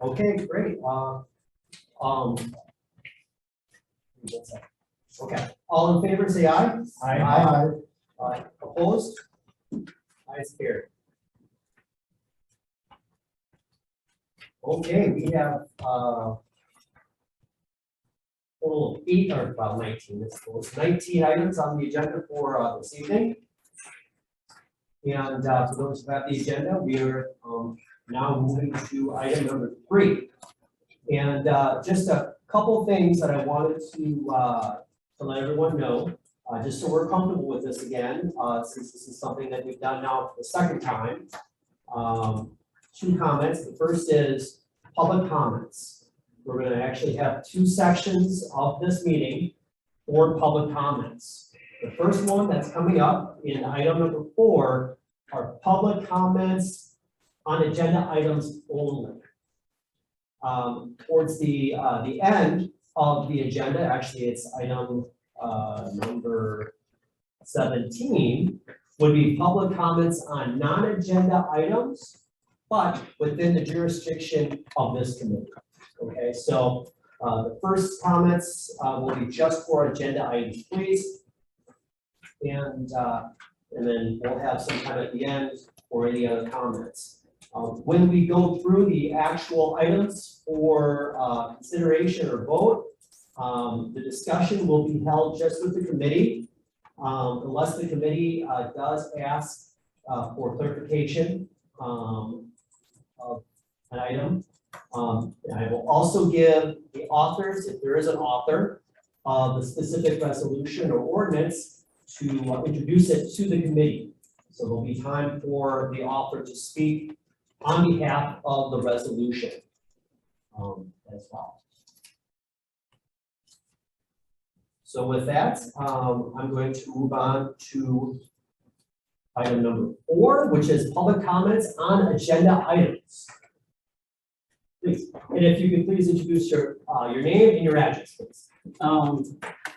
Okay, great. Okay, all in favor, say aye. Aye. Aye. Opposed? Ayes carried. Okay, we have, total of 8 or about 19, it's close, 19 items on the agenda for, this evening. And, for those who have the agenda, we are, now moving to item number 3. And, just a couple things that I wanted to let everyone know, just so we're comfortable with this again, since this is something that we've done now for the second time. 2 comments. The first is public comments. We're going to actually have 2 sections of this meeting for public comments. The first one that's coming up in item number 4 are public comments on agenda items only. Towards the end of the agenda, actually it's item number 17, would be public comments on non-agenda items, but within the jurisdiction of this committee. Okay, so the first comments will be just for agenda items, please. And then we'll have some time at the end for any other comments. When we go through the actual items for consideration or vote, the discussion will be held just with the committee, unless the committee does ask for clarification of an item. And I will also give the authors, if there is an author, of the specific resolution or ordinance to introduce it to the committee. So there'll be time for the author to speak on behalf of the resolution as well. So with that, I'm going to move on to item number 4, which is public comments on agenda items. Please, and if you could please introduce your name and your address, please.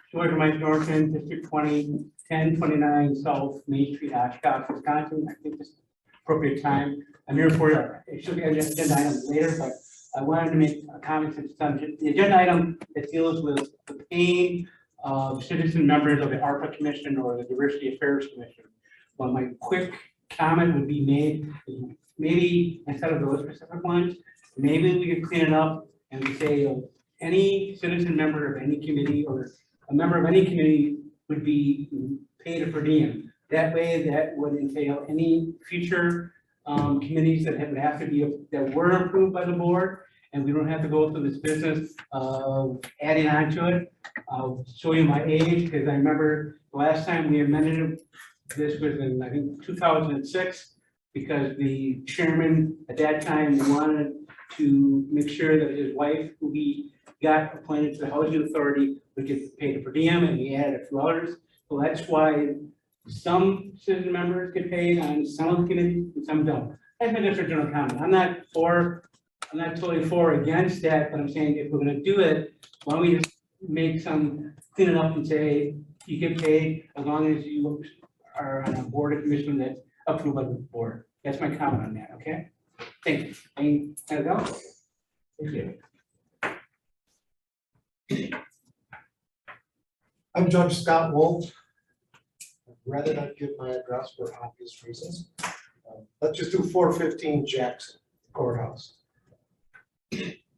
George Mike Dorfman, District 20, 1029 South Main Street, Oshkosh, Wisconsin. I think this is appropriate time. I'm here for it should be an agenda item later, but I wanted to make a comment since it's on the agenda item that deals with the paying of citizen members of the ARPA Commission or the Diversity Affairs Commission. But my quick comment would be made, maybe instead of those specific ones, maybe we could clean it up and we say any citizen member of any committee or a member of any committee would be paid a per diem. That way, that would entail any future committees that have to be that were approved by the board, and we don't have to go through this business of adding on to it. I'll show you my age because I remember the last time we amended it. This was in I think 2006 because the chairman at that time wanted to make sure that his wife, who he got appointed to the housing authority, would get paid a per diem, and we added a few others. So that's why some citizen members get paid on some of the committees and some don't. That's my just general comment. I'm not totally for or against that, but I'm saying if we're gonna do it, why don't we just make some, clean it up and say you get paid as long as you are on a board or commission that's approved by the board. That's my comment on that, okay? Thank you. Anything else? Thank you. I'm Judge Scott Wolf. I'd rather not give my address for obvious reasons. Let's just do 415 Jackson Courthouse.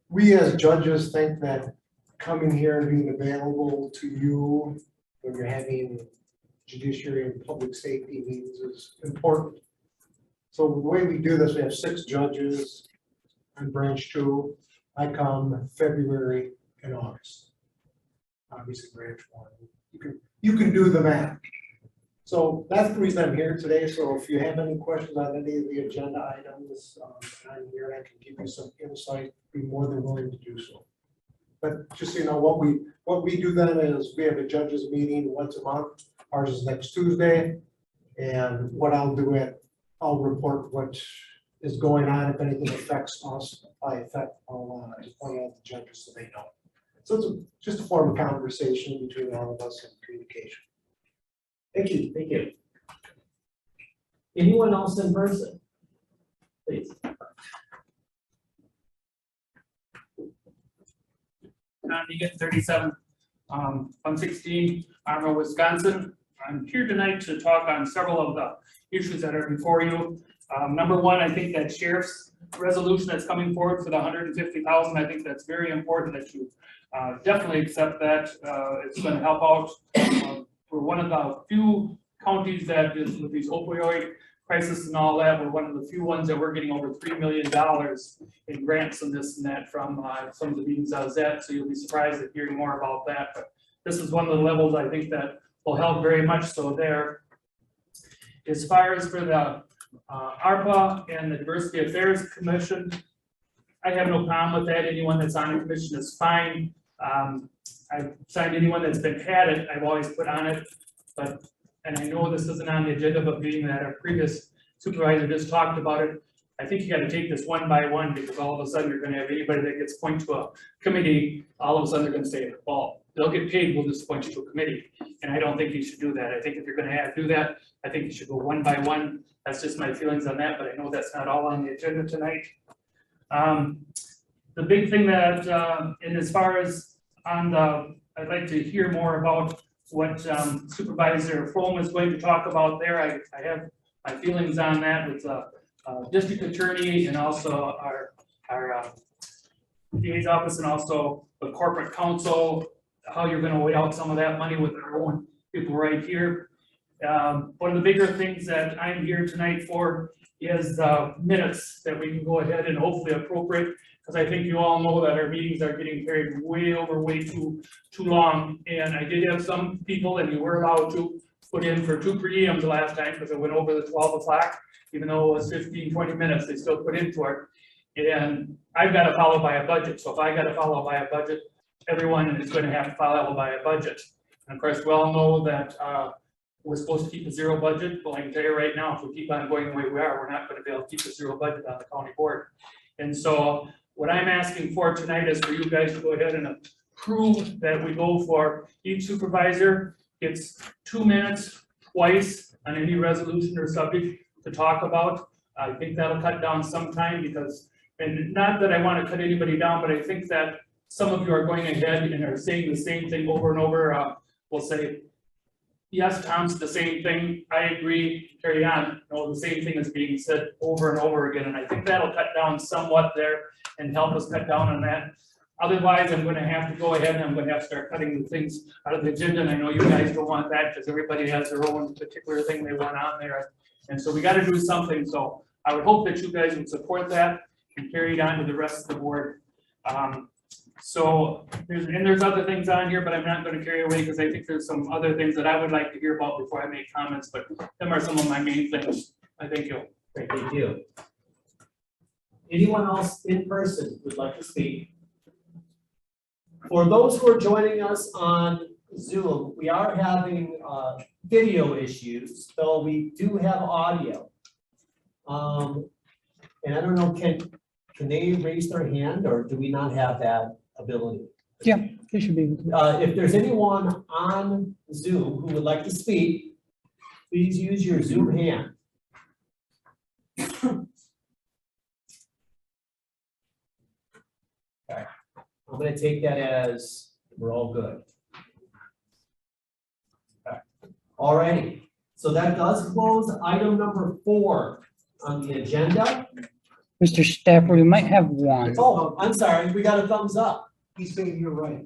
We as judges think that coming here and being available to you when you're having judiciary and public safety meetings is important. So the way we do this, we have 6 judges on branch 2. I come February and August. Obviously branch 1. You can do the math. So that's the reason I'm here today. So if you have any questions on any of the agenda items, I'm here. I can give you some insight. Be more than willing to do so. But just so you know, what we do then is we have a judges meeting once a month. Ours is next Tuesday, and what I'll do I'll report what is going on. If anything affects us, I'll just point out the judges so they know. So it's just a form of conversation between all of us and communication. Thank you. Thank you. Anyone else in person? Please. Negan, 37, 116, Armour, Wisconsin. I'm here tonight to talk on several of the issues that are before you. Number one, I think that sheriff's resolution that's coming forward for the 150,000, I think that's very important that you definitely accept that. It's going to help out. We're one of the few counties that is with these opioid crisis and all that. We're one of the few ones that we're getting over $3 million in grants and this and that from some of the meetings I was at. So you'll be surprised at hearing more about that. But this is one of the levels I think that will help very much so there. As far as for the ARPA and the Diversity Affairs Commission, I have no problem with that. Anyone that's on a commission is fine. I've signed anyone that's been had it, I've always put on it. But, and I know this isn't on the agenda, but being that our previous supervisor just talked about it, I think you gotta take this one by one, because all of a sudden you're gonna have anybody that gets appointed to a committee, all of a sudden they're gonna say, well, they'll get paid, we'll just appoint you to a committee. And I don't think you should do that. I think if you're gonna do that, I think you should go one by one. That's just my feelings on that, but I know that's not all on the agenda tonight. The big thing that, and as far as on the, I'd like to hear more about what Supervisor Fulham is going to talk about there. I have my feelings on that with the district attorney and also our DA's office and also the corporate counsel, how you're gonna weigh out some of that money with our own people right here. One of the bigger things that I'm here tonight for is the minutes that we can go ahead and hopefully appropriate, because I think you all know that our meetings are getting carried way too long. And I did have some people, and you were allowed to put in for 2 per diems the last time because it went over the 12 o'clock, even though it was 15-20 minutes, they still put into it. And I've got to follow by a budget. So if I got to follow by a budget, everyone is going to have to follow by a budget. And of course, we all know that we're supposed to keep a zero budget. Well, I can tell you right now, if we keep on going the way we are, we're not going to be able to keep a zero budget on the county board. And so what I'm asking for tonight is for you guys to go ahead and approve that we go for each supervisor gets 2 minutes twice on any resolution or subject to talk about. I think that'll cut down some time because, and not that I want to cut anybody down, but I think that some of you are going ahead and are saying the same thing over and over. We'll say, yes, Tom's the same thing. I agree, carry on. No, the same thing is being said over and over again. And I think that'll cut down somewhat there and help us cut down on that. Otherwise, I'm going to have to go ahead and I'm going to have to start cutting the things out of the agenda. And I know you guys don't want that because everybody has their own particular thing they want on there. And so we got to do something. So I would hope that you guys would support that and carry it on to the rest of the board. So there's other things on here, but I'm not going to carry away because I think there's some other things that I would like to hear about before I make comments, but them are some of my main things. I thank you. Great, thank you. Anyone else in person would like to speak? For those who are joining us on Zoom, we are having video issues, though we do have audio. And I don't know, can they raise their hand or do we not have that ability? Yeah, they should be. If there's anyone on Zoom who would like to speak, please use your Zoom hand. Okay. I'm going to take that as we're all good. Okay. All righty. So that does close item number 4 on the agenda. Mr. Stafford, we might have one. Oh, I'm sorry. We got a thumbs up. He's saying you're right.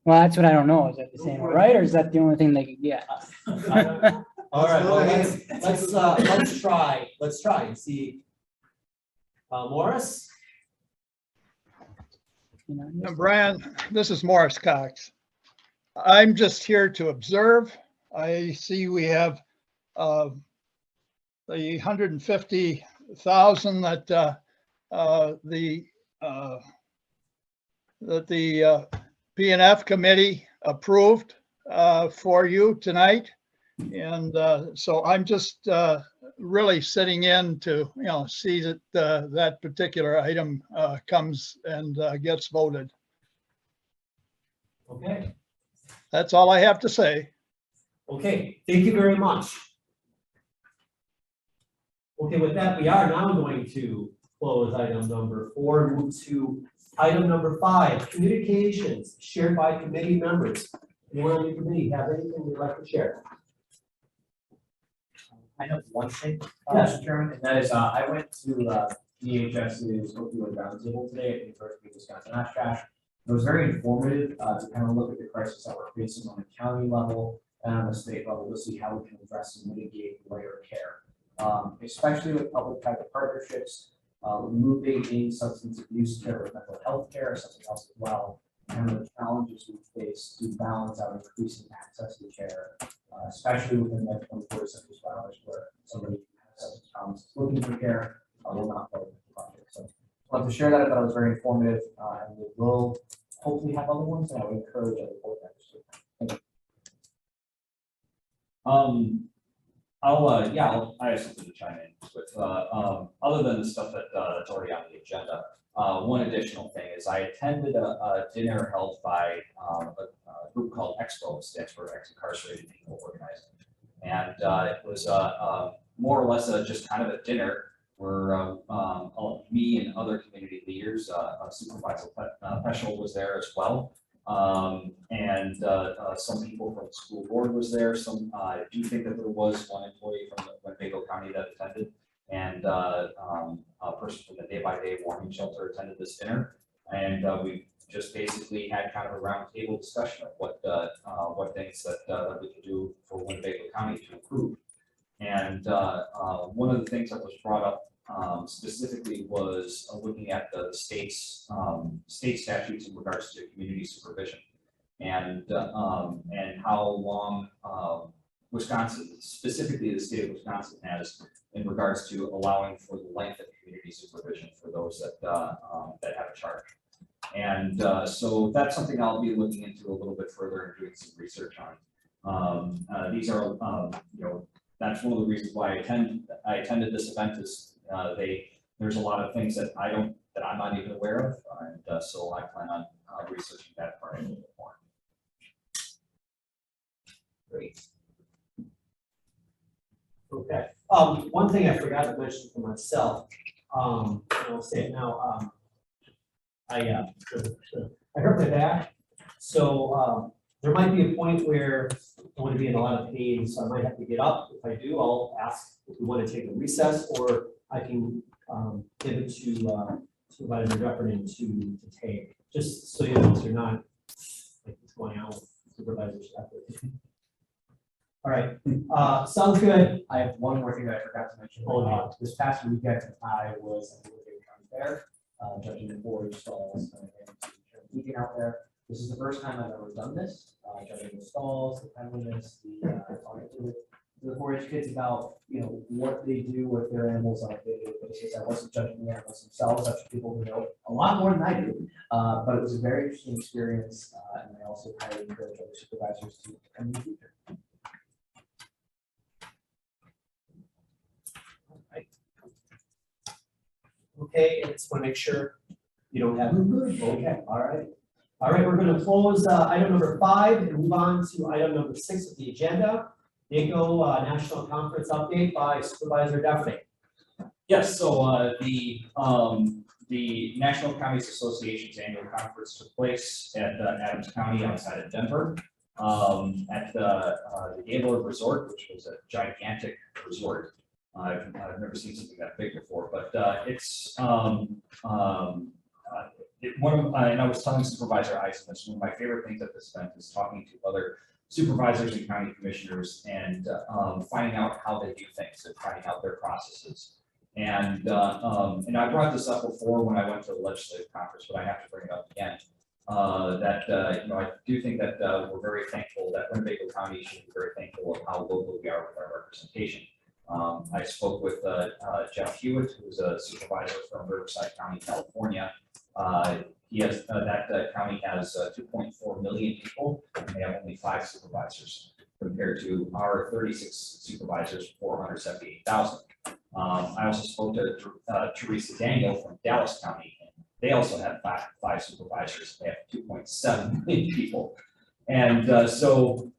Well, that's what I don't know. Is that the same, right? Or is that the only thing they could get? All right. Well, let's try. Let's try and see. Morris. You know, Brian, this is Morris Cox. I'm just here to observe. I see we have the 150,000 that the P&F committee approved for you tonight. And so I'm just really sitting in to, see that that particular item comes and gets voted. Okay. That's all I have to say. Okay. Thank you very much. Okay, with that, we are now going to close item number 4 and move to Item number 5, communications shared by committee members. Anyone on the committee have anything you'd like to share? I know one thing, Yes. Mr. Chairman, and that is, I went to DHS's opioid roundtable today at the University of Wisconsin Oshkosh. It was very informative to kind of look at the crisis that we're facing on the county level and on the state level to see how we can address and mitigate layer care, especially with public-private partnerships, moving in substance abuse care with mental health care, or something else as well, and the challenges we face to balance out increasing access to care, especially within that 24-7 hours where somebody has substance problems is looking for care, will not go to the project. So I wanted to share that. I thought it was very informative, and we will hopefully have other ones, and I would encourage other board members to. Thank you. I have something to chime in with, other than the stuff that's already on the agenda. One additional thing is I attended a dinner held by a group called Expo, stands for Ex-Incarcerated People Organizing. And it was more or less just kind of a dinner where me and other community leaders, Supervisor Peschel was there as well. And some people from the school board was there. I do think that there was one employee from the Winnebago County that attended, and a person from the day-by-day warming shelter attended this dinner. And we just basically had kind of a roundtable discussion of what things that we can do for Winnebago County to improve. And one of the things that was brought up specifically was looking at the state's state statutes in regards to community supervision, and how long Wisconsin, specifically the state of Wisconsin, has in regards to allowing for the length of community supervision for those that have a charge. And so that's something I'll be looking into a little bit further and doing some research on. These are, that's one of the reasons why I attended this event is there's a lot of things that I'm not even aware of, and so I plan on researching that part a little bit more. Great. Okay, one thing I forgot to mention for myself, and I'll say it now, I hurt my back, so there might be a point where I'm going to be in a lot of pain, so I might have to get up. If I do, I'll ask if we want to take a recess, or I can give it to Supervisor Dufferin to take, just so you know, so you're not like going out with Supervisor Dufferin. All right, sounds good. I have one more thing that I forgot to mention. Oh, yeah. This past weekend, I was at the Winnebago County Fair, judging the forage stalls and out there. This is the first time I've ever done this, judging the stalls, the cleanliness, talking to the 4-H kids about, what they do with their animals on a daily basis. I wasn't judging the animals themselves, actually people who know a lot more than I do, but it was a very interesting experience, and I also highly encourage other supervisors to come in the future. Okay, I just want to make sure you don't have. Okay, all right. All right, we're going to close item number 5 and move on to item number 6 of the agenda. NACO National Conference update by Supervisor Dufferin. Yes, so the National Counties Association's annual conference took place at Adams County outside of Denver, at the Gaylord Resort, which was a gigantic resort. I've never seen something that big before, but it's and I was telling Supervisor Eisen, that's one of my favorite things at this event is talking to other supervisors and county commissioners and finding out how they do things and finding out their processes. And I brought this up before when I went to the legislative conference, but I have to bring it up again. I do think that we're very thankful that Winnebago County should be very thankful of how local we are with our representation. I spoke with Jeff Hewitt, who's a supervisor from Riverside County, California. He has that county has 2.4 million people, and they have only 5 supervisors compared to our 36 supervisors, 478,000. I also spoke to Teresa Daniel from Dallas County, and they also have 5 supervisors. They have 2.7 million people, and so.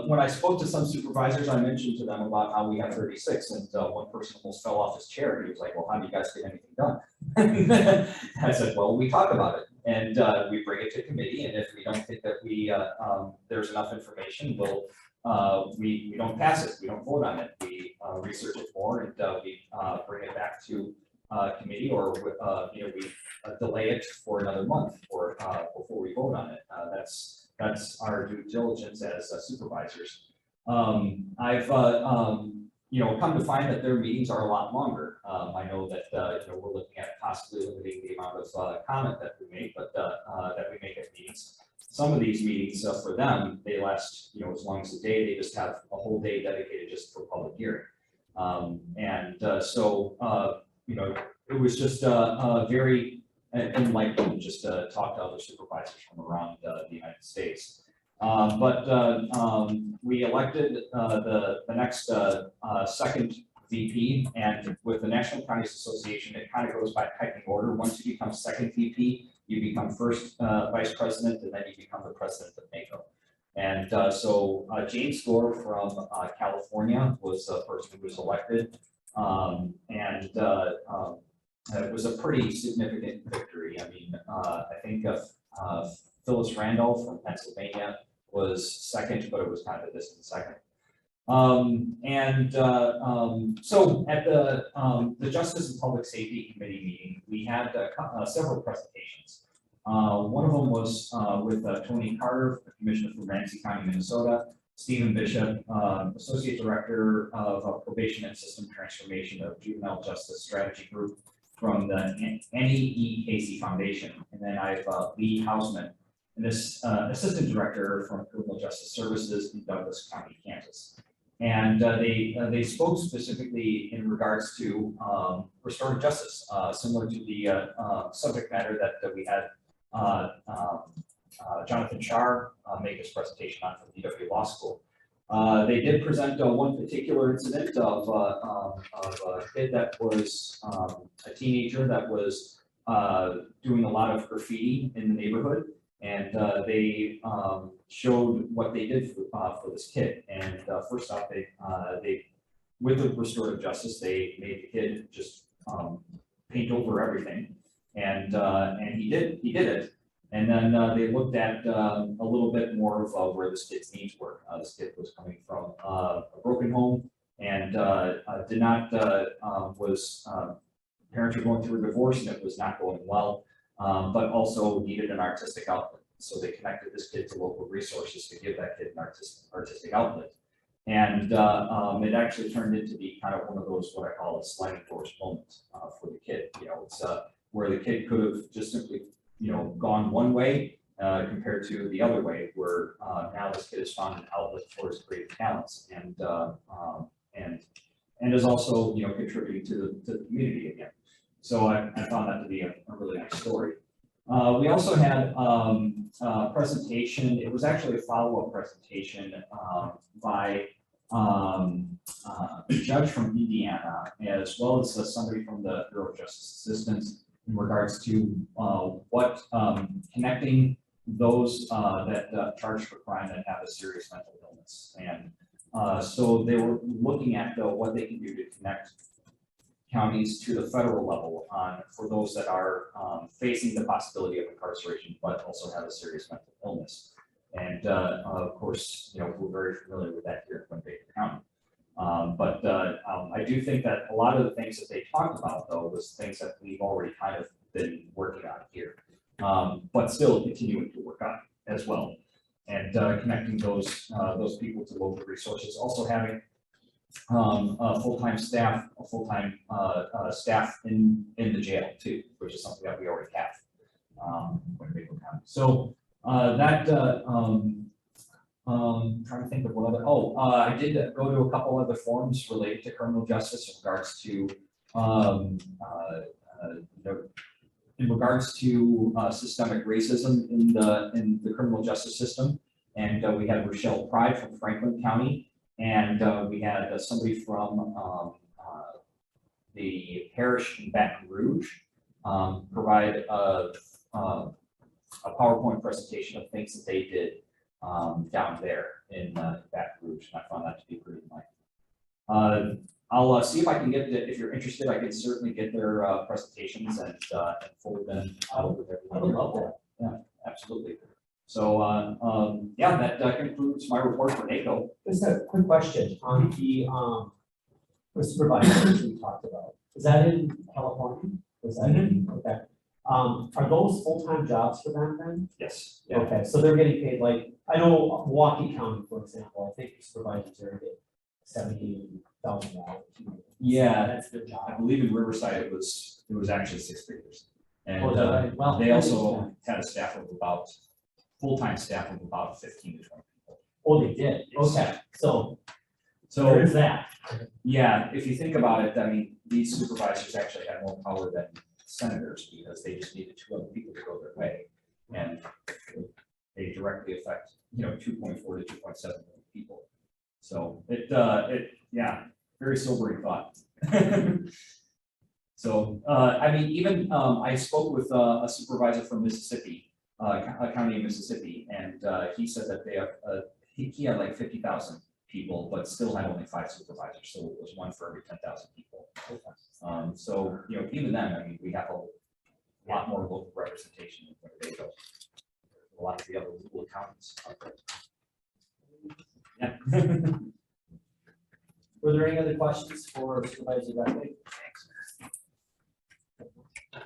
When I spoke to some supervisors, I mentioned to them about how we have 36, and one person almost fell off his chair. He was like, "Well, how do you guys get anything done?" I said, "Well, we talk about it. And we bring it to committee, and if we don't think that there's enough information, we don't pass it, we don't vote on it. We research it more and we bring it back to committee, or we delay it for another month or before we vote on it. That's our due diligence as supervisors. I've come to find that their meetings are a lot longer. I know that we're looking at possibly limiting the amount of comment that we make, but that we make at meetings. Some of these meetings for them, they last as long as a day. They just have a whole day dedicated just for public hearing. It was just very enlightening just to talk to other supervisors from around the United States. We elected the next second VP, and with the National Counties Association, it kind of goes by pecking order. Once you become second VP, you become first vice president, and then you become the president of NACO. And James Gore from California was the person who was elected. It was a pretty significant victory. I mean, I think Phyllis Randolph from Pennsylvania was second, but it was kind of a distant second. So at the Justice and Public Safety Committee meeting, we had several presentations. One of them was with Tony Carter, the Commissioner from Ramsey County, Minnesota, Stephen Bishop, Associate Director of Probation and System Transformation of Juvenile Justice Strategy Group from the NEE Foundation. And then I have Lee Hausman, and this Assistant Director from Criminal Justice Services in Douglas County, Kansas. And they spoke specifically in regards to restorative justice, similar to the subject matter that we had Jonathan Shar make this presentation on from DW Law School. They did present one particular incident of a kid that was a teenager that was doing a lot of graffiti in the neighborhood, and they showed what they did for this kid. And first off, they with the restorative justice, they made the kid just paint over everything, and he did it. And then they looked at a little bit more of where this kid's needs were. This kid was coming from a broken home and did not parents were going through a divorce and it was not going well, but also needed an artistic outlet. So they connected this kid to local resources to give that kid an artistic outlet. And it actually turned into be kind of one of those, what I call a sliding doors moment for the kid. It's where the kid could have just simply gone one way compared to the other way, where now this kid has found an outlet for his creative talents and is also contributing to the community again. So I found that to be a really nice story. We also had a presentation. It was actually a follow-up presentation by a judge from Indiana, as well as somebody from the Bureau of Justice Assistance, in regards to what connecting those that charged for crime that have a serious mental illness. And so they were looking at what they can do to connect counties to the federal level for those that are facing the possibility of incarceration, but also have a serious mental illness. And of course, we're very familiar with that here in Winnebago County. I do think that a lot of the things that they talked about, though, was things that we've already kind of been working on here, but still continuing to work on as well, and connecting those people to local resources. Also having a full-time staff in the jail too, which is something that we already have. So trying to think of what other, I did go to a couple other forums related to criminal justice in regards to systemic racism in the criminal justice system. And we had Rochelle Pride from Franklin County, and we had somebody from the parish in Baton Rouge provide a PowerPoint presentation of things that they did down there in Baton Rouge, and I found that to be pretty nice. I'll see if I can get if you're interested, I can certainly get their presentations and forward them out with everyone. I would love that. Yeah, absolutely. So, yeah, that concludes my report for NACO. Just a quick question on the supervisors we talked about. Is that in California? Is that in, okay. Are those full-time jobs for them then? Yes. Yeah. Okay, so they're getting paid like, I know Milwaukee County, for example, I think the supervisors are getting $70,000. Yeah, That's their I job. believe in Riverside, it was actually 6 figures. And Oh, is that right? Well, they also had a staff of about, full-time staff of about 15 to 20 people. Oh, they did, Yes. okay, so So, there is that. yeah, if you think about it, I mean, these supervisors actually had more power than senators because they just needed 2 other people to go their way. And they directly affect, 2.4 to 2.7 million people. So yeah, very sobering thought. So, I mean, even, I spoke with a supervisor from Mississippi, a county in Mississippi, and he said that they have, he had like 50,000 people, but still had only 5 supervisors, so it was 1 for every 10,000 people. So, even then, I mean, we have a lot more local representation in Winnebago. A lot of the other little counties out there. Yeah. Were there any other questions for Supervisor Beckley?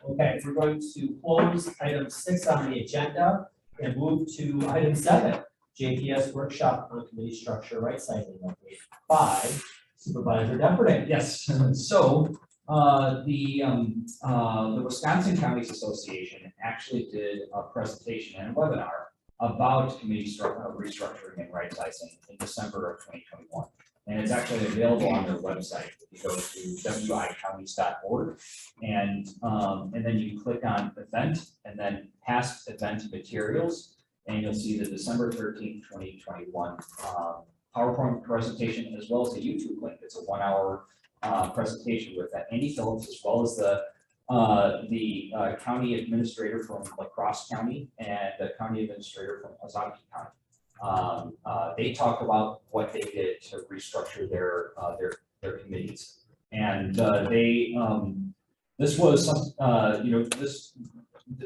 Okay, we're going to close item 6 on the agenda and move to item 7, JPS workshop on committee structure, right sizing update. 5, Supervisor Depredate. Yes, so, the Wisconsin Counties Association actually did a presentation and a webinar about committee restructuring and right sizing in December of 2021. And it's actually available on their website. If you go to wicounties.org and then you click on event and then past event materials, and you'll see the December 13th, 2021 PowerPoint presentation, as well as a YouTube link. It's a 1-hour presentation with Andy Phillips, as well as the county administrator from La Crosse County and the county administrator from Ozaukee County. They talk about what they did to restructure their committees, and this was some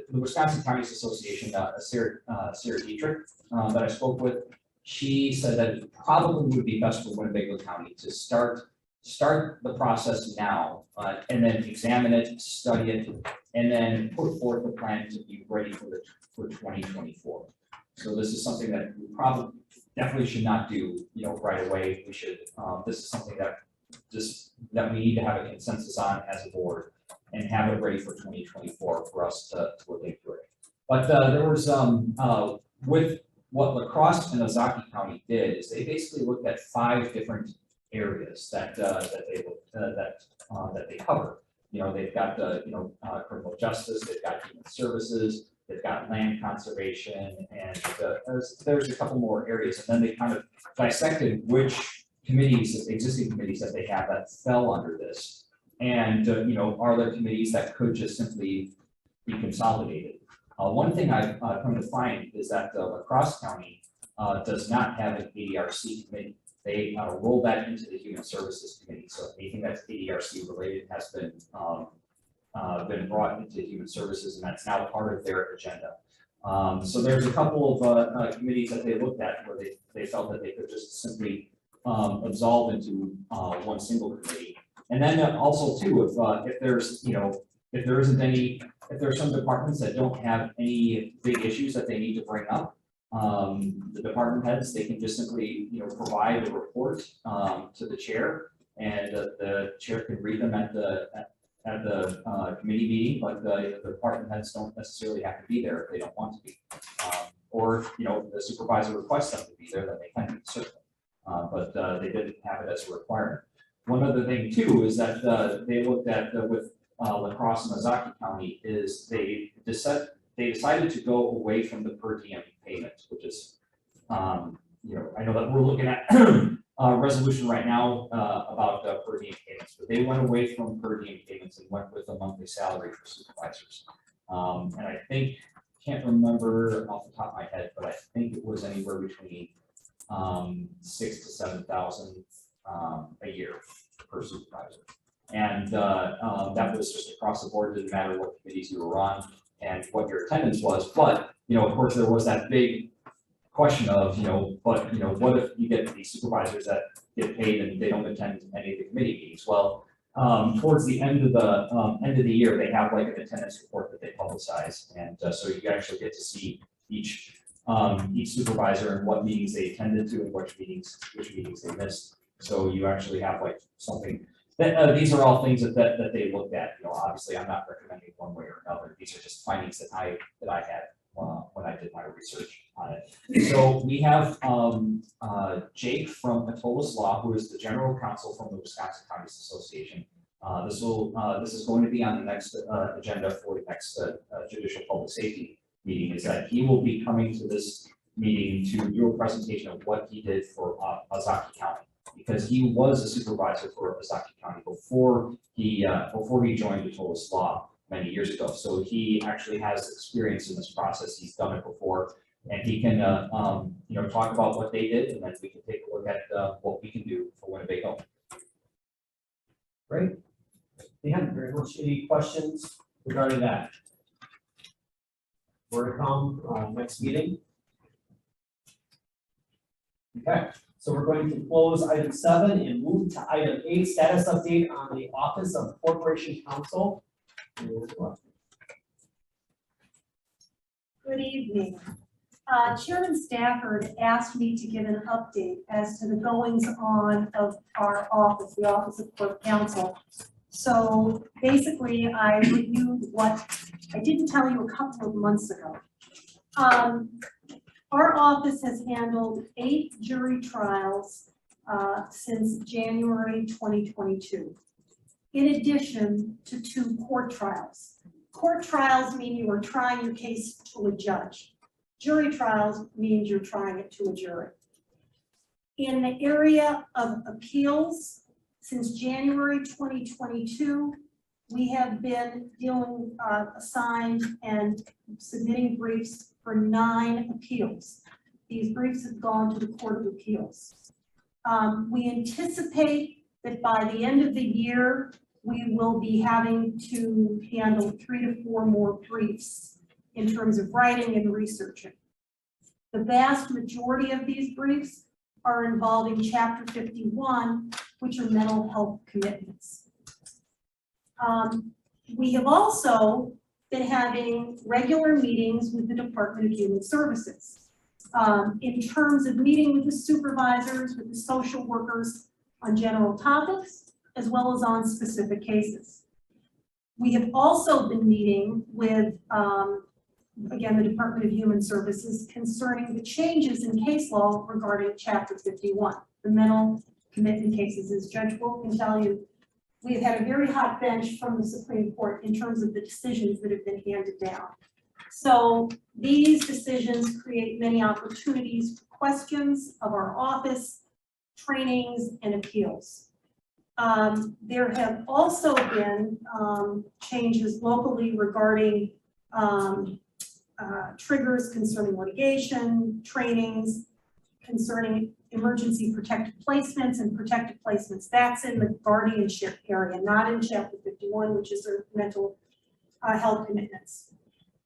the Wisconsin Counties Association, Sarah Dietrich, that I spoke with. She said that it probably would be best for Winnebago County to start the process now, and then examine it, study it, and then put forth a plan to be ready for 2024. So this is something that we probably definitely should not do, right away. We should, this is something that we need to have a consensus on as a board and have it ready for 2024 for us to look into it. But there was, with what La Crosse and Ozaukee County did is they basically looked at 5 different areas that they cover. They've got criminal justice, they've got human services, they've got land conservation, and there's a couple more areas. And then they kind of dissected which committees, existing committees that they have that fell under this. And, are there committees that could just simply be consolidated? One thing I've come to find is that La Crosse County does not have an ADRC committee. They roll that into the Human Services Committee. So anything that's ADRC related has been brought into Human Services, and that's now part of their agenda. So there's a couple of committees that they looked at where they felt that they could just simply absolve into one single committee. And then also too, if there's if there's some departments that don't have any big issues that they need to bring up, the department heads, they can just simply, provide a report to the chair, and the chair can read them at the committee meeting, but the department heads don't necessarily have to be there if they don't want to be. Or, if the supervisor requests them to be there, then they can be, certainly. But they didn't have it as a requirement. One other thing too is that they looked at with La Crosse and Ozaukee County is they decided to go away from the per diem payment, which is, I know that we're looking at a resolution right now about per diem payments, but they went away from per diem payments and went with a monthly salary for supervisors. And I think, can't remember off the top of my head, but I think it was anywhere between 6,000 to 7,000 a year per supervisor. And that was just across the board, didn't matter what committees you were on and what your attendance was. But, of course, there was that big question of, what if you get these supervisors that get paid and they don't attend any of the committee meetings? Well, towards the end of the year, they have like an attendance report that they publicize. And so you actually get to see each supervisor and what meetings they attended to and which meetings they missed. So you actually have like something that, these are all things that they looked at. Obviously I'm not recommending one way or another. These are just findings that I had when I did my research on it. So we have Jake from Atolis Law, who is the general counsel from the Wisconsin Counties Association. This is going to be on the next agenda for the next judicial public safety meeting, is that he will be coming to this meeting to do a presentation of what he did for Ozaukee County, because he was a supervisor for Ozaukee County before he joined Atolis Law many years ago. So he actually has experience in this process. He's done it before, and he can talk about what they did, and then we can take a look at what we can do for Winnebago. Great. Dan, very much. Any questions regarding that? More to come next meeting. Okay, so we're going to close item 7 and move to item 8, status update on the Office of Corporation Counsel. Good evening. Chairman Stafford asked me to give an update as to the goings on of our office, the Office of Corp Counsel. So basically, I reviewed what I didn't tell you a couple of months ago. Our office has handled 8 jury trials since January 2022, in addition to 2 court trials. Court trials mean you are trying your case to a judge. Jury trials means you're trying it to a jury. In the area of appeals, since January 2022, we have been assigned and submitting briefs for 9 appeals. These briefs have gone to the Court of Appeals. We anticipate that by the end of the year, we will be having to handle 3 to 4 more briefs in terms of writing and researching. The vast majority of these briefs are involving Chapter 51, which are mental health commitments. We have also been having regular meetings with the Department of Human Services in terms of meeting with the supervisors, with the social workers on general topics, as well as on specific cases. We have also been meeting with, again, the Department of Human Services concerning the changes in case law regarding Chapter 51, the mental commitment cases. As Judge Wolf can tell you, we've had a very hot bench from the Supreme Court in terms of the decisions that have been handed down. So these decisions create many opportunities for questions of our office, trainings, and appeals. There have also been changes locally regarding triggers concerning litigation, trainings concerning emergency protected placements and protected placements. That's in the guardianship area, not in Chapter 51, which is their mental health commitments.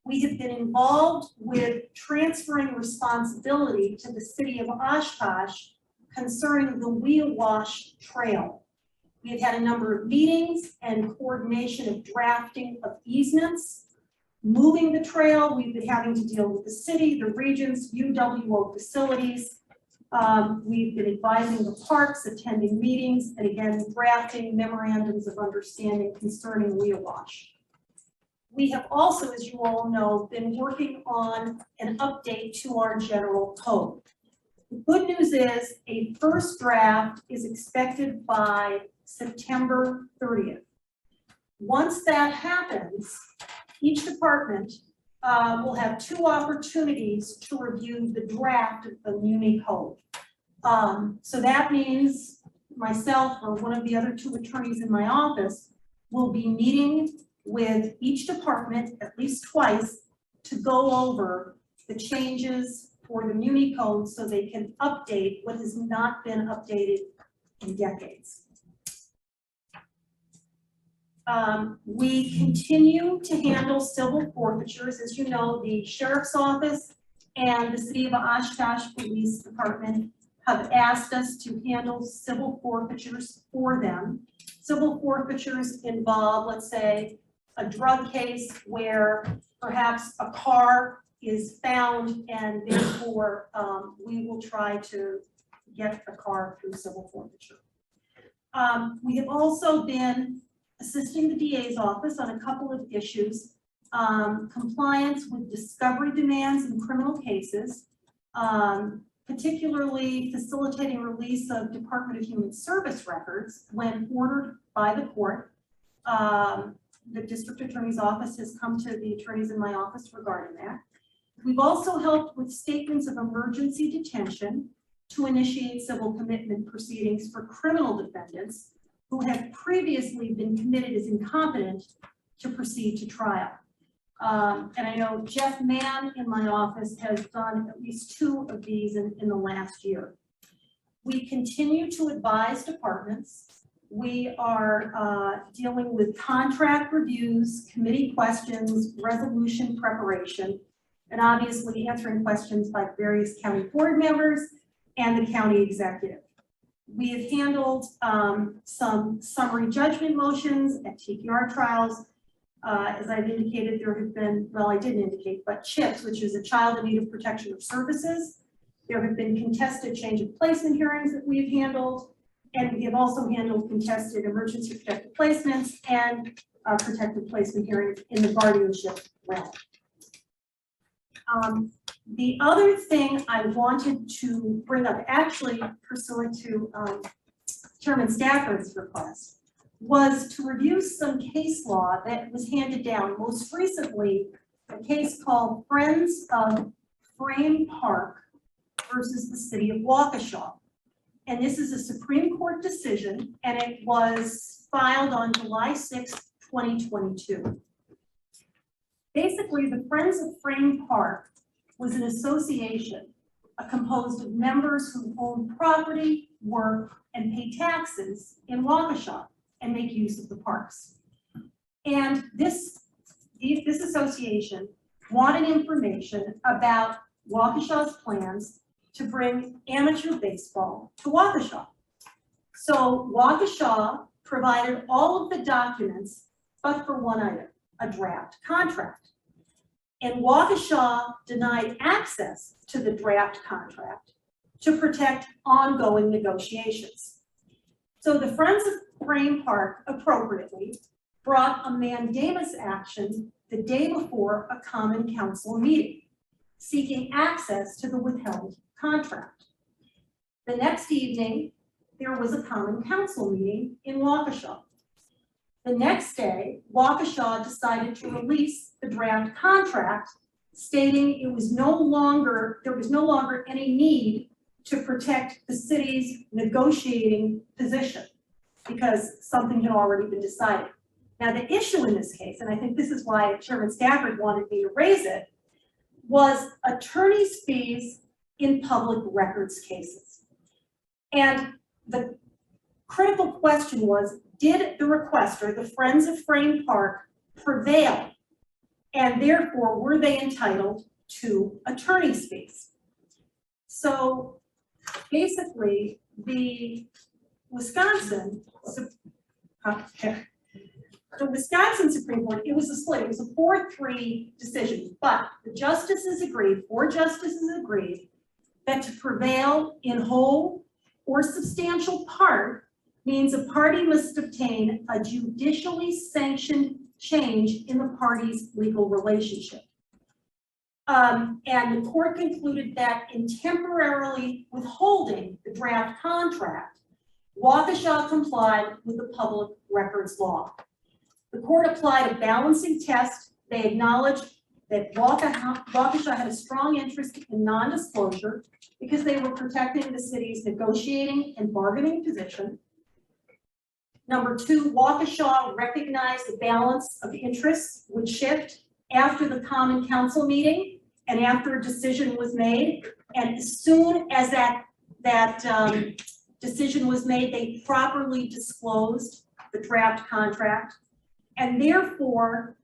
We have been involved with transferring responsibility to the city of Oshkosh concerning the Wheel Wash Trail. We have had a number of meetings and coordination of drafting of easements. Moving the trail, we've been having to deal with the city, the regions, UWO facilities. We've been advising the parks, attending meetings, and again, drafting memorandums of understanding concerning Wheel Wash. We have also, as you all know, been working on an update to our general code. The good news is a first draft is expected by September 30th. Once that happens, each department will have 2 opportunities to review the draft of the Muni Code. So that means myself or one of the other 2 attorneys in my office will be meeting with each department at least twice to go over the changes for the Muni Code so they can update what has not been updated in decades. We continue to handle civil forfeitures. As you know, the Sheriff's Office and the City of Oshkosh Police Department have asked us to handle civil forfeitures for them. Civil forfeitures involve, let's say, a drug case where perhaps a car is found and therefore we will try to get the car through civil forfeiture. We have also been assisting the DA's office on a couple of issues. Compliance with discovery demands in criminal cases, particularly facilitating release of Department of Human Service records when ordered by the court. The district attorney's office has come to the attorneys in my office regarding that. We've also helped with statements of emergency detention to initiate civil commitment proceedings for criminal defendants who have previously been committed as incompetent to proceed to trial. And I know Jeff Mann in my office has done at least 2 of these in the last year. We continue to advise departments. We are dealing with contract reviews, committee questions, resolution preparation, and obviously answering questions by various county board members and the county executive. We have handled some summary judgment motions at TPR trials. As I've indicated, there have been, well, I didn't indicate, but CHIPS, which is a child in need of protection of services. There have been contested change of placement hearings that we've handled, and we have also handled contested emergency protective placements and protective placement hearings in the guardianship realm. The other thing I wanted to bring up, actually pursuant to Chairman Stafford's request, was to review some case law that was handed down, most recently a case called Friends of Frame Park versus the City of Waukesha. And this is a Supreme Court decision, and it was filed on July 6, 2022. Basically, the Friends of Frame Park was an association composed of members who own property, work, and pay taxes in Waukesha and make use of the parks. And this association wanted information about Waukesha's plans to bring amateur baseball to Waukesha. So Waukesha provided all of the documents, but for one item, a draft contract. And Waukesha denied access to the draft contract to protect ongoing negotiations. So the Friends of Frame Park appropriately brought a mandamus action the day before a common council meeting, seeking access to the withheld contract. The next evening, there was a common council meeting in Waukesha. The next day, Waukesha decided to release the draft contract, stating there was no longer any need to protect the city's negotiating position because something had already been decided. Now, the issue in this case, and I think this is why Chairman Stafford wanted me to raise it, was attorney's fees in public records cases. And the critical question was, did the requester, the Friends of Frame Park, prevail? And therefore, were they entitled to attorney's fees? So basically, the Wisconsin Supreme Court, it was a split, it was a 4-3 decision, but the justices agreed, 4 justices agreed, that to prevail in whole or substantial part means a party must obtain a judicially sanctioned change in the party's legal relationship. And the court concluded that in temporarily withholding the draft contract, Waukesha complied with the public records law. The court applied a balancing test. They acknowledged that Waukesha had a strong interest in non-disclosure because they were protecting the city's negotiating and bargaining position. Number 2, Waukesha recognized the balance of interests would shift after the common council meeting and after a decision was made. And as soon as that decision was made, they properly disclosed the draft contract. And therefore,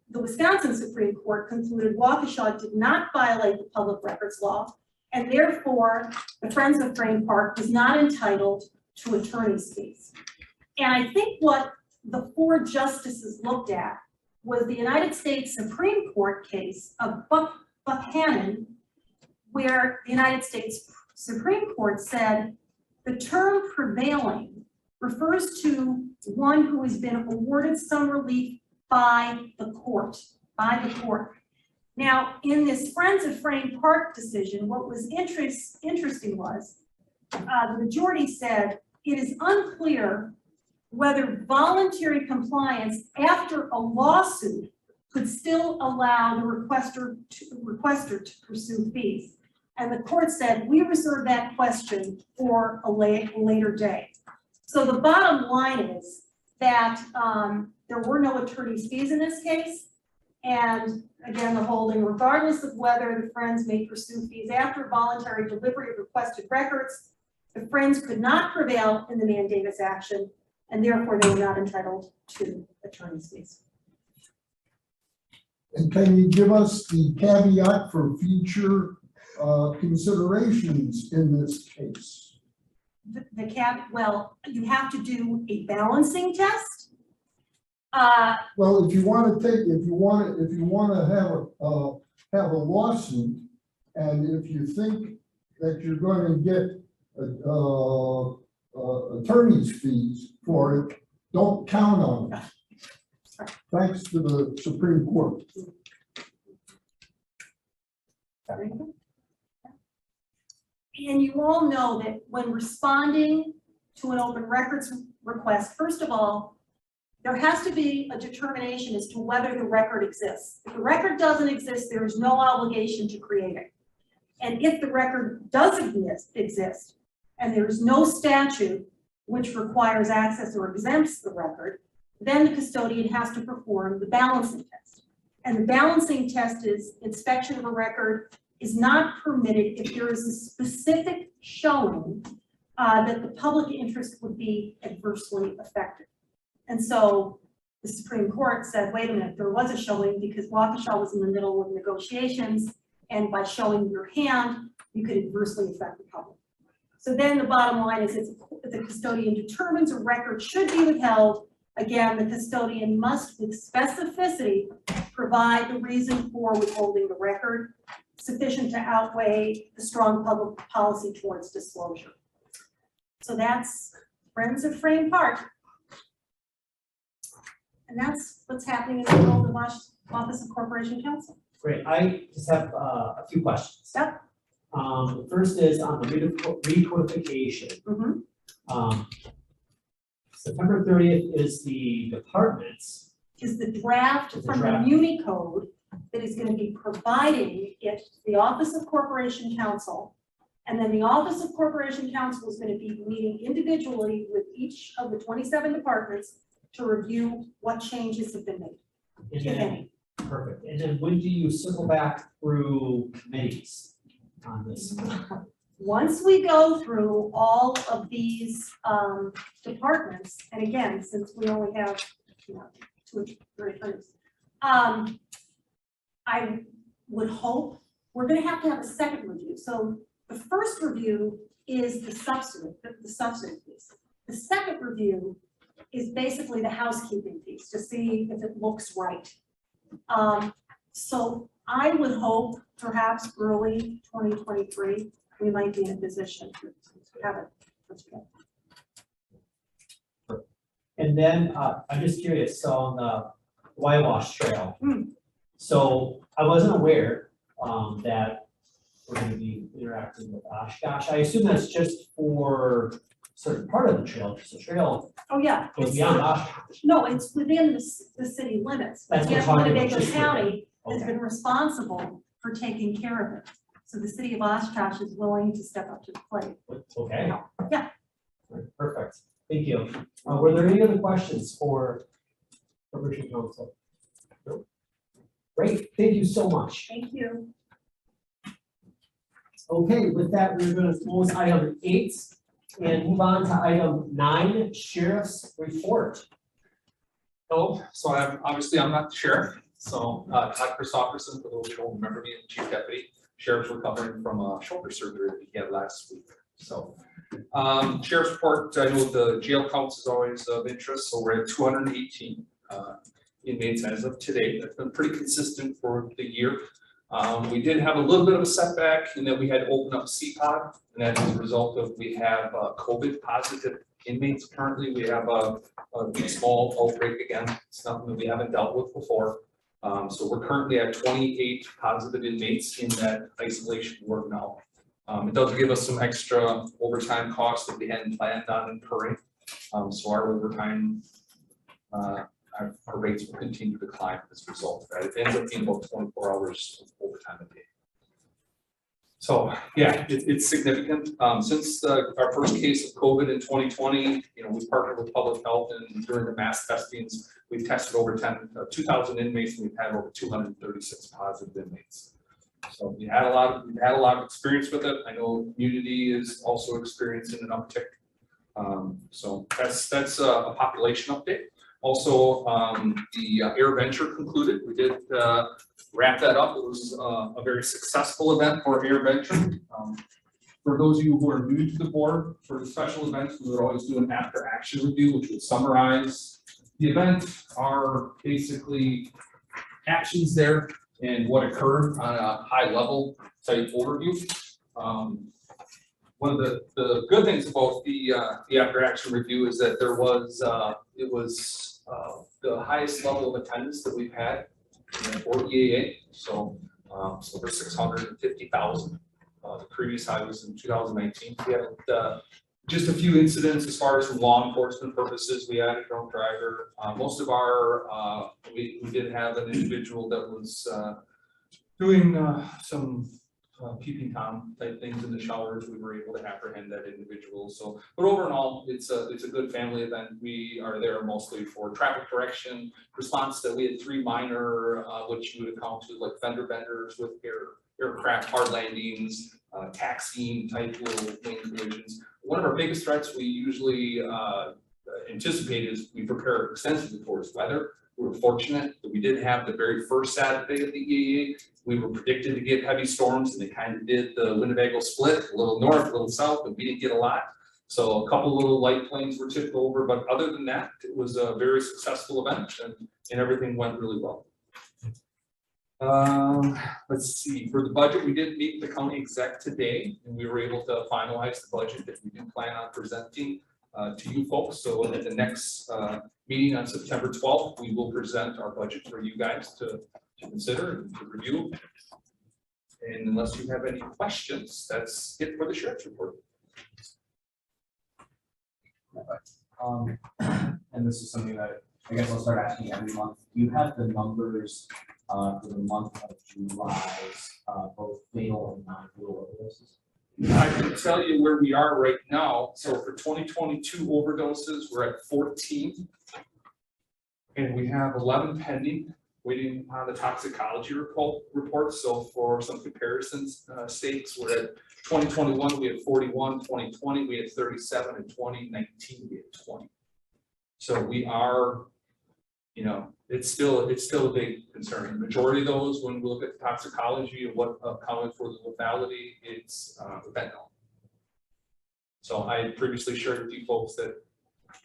the Wisconsin Supreme Court concluded Waukesha did not violate the public records law. And therefore, the Friends of Frame Park was not entitled to attorney's fees. And I think what the 4 justices looked at was the United States Supreme Court case of Buchanan, where the United States Supreme Court said the term prevailing refers to one who has been awarded some relief by the court. Now, in this Friends of Frame Park decision, what was interesting was the majority said it is unclear whether voluntary compliance after a lawsuit could still allow the requester to pursue fees. And the court said, we reserve that question for a later day. So the bottom line is that there were no attorney's fees in this case. And again, the holding, regardless of whether the Friends may pursue fees after voluntary delivery of requested records, the Friends could not prevail in the mandamus action, and therefore they were not entitled to attorney's fees. And can you give us the caveat for future considerations in this case? Well, you have to do a balancing test. Well, if you want to have a lawsuit, and if you think that you're going to get attorney's fees for it, don't count on it. Thanks to the Supreme Court. And you all know that when responding to an open records request, first of all, there has to be a determination as to whether the record exists. If the record doesn't exist, there is no obligation to create it. And if the record does exist, and there is no statute which requires access or exempts the record, then the custodian has to perform the balancing test. And the balancing test is inspection of a record is not permitted if there is a specific showing that the public interest would be adversely affected. And so the Supreme Court said, wait a minute, there was a showing because Waukesha was in the middle of negotiations, and by showing your hand, you could adversely affect the public. So then the bottom line is if the custodian determines a record should be withheld, again, the custodian must with specificity provide the reason for withholding the record sufficient to outweigh the strong public policy towards disclosure. So that's Friends of Frame Park. And that's what's happening in the world of Office of Corporation Counsel. Great, I just have a few questions. Yep. The first is on the recodification. Mm-hmm. September 30th is the department's. Is the draft The from the draft. Muni Code that is going to be providing it to the Office of Corporation Counsel. And then the Office of Corporation Counsel is going to be meeting individually with each of the 27 departments to review what changes have been made, And if then, any. perfect, and then when do you circle back through committees on this? Once we go through all of these departments, and again, since we only have, 2 or 3 attorneys, I would hope we're going to have a second review. So the first review is the substantive piece. The second review is basically the housekeeping piece to see if it looks right. So I would hope perhaps early 2023, we might be in a position to have it. And then I'm just curious, so on the Whitewash Trail, so I wasn't aware that we're going to be interacting with Oshkosh. I assume that's just for a certain part of the trail, because the trail Oh, yeah. goes beyond Oshkosh. No, it's within the city limits. But That's what yet I'm talking about, Winnebago just for- County has Okay. been responsible for taking care of it. So the city of Oshkosh is willing to step up to the plate. Okay. Yeah. Perfect, thank you. Were there any other questions for Corporation Counsel? No? Great, thank you so much. Thank you. Okay, with that, we're going to close item 8. and move on to item 9, sheriff's report. Hello, so I'm not the sheriff, so Todd Christopherson, for those who don't remember me, the chief deputy. Sheriff's recovering from a shoulder surgery that he had last week, so. Sheriff's report, I know the jail counts is always of interest, so we're at 218 inmates as of today. That's been pretty consistent for the year. We did have a little bit of a setback in that we had to open up CPOD, and that is a result of we have COVID positive inmates currently. We have a small outbreak again. It's something that we haven't dealt with before. So we're currently at 28 positive inmates in that isolation ward now. It does give us some extra overtime costs that we hadn't planned on incurring. So our overtime, our rates will continue to climb as a result of that. It ends up being about 24 hours of overtime a day. So yeah, it's significant. Since our first case of COVID in 2020, we partnered with public health, and during the mass testings, we've tested over 2,000 inmates, and we've had over 236 positive inmates. So we had a lot of experience with it. I know community is also experiencing an uptick. So that's a population update. Also, the Air Venture concluded. We did wrap that up. It was a very successful event for Air Venture. For those of you who are new to the board, for the special events, we would always do an after action review, which would summarize the event, are basically actions there and what occurred on a high level type overview. One of the good things about the after action review is that it was the highest level of attendance that we've had for EAA. So over 650,000. The previous high was in 2019. We had just a few incidents as far as from law enforcement purposes. We had a drunk driver. Most of our we did have an individual that was doing some peeping Tom type things in the showers. We were able to apprehend that individual. So, but overall, it's a good family event. We are there mostly for traffic correction response. That we had 3 minor, which you would account to like fender benders with aircraft hard landings, taxiing type little lane collisions. One of our biggest threats we usually anticipate is we prepare extensively towards weather. We were fortunate that we did have the very first Saturday of the EAA. We were predicted to get heavy storms, and they kind of did the Winnebago split, a little north, a little south, and we didn't get a lot. So a couple little light planes were tipped over, but other than that, it was a very successful event, and everything went really well. Let's see, for the budget, we did meet the county exec today, and we were able to finalize the budget that we do plan on presenting to you folks. So at the next meeting on September 12th, we will present our budget for you guys to consider and to review. And unless you have any questions, that's it for the sheriff's report. And this is something that I guess I'll start asking every month. Do you have the numbers for the month of July's both fatal and non-fatal overdoses? I can tell you where we are right now. So for 2022 overdoses, we're at 14. And we have 11 pending, waiting on the toxicology report. So for some comparisons sakes, we're at 2021, we had 41, 2020, we had 37, and 2019, we had 20. So we are, it's still a big concern. The majority of those, when we look at the toxicology and what accounted for the lethality, it's fentanyl. So I had previously shared with you folks that,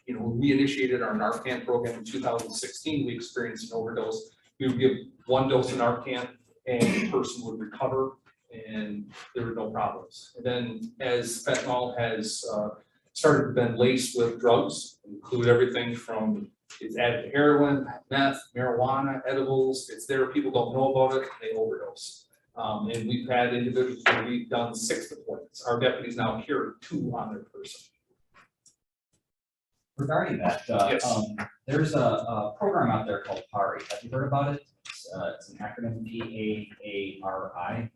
when we initiated our Narcan program in 2016, we experienced an overdose. We would give 1 dose of Narcan and the person would recover and there were no problems. And then as fentanyl has started to been laced with drugs, include everything from it's added to heroin, meth, marijuana, edibles. It's there, people don't know about it, they overdose. And we've had individuals where we've done 6 deployments. Our deputies now carry 2 on their person. Regarding that, Yes. There's a program out there called PARI. Have you heard about it? It's an acronym, PAARI.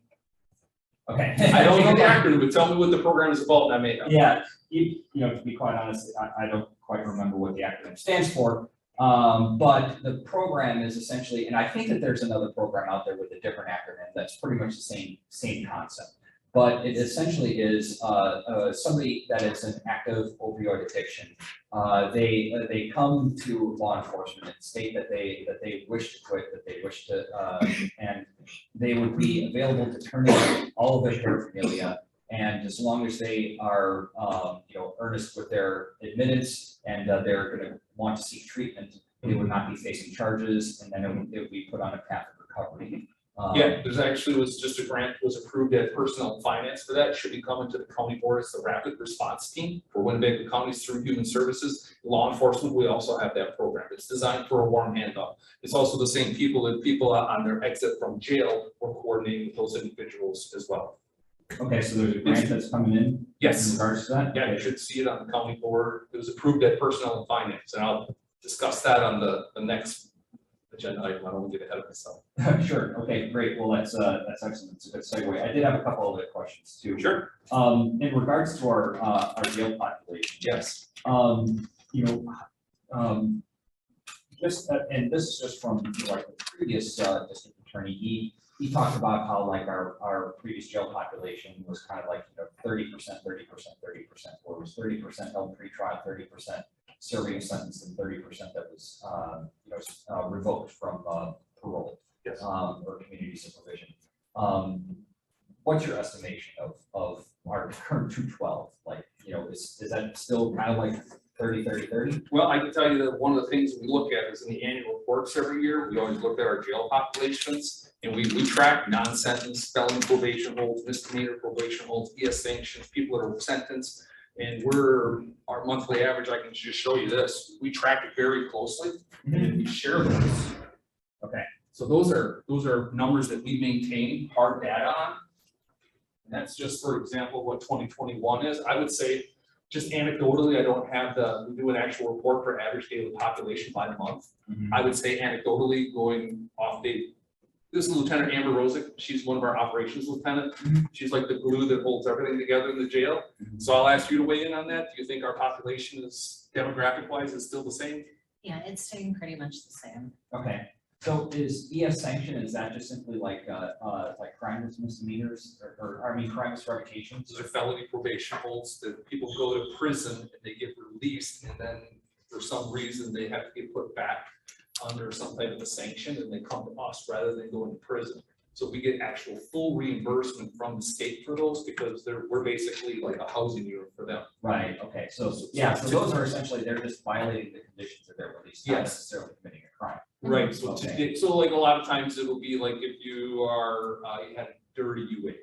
Okay. I don't know the acronym, but tell me what the program is about, and I may know. Yeah, to be quite honest, I don't quite remember what the acronym stands for. But the program is essentially, and I think that there's another program out there with a different acronym that's pretty much the same concept. But it essentially is somebody that is an active opioid addiction. They come to law enforcement and state that they wish to quit, that they wish to, and they would be available to turn in all of their paraphernalia. And as long as they are, earnest with their admittance and they're going to want to seek treatment, they would not be facing charges, and then it would be put on a path of recovery. Yeah, there's actually was just a grant was approved at Personnel and Finance for that, should be coming to the county board as the rapid response team for Winnebago counties through Human Services. Law enforcement, we also have that program. It's designed for a warm handoff. It's also the same people on their exit from jail were coordinating with those individuals as well. Okay, so there's a grant that's coming in Yes. regards to that? Yeah, you should see it on the county board. It was approved at Personnel and Finance, and I'll discuss that on the next agenda item. I don't want to get ahead of myself. Sure, okay, great, well, that's excellent, it's a good segue. I did have a couple other questions too. Sure. In regards to our jail population. Yes. Just, and this is just from like the previous district attorney, he talked about how like our previous jail population was kind of like 30%, 30%, 30%, where it was 30% held pre-trial, 30% serving a sentence, and 30% that was revoked from parole. Yes. Or community supervision. What's your estimation of our current 212? Like, is that still kind of like 30? Well, I can tell you that one of the things we look at is in the annual reports every year, we always look at our jail populations, and we track non-sentence, felon probation holds, misdemeanor probation holds, ES sanctions, people that are sentenced. And our monthly average, I can just show you this, we track it very closely, and we share those. Okay. So those are numbers that we maintain hard data on. And that's just, for example, what 2021 is. I would say, just anecdotally, I don't have we do an actual report for average daily population by month. I would say anecdotally, going off date, this is Lieutenant Amber Rosick. She's one of our operations lieutenant. She's like the glue that holds everything together in the jail. So I'll ask you to weigh in on that. Do you think our population is demographic wise is still the same? Yeah, it's staying pretty much the same. Okay. So is ES sanction, is that just simply like crimes, misdemeanors, or crimes, revocations? Those are felony probation holds that people go to prison and they get released, and then for some reason they have to get put back under some type of a sanction, and they come to us rather than going to prison. So we get actual full reimbursement from the state for those, because we're basically like a housing unit for them. Right, okay, so those are essentially, they're just violating the conditions of their release, not Yes. necessarily committing a crime. Right, so Okay. so like a lot of times it'll be like if you are, you had dirty UA,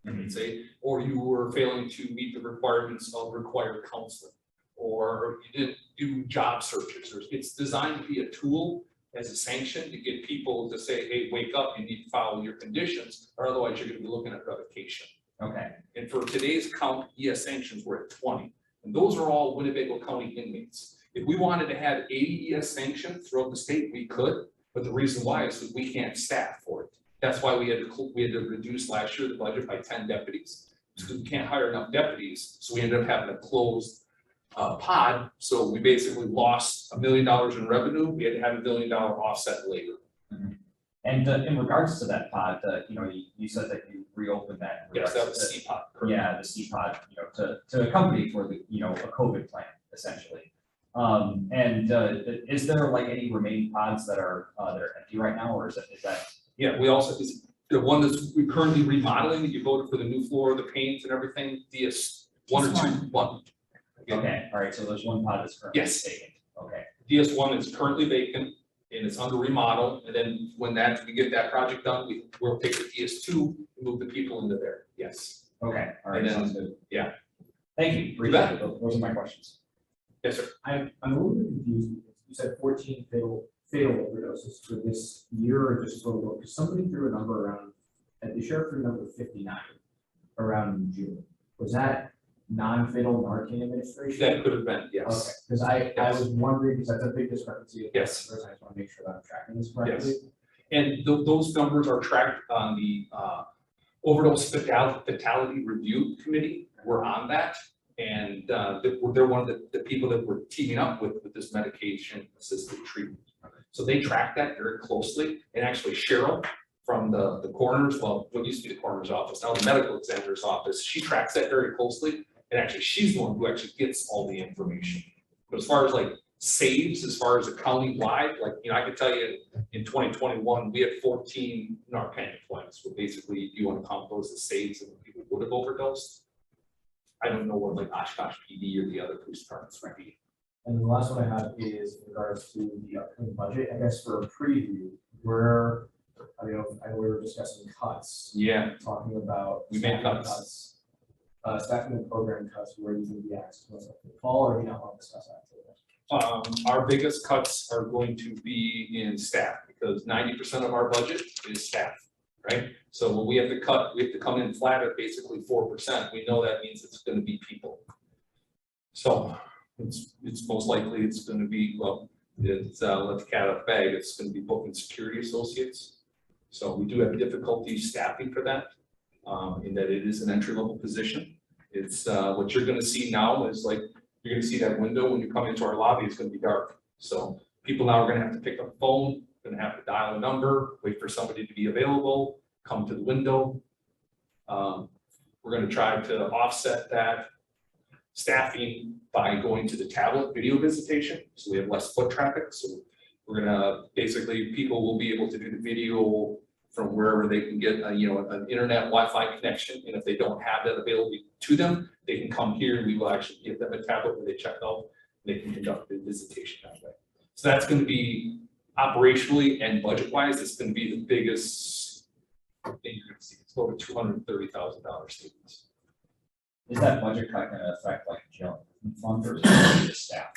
I would say, or you were failing to meet the requirements of required counseling, or you didn't do job searches, or it's designed to be a tool as a sanction to get people to say, hey, wake up, you need to follow your conditions, or otherwise you're gonna be looking at revocation. Okay, And for today's count, ES sanctions were at 20, and those are all Winnebago County inmates. If we wanted to have 80 ES sanctions throughout the state, we could, but the reason why is that we can't staff for it. That's why we had to reduce last year the budget by 10 deputies, because we can't hire enough deputies, so we ended up having to close pod. So we basically lost $1 million in revenue. We had to have $1 million offset labor. and in regards to that pod, you said that you reopened that. in Yes, that was regards to CPOD. Yeah, the CPOD, to accompany for the, a COVID plan, essentially. Is there like any remaining pods that are empty right now, or is that? Yeah, we also, the one that's we're currently remodeling, that you voted for the new floor, the paint and everything, DS one or two, one. Okay, all right, so there's one pod that's currently Yes. vacant, okay. DS1 is currently vacant and it's under remodel, and then when we get that project done, we'll take the DS2 and move the people into there, yes. Okay, all right, And then- sounds good. yeah. Thank you. Appreciate it. Those are my questions. Yes, sir. I'm a little bit confused. You said 14 fatal overdoses for this year, or just total? Because somebody threw a number around, the sheriff threw a number 59 around June. Was that non-fatal Narcan administration? That could have been, Okay, yes. because I Yes. was wondering, because that's a big discrepancy. Yes. I just want to make sure that I'm tracking this correctly. And those numbers are tracked on the overdose fatality review committee. We're on that. And they're one of the people that we're teaming up with this medication assisted treatment. So they track that very closely. And actually Cheryl from the coroner's, well, what used to be the coroner's office, now the medical examiner's office. She tracks that very closely, and actually, she's the one who actually gets all the information. But as far as like saves, as far as a county-wide, like, you know, I can tell you in 2021, we had 14 Narcan deployments, where basically, if you want to count those as saves and people would have overdosed. I don't know what like Oshkosh PD or the other police departments might be. And the last one I have is in regards to the upcoming budget, I guess for a preview, where, I know we were discussing cuts, Yeah, talking about. We made staffing cuts. Staffing and program cuts, where you can be asked, to fall, or do you not want to discuss that today? Our biggest cuts are going to be in staff, because 90% of our budget is staff, right? So when we have to cut, we have to come in flat at basically 4%. We know that means it's gonna be people. So it's most likely it's gonna be, well, it's let the cat out of the bag, it's gonna be booking security associates. So we do have difficulty staffing for that, in that it is an entry-level position. It's what you're gonna see now is like, you're gonna see that window when you come into our lobby, it's gonna be dark. So people now are gonna have to pick up the phone, gonna have to dial a number, wait for somebody to be available, come to the window. We're gonna try to offset that staffing by going to the tablet video visitation, so we have less foot traffic. So we're gonna, basically, people will be able to do the video from wherever they can get, you know, an internet Wi-Fi connection, and if they don't have that available to them, they can come here, and we will actually give them a tablet where they check out, they can conduct the visitation that way. So that's gonna be operationally and budget-wise, it's gonna be the biggest thing you're gonna see. It's over $230,000 savings. Is that budget cut gonna affect like jail fund or is it just staff?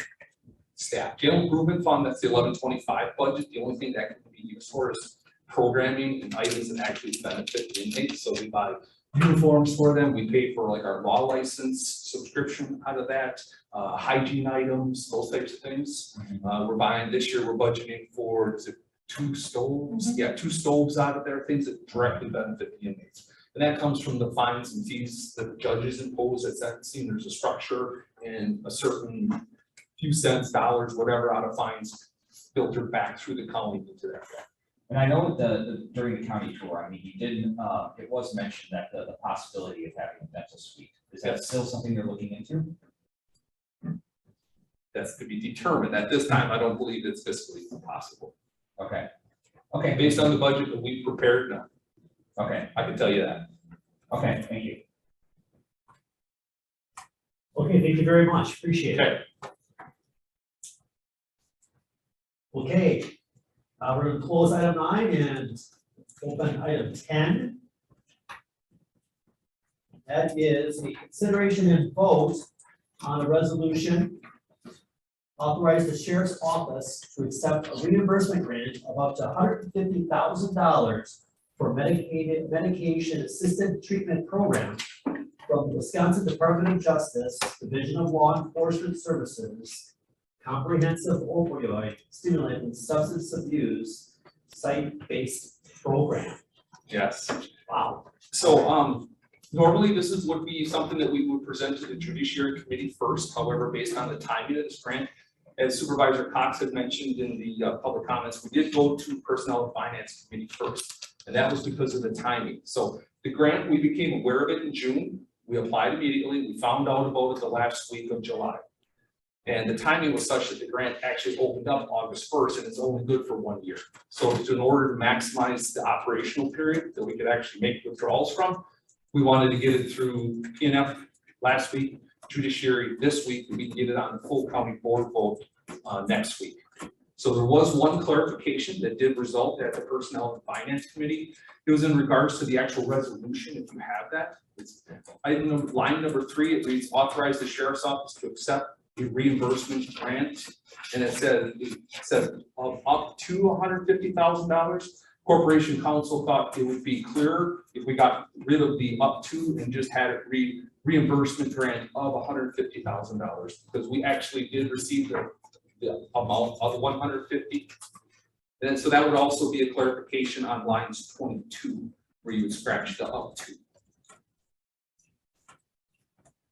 Staff, jail improvement fund, that's the 1125 budget, the only thing that can be used for is programming and items that actually benefit the inmates, so we buy uniforms for them, we pay for like our law license subscription out of that, hygiene items, those types of things. We're buying, this year we're budgeting for, is it 2 stoves? Yeah, 2 stoves out of there, things that directly benefit the inmates. And that comes from the fines and fees that the judges impose at sentencing. There's a structure and a certain few cents, dollars, whatever out of fines filtered back through the county into that. And I know during the county tour, I mean, you didn't, it was mentioned that the possibility of having a dental suite, is that still something you're looking into? That's to be determined. At this time, I don't believe it's fiscally possible. Okay. Okay. Based on the budget that we prepared now, Okay. I can tell you that. Okay, thank you. Okay, thank you very much, appreciate it. Okay, we're gonna close item 9 and open item 10. That is a consideration and vote on a resolution authorize the sheriff's office to accept a reimbursement grant of up to $150,000 for medication-assisted treatment program from the Wisconsin Department of Justice, Division of Law Enforcement Services, Comprehensive Opioid Stimulant and Substance Abuse Site-Based Program. Yes. Wow. So, normally this would be something that we would present to the Judiciary Committee first. However, based on the timing of this grant, as Supervisor Cox had mentioned in the public comments, we did go to Personnel and Finance Committee first, and that was because of the timing. So the grant, we became aware of it in June. We applied immediately. We found out about it the last week of July. And the timing was such that the grant actually opened up August 1st, and it's only good for 1 year. So in order to maximize the operational period that we could actually make withdrawals from, we wanted to get it through PNF last week, Judiciary this week, and we can get it on the full county board vote next week. So there was one clarification that did result at the Personnel and Finance Committee. It was in regards to the actual resolution, if you have that. It's line number 3, it reads authorize the sheriff's office to accept a reimbursement grant. And it said up to $150,000. Corporation Counsel thought it would be clearer if we got rid of the up to and just had it reimbursement grant of $150,000, because we actually did receive the amount of 150. And so that would also be a clarification on lines 22, where you would scratch the up to.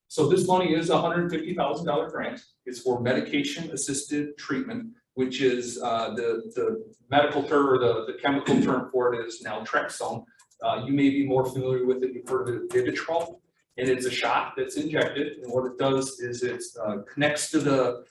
So this money is a $150,000 grant. It's for medication assisted treatment. which is the medical term or the chemical term for it is naltrexone. You may be more familiar with it, you've heard of it, Vivitrol. And it's a shot that's injected, and what it does is it connects to the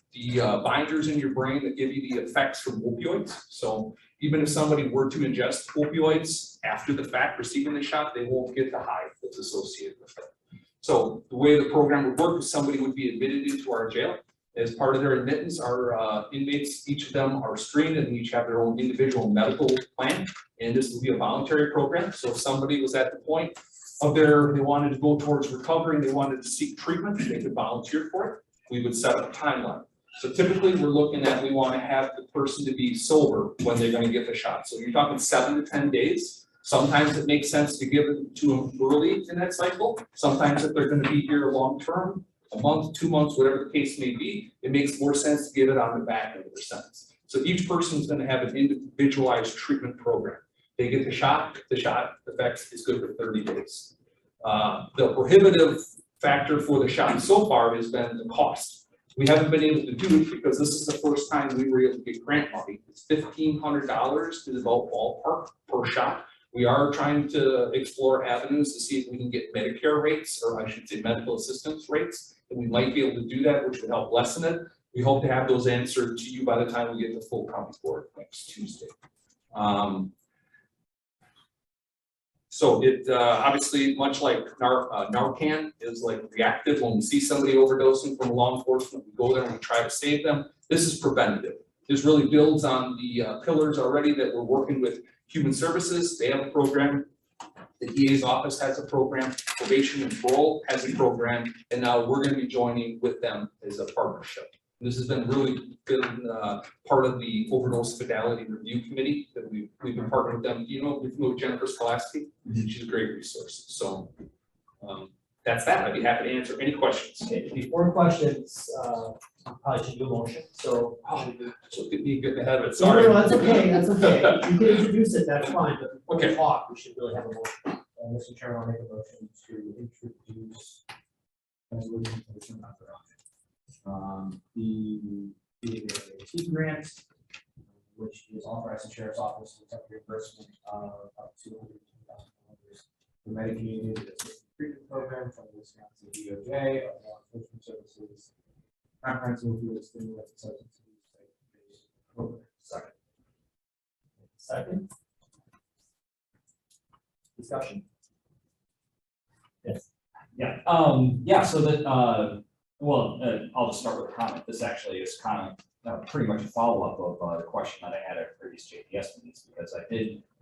binders in your brain that give you the effects from opioids. So even if somebody were to ingest opioids after the fact, receiving the shot, they won't get the high that's associated with it. So the way the program would work is somebody would be admitted into our jail. As part of their admittance, our inmates, each of them are screened and each have their own individual medical plan. And this will be a voluntary program. So if somebody was at the point of they wanted to go towards recovery, they wanted to seek treatment, they could volunteer for it. We would set up a timeline. So typically we're looking at, we want to have the person to be sober when they're going to get the shot. So you're talking 7 to 10 days. Sometimes it makes sense to give it to them early in that cycle. Sometimes if they're going to be here long term, a month, 2 months, whatever the case may be, it makes more sense to give it on the back end of their sentence. So each person is going to have an individualized treatment program. They get the shot effects is good for 30 days. The prohibitive factor for the shot so far has been the cost. We haven't been able to do it because this is the first time we were able to get grant money. It's $1,500 to the ballpark per shot. We are trying to explore avenues to see if we can get Medicare rates, or I should say medical assistance rates, and we might be able to do that, which would help lessen it. We hope to have those answered to you by the time we get the full county board next Tuesday. So it obviously, much like Narcan is like reactive. When we see somebody overdosing from law enforcement, we go there and we try to save them. This is preventative. This really builds on the pillars already that we're working with Human Services. They have a program. The DA's office has a program. Probation and Parole has a program. And now we're going to be joining with them as a partnership. This has been really been part of the Overdose Fidelity Review Committee that we've been partnering with them. You know, we've moved Jennifer Scholasky. She's a great resource. So that's that. I'd be happy to answer any questions. Okay, before questions, probably should do a motion, so. So get me get ahead of it. No, Sorry. no, that's okay, that's okay. You can introduce it, that's fine, but before we talk, we should really have a motion. Mr. Chairman, I'll make a motion to introduce resolution for the the grant, which is authorized the sheriff's office to accept reimbursement of up to $110,000 for medicated assisted treatment program from the Wisconsin DOJ of law enforcement services, comprehensive opioid stimulant substance abuse program. Second. Discussion. Yes. Yeah. So that I'll just start with a comment. This actually is kind of pretty much a follow-up of the question that I had at previous JPS meetings, because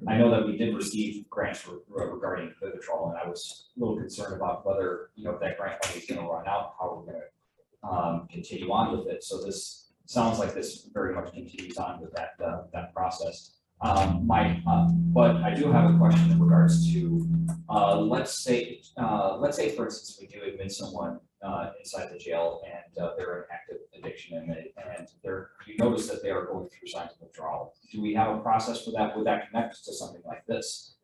I know that we did receive grants regarding Vivitrol, and I was a little concerned about whether, if that grant money is going to run out, how we're going to continue on with it. So this sounds like this very much continues on with that process. But I do have a question in regards to, let's say for instance, we do admit someone inside the jail and they're in active addiction and you notice that they are going through signs of withdrawal. Do we have a process for that? Would that connect to something like this?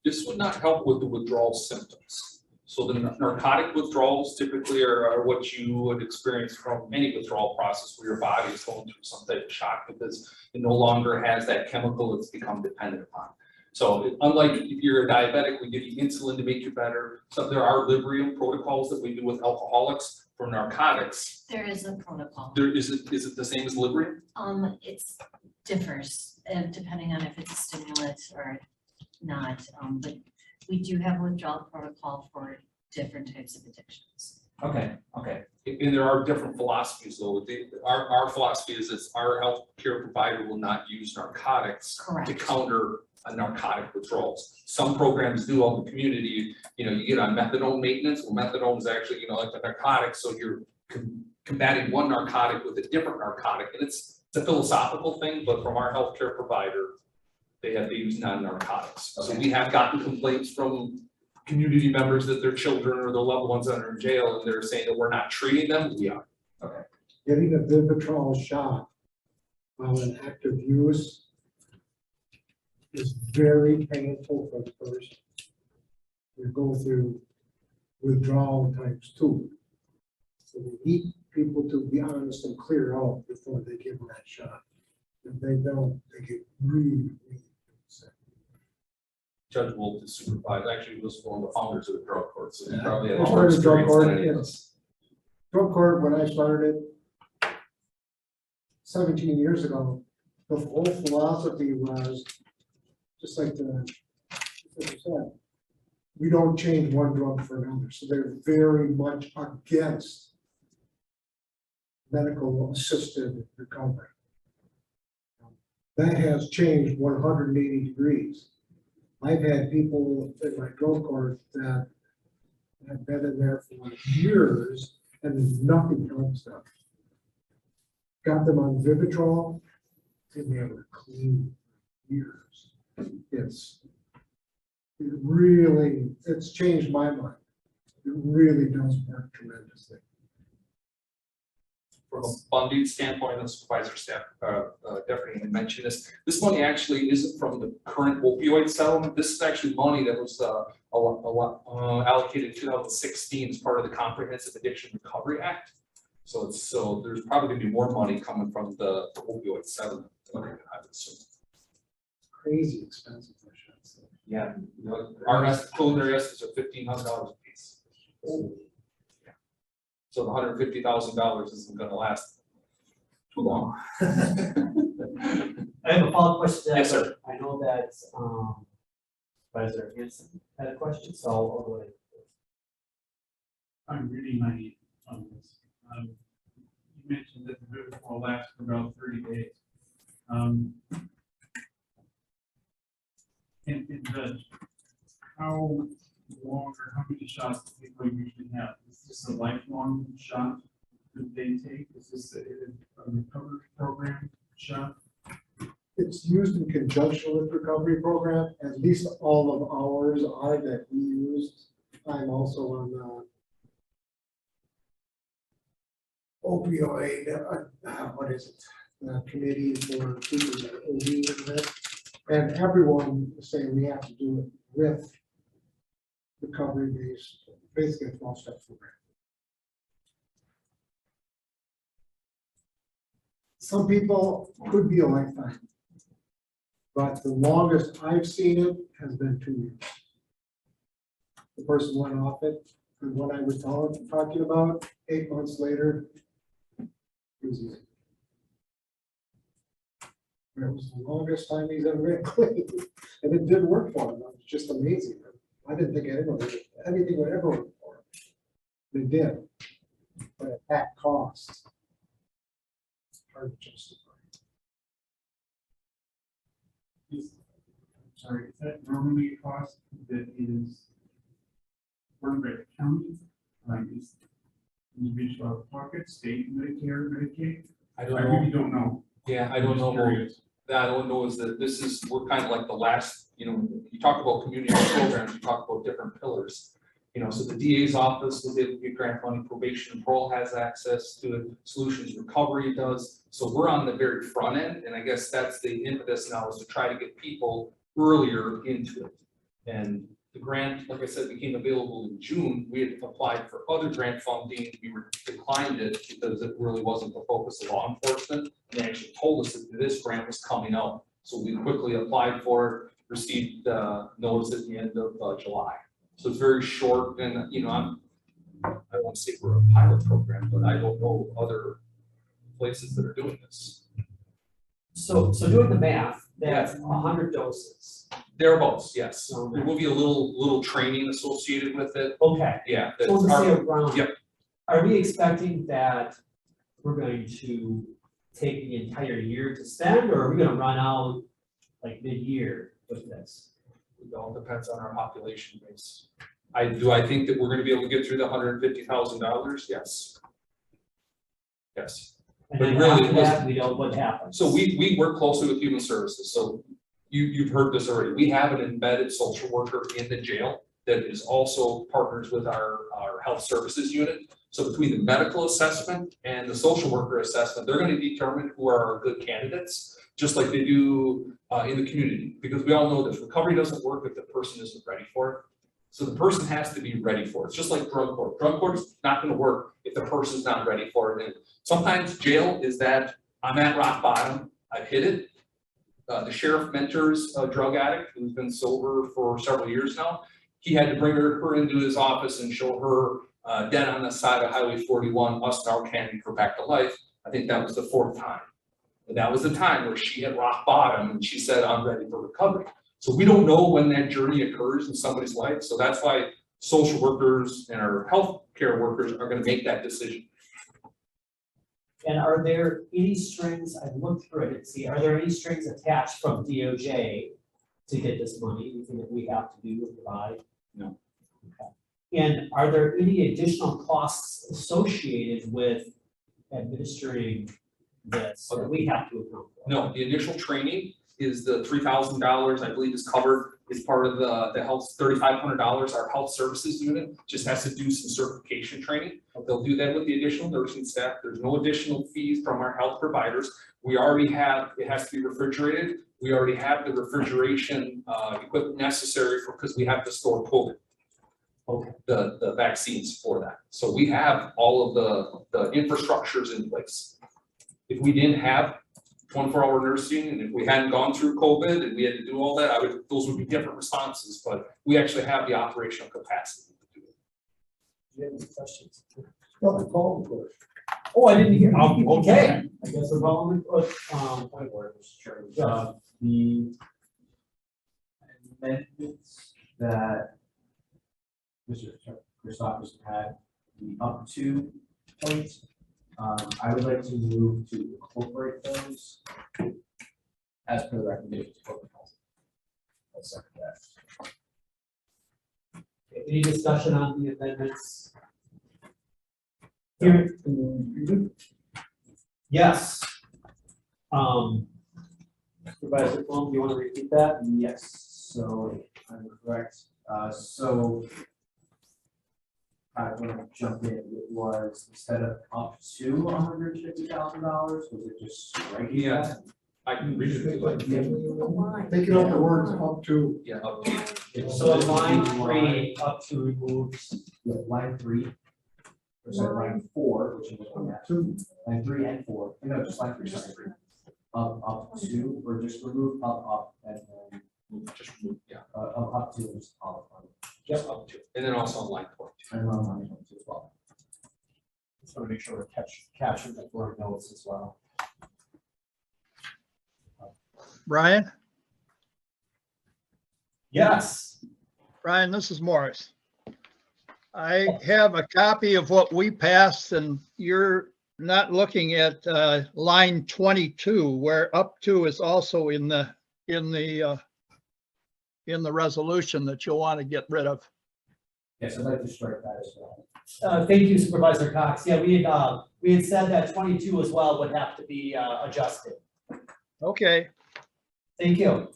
This would not help with the withdrawal symptoms. So the narcotic withdrawals typically are what you would experience from any withdrawal process where your body is going through some type of shock because it no longer has that chemical it's become dependent upon. So unlike if you're a diabetic, we give you insulin to make you better. So there are Librium protocols that we do with alcoholics. For narcotics, There is a protocol. is it the same as Librium? It differs depending on if it's a stimulant or not. But we do have a withdrawal protocol for different types of addictions. Okay. And there are different philosophies though. Our philosophy is that our healthcare provider will not use narcotics to counter a narcotic withdrawals. Some programs do on the community, you get on methadone maintenance. Well, methadone is actually, like the narcotic. So you're combating one narcotic with a different narcotic. And it's a philosophical thing, but from our healthcare provider, they use non-narcotics. Okay. So we have gotten complaints from community members that their children or their loved ones that are in jail and they're saying that we're not treating them. We are. Okay. Getting a Vivitrol shot while in active use is very painful for the person. You go through withdrawal times 2. So the heat people to be honest and clear out before they give them that shot. If they don't, they get really, really sick. Judge Wolf is supervised, actually was one of the founders of the drug court, so he Yeah. probably had I more started drug experience court, than any of yeah. us. Drug court, when I started 17 years ago, the whole philosophy was just like like you said, we don't change one drug for another. So they're very much against medical assisted recovery. That has changed 180 degrees. I've had people in my drug court that have been in there for years and nothing helps them. Got them on Vivitrol and they were clean for years. It's changed my mind. It really does work tremendously. From a funding standpoint, the supervisor staff, definitely mentioned this. This money actually isn't from the current opioid settlement. This is actually money that was allocated in 2016 as part of the Comprehensive Addiction Recovery Act. So there's probably gonna be more money coming from the opioid settlement, I would assume. Crazy expensive. Yeah, our preliminary estimates are $1,500 a piece. Yeah. So the $150,000 isn't gonna last too long. I have a follow-up question to that. Yes, sir. I know that, Supervisor Hanson had a question, so I'll go ahead. I'm really naive on this. You mentioned that the vivid will last for about 30 days. And Judge, how long or how many shots do people usually have? Is this a lifelong shot that they take? Is this a recovery program shot? It's used in conjunction with recovery program. At least all of ours are that we used. I'm also on the opioid, what is it? The committee for people that are OD and that. And everyone is saying we have to do it with recovery based, basically a 12-step program. Some people could be a lifetime, but the longest I've seen it has been 2 years. The person went off it, and what I was talking about, 8 months later, it was easy. It was the longest time he's ever been clean, and it did work for him. It was just amazing. I didn't think anything would ever work for him. They did, but at that cost, it's hard to justify. Sorry, is that normally a cost that is borne by the county? Like is individual out of pocket, state Medicare, Medicaid? I really don't know. Yeah, I don't know. Curious. That I don't know is that we're kind of like the last, you talk about community programs, you talk about different pillars. So the DA's office was able to get grant money, probation and parole has access to it, solutions recovery does. So we're on the very front end, and I guess that's the impetus now is to try to get people earlier into it. And the grant, like I said, became available in June. We had applied for other grant funding. We declined it because it really wasn't the focus of law enforcement. They actually told us that this grant was coming out. So we quickly applied for it, received notice at the end of July. So it's very short, and I won't say we're a pilot program, but I don't know other places that are doing this. So doing the math, that's 100 doses. Thereabouts, yes. Okay. There will be a little training associated with it. Okay. Yeah. So we'll say around. Yep. Are we expecting that we're going to take the entire year to spend, or are we gonna run out like mid-year with this? It all depends on our population base. I think that we're gonna be able to get through the $150,000? Yes. Yes. And But then really, after that, we know what happens. So we work closely with Human Services. So you've heard this already. We have an embedded social worker in the jail that is also partners with our health services unit. So between the medical assessment and the social worker assessment, they're going to determine who are our good candidates, just like they do in the community. Because we all know that recovery doesn't work if the person isn't ready for it. So the person has to be ready for it. It's just like drug court. Drug court is not gonna work if the person's not ready for it. And sometimes jail is that I'm at rock bottom, I've hit it. The sheriff mentors a drug addict who's been sober for several years now. He had to bring her into his office and show her dead on the side of Highway 41, us now canning her back to life. I think that was the 4th time. And that was the time where she hit rock bottom and she said, I'm ready for recovery. So we don't know when that journey occurs in somebody's life. So that's why social workers and our healthcare workers are gonna make that decision. And are there any strings, I've looked through it, and see, are there any strings attached from DOJ to get this money, anything that we have to do or provide? No. Okay. And are there any additional costs associated with administering this that we have to account for? No, the initial training is the $3,000, I believe is covered, is part of the health, $3,500, our health services unit just has to do some certification training. They'll do that with the additional nursing staff. There's no additional fees from our health providers. We already have, it has to be refrigerated. We already have the refrigeration equipment necessary because we have to store COVID. Okay. The vaccines for that. So we have all of the infrastructures in place. If we didn't have 24-hour nursing, and if we hadn't gone through COVID and we had to do all that, those would be different responses, but we actually have the operational capacity to do it. Do you have any questions? Well, the call, of course. Oh, I didn't hear, okay, I guess we're calling, Point of order, Mr. Chairman. The amendments that Mr. Christopherson had, the up to point, I would like to move to incorporate those as per the recommendations of corporate council. I'll second that. any discussion on the amendments? Here, yes. Supervisor Plum, do you want to repeat that? Yes, so I'm correct. So I want to jump in. It was instead of up to $150,000, was it just right? Yeah. I can read it. Like, Taking out the words up to. yeah, up to. So line 3 up to removes, Yeah, line 3. Or sorry, line 4, which is what Up to. line 3 and 4. No, just line 3, sorry. Up to, or just remove up, and then Just remove, yeah, up to is up. just up to. And then also on line 4. And on line 22 as well. just want to make sure we're capturing the board notes as well. Brian, Yes. Brian, this is Morris. I have a copy of what we passed and you're not looking at line 22 where up to is also in the resolution that you'll want to get rid of. Yes, I'd like to strike that as well. Thank you, Supervisor Cox. Yeah, we had said that 22 as well would have to be adjusted. Okay, Thank you.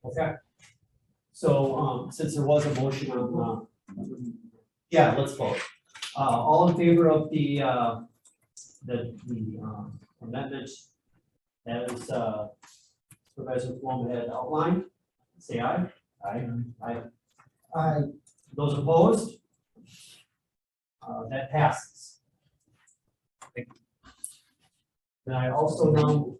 Okay. So, since there was a motion on, yeah, let's vote. All in favor of the amendment as Supervisor Plum had outlined, say aye. Aye. Aye. I, Those opposed? That passes. Then I also now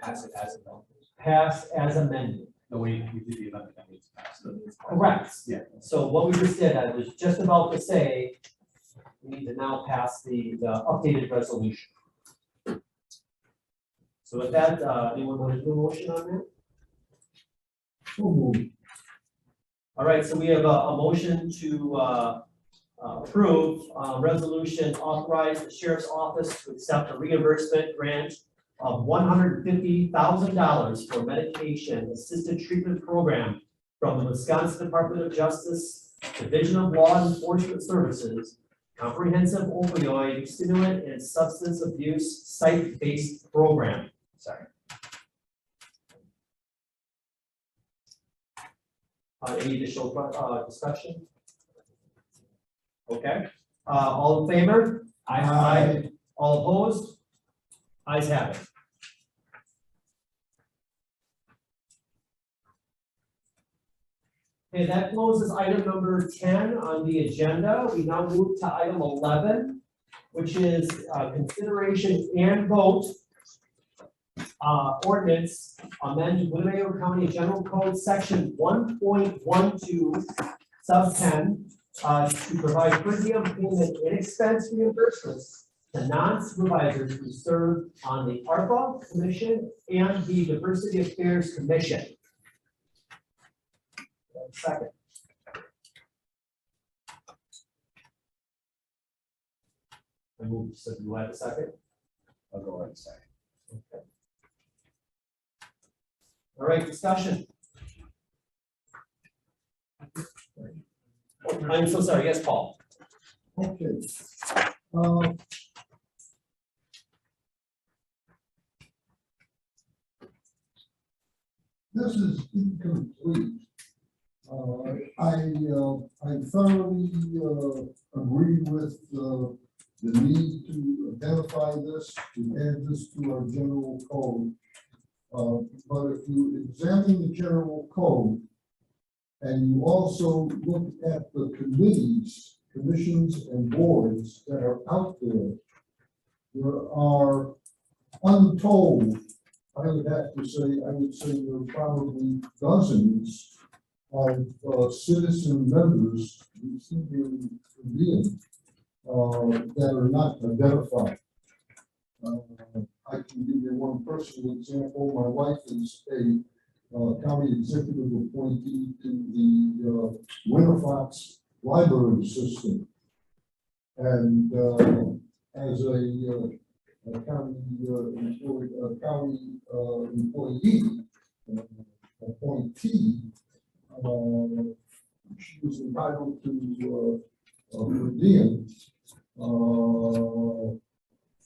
Pass it as amended. pass as amended. The way we do the amendment, that needs to pass. Correct. Yeah. So what we just did, I was just about to say, we need to now pass the updated resolution. So with that, anyone want to do a motion on that? so moved. All right, so we have a motion to approve resolution authorize the sheriff's office to accept a reimbursement grant of $150,000 for medication assisted treatment program from the Wisconsin Department of Justice, Division of Law Enforcement Services, Comprehensive Opioid Stimulant and Substance Abuse Site-Based Program. Sorry. Any additional discussion? Okay, all in favor? Aye. All opposed? Ayes have it. Okay, that closes item number 10 on the agenda. We now move to item 11, which is consideration and vote ordinance amend Winnebago County General Code Section 1.12 sub 10 to provide per diem payment and expense reimbursements to non-supervisors who serve on the ARPA Commission and the Diversity Affairs Commission. Second. I move, so you have a second? I'll go ahead and say. Okay. All right, discussion. I'm so sorry, yes, Paul. Okay. This is incomplete. I thoroughly agree with the need to identify this, to add this to our general code. But if you examine the general code and you also look at the committees, commissions and boards that are out there, there are untold, I would say there are probably dozens of citizen members receiving per diem that are not identified. I can give you one personal example. My wife is a county executive appointee to the Winnebago library system. And as a county employee, appointee, she was entitled to per diem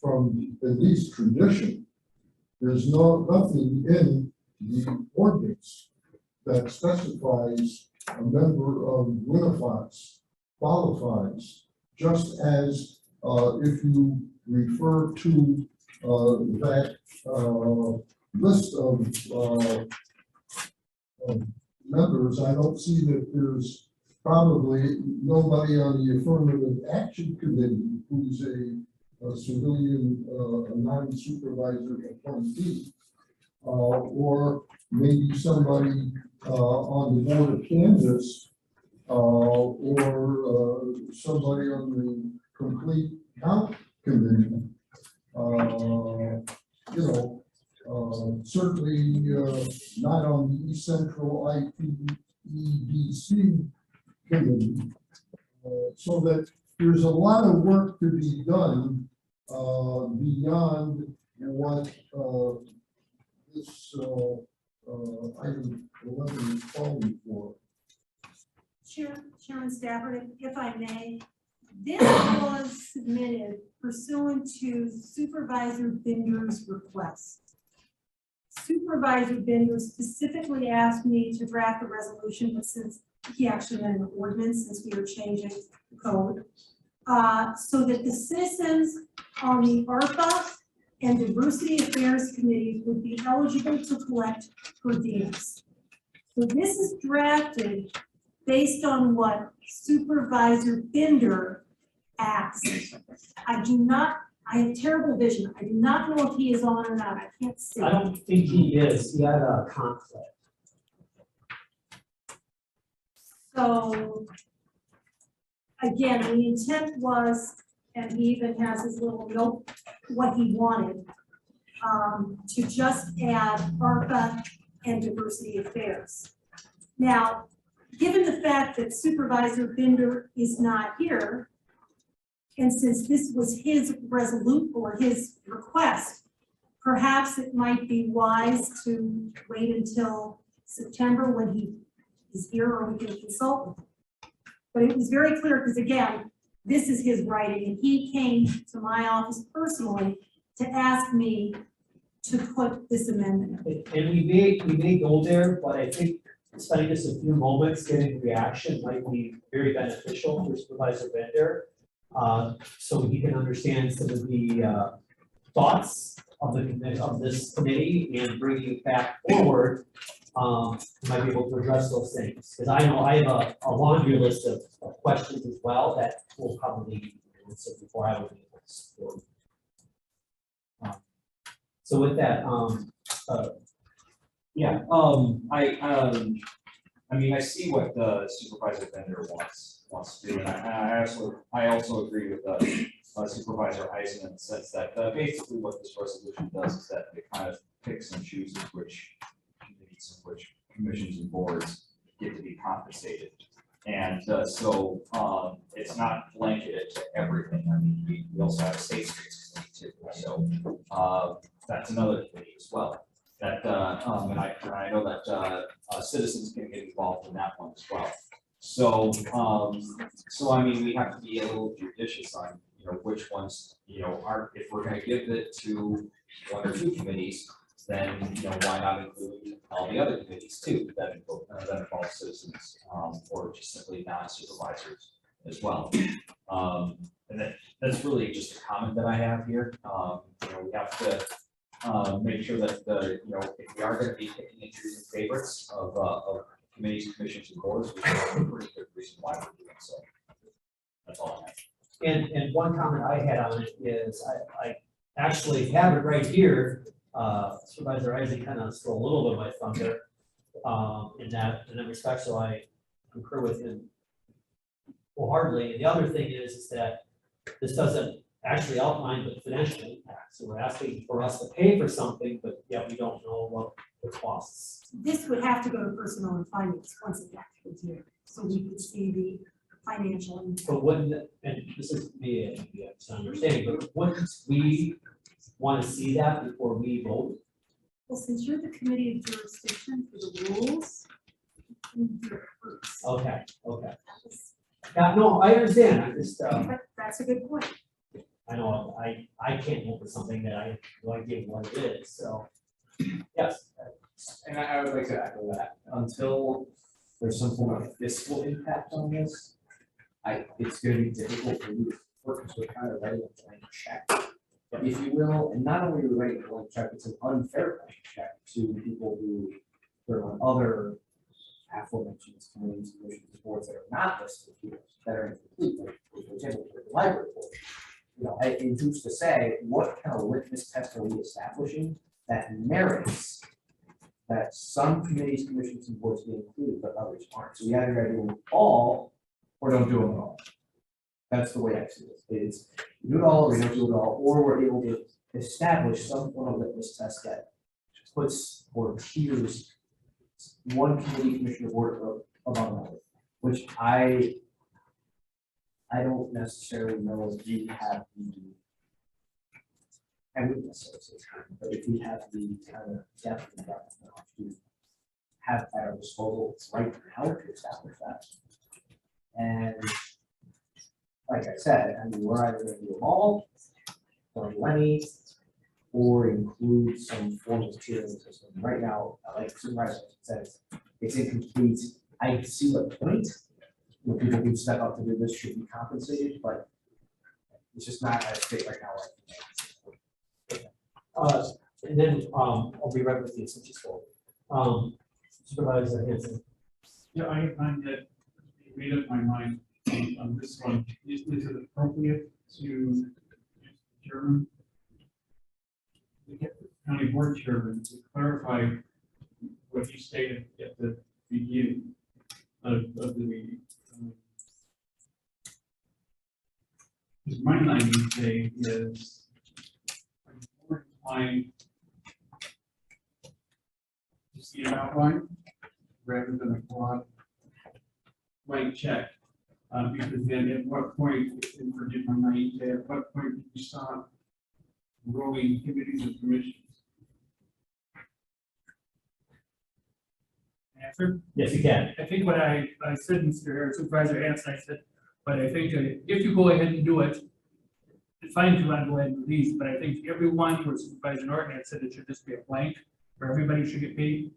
from at least tradition. There's nothing in the ordinance that specifies a member of Winnebago qualifies, just as if you refer to that list of members, I don't see that there's probably nobody on the affirmative action committee who's a civilian, a non-supervisor appointee, or maybe somebody on the board of canvas, or somebody on the complete count committee. Certainly not on the East Central IPEDC committee. So that there's a lot of work to be done beyond what this item 11 is calling for. Chairman Stafford, if I may, this was submitted pursuant to Supervisor Binder's request. Supervisor Binder specifically asked me to draft a resolution, but since he actually had an ordinance, since we were changing the code, so that the citizens on the ARPA and Diversity Affairs Committees would be eligible to collect per diems. So this is drafted based on what Supervisor Binder asked. I have terrible vision. I do not know if he is on or not. I can't see. I don't think he is. He had a conflict. So again, the intent was, and he even has his little note, what he wanted, to just add ARPA and Diversity Affairs. Now, given the fact that Supervisor Binder is not here, and since this was his resolute or his request, perhaps it might be wise to wait until September when he is here or we can consult with him. But it was very clear because again, this is his writing and he came to my office personally to ask me to put this amendment in. And we may go there, but I think spending just a few moments getting reaction might be very beneficial for Supervisor Bender. So he can understand some of the thoughts of the committee, of this committee and bringing it back forward, might be able to address those things. Because I know I have a laundry list of questions as well that will probably be answered before I would be able to support. So with that, Yeah, I mean, I see what the supervisor Bender wants to do, and I also agree with Supervisor Eisen in the sense that basically what this resolution does is that it kind of picks and chooses which committees and which commissions and boards get to be compensated. And so it's not blanketed to everything. I mean, we also have a state streets committee too, so that's another committee as well. That and I know that citizens can get involved in that one as well. So so I mean, we have to be a little judicious on which ones are, if we're going to give it to one or two committees, then why not include all the other committees too that involve citizens or just simply non-supervisors as well. And that's really just a comment that I have here. We have to make sure that if we are going to be picking and choosing favorites of committees, commissions, and boards, we have a pretty good reason why we're doing so. That's all I have. and one comment I had on it is I actually have it right here. Supervisor Isaac kind of stole a little bit of my thunder in that respect, so I concur with him wholeheartedly. And the other thing is that this doesn't actually outline the financial impact. So we're asking for us to pay for something, but yet we don't know what the costs. This would have to go to personnel and finance once it gets here, so we could see the financial impact. But wouldn't, and this is me, it's understanding, but wouldn't we want to see that before we vote? Well, since you're the committee of jurisdiction for the rules. Okay, okay. Yeah, no, I understand, I just, That's a good point. I know I can't vote for something that I have no idea what it is, so, yes. And I would like to echo that until there's some form of fiscal impact on this, it's going to be difficult for you to work because we're kind of writing a blank check, if you will. And not only are we writing a blank check, it's an unfair blank check to people who are on other aforementioned committees, commissions, boards that are not listed here, that are incomplete, like, for example, the library board. And who's to say what kind of litmus test are we establishing that merits that some committees, commissions, and boards be included, but others aren't. So we either gotta do them all or don't do them at all. That's the way I see it. It's you do it all or we don't do it all, or we're able to establish some form of litmus test that puts or tiers one committee, commission, or board above another, which I don't necessarily know if we have the, I wouldn't necessarily say time, but if we have the kind of depth and breadth to have at our disposal right now to establish that. And like I said, I mean, we're either going to do them all, or any, or include some form of tiering system. Right now, like Supervisor says, it's incomplete. I see the point. When people who step up to do this should be compensated, but it's just not at a state right now. And then I'll be right with you since you spoke. Supervisor Hanson. Yeah, I find that made up my mind on this one. Is it appropriate to chairman, the county board chairman, to clarify what you stated at the beginning of the meeting? Because my line today is more inclined to see an outline rather than a broad blank check. Because then at what point, and forgive my naivete, at what point do you stop growing committees and commissions? Answer? Yes, you can. I think what I said, Supervisor Hanson, I said, but I think if you go ahead and do it, it's fine if you want to go ahead and do these, but I think everyone who Supervisor Norton had said it should just be a blank, where everybody should get paid.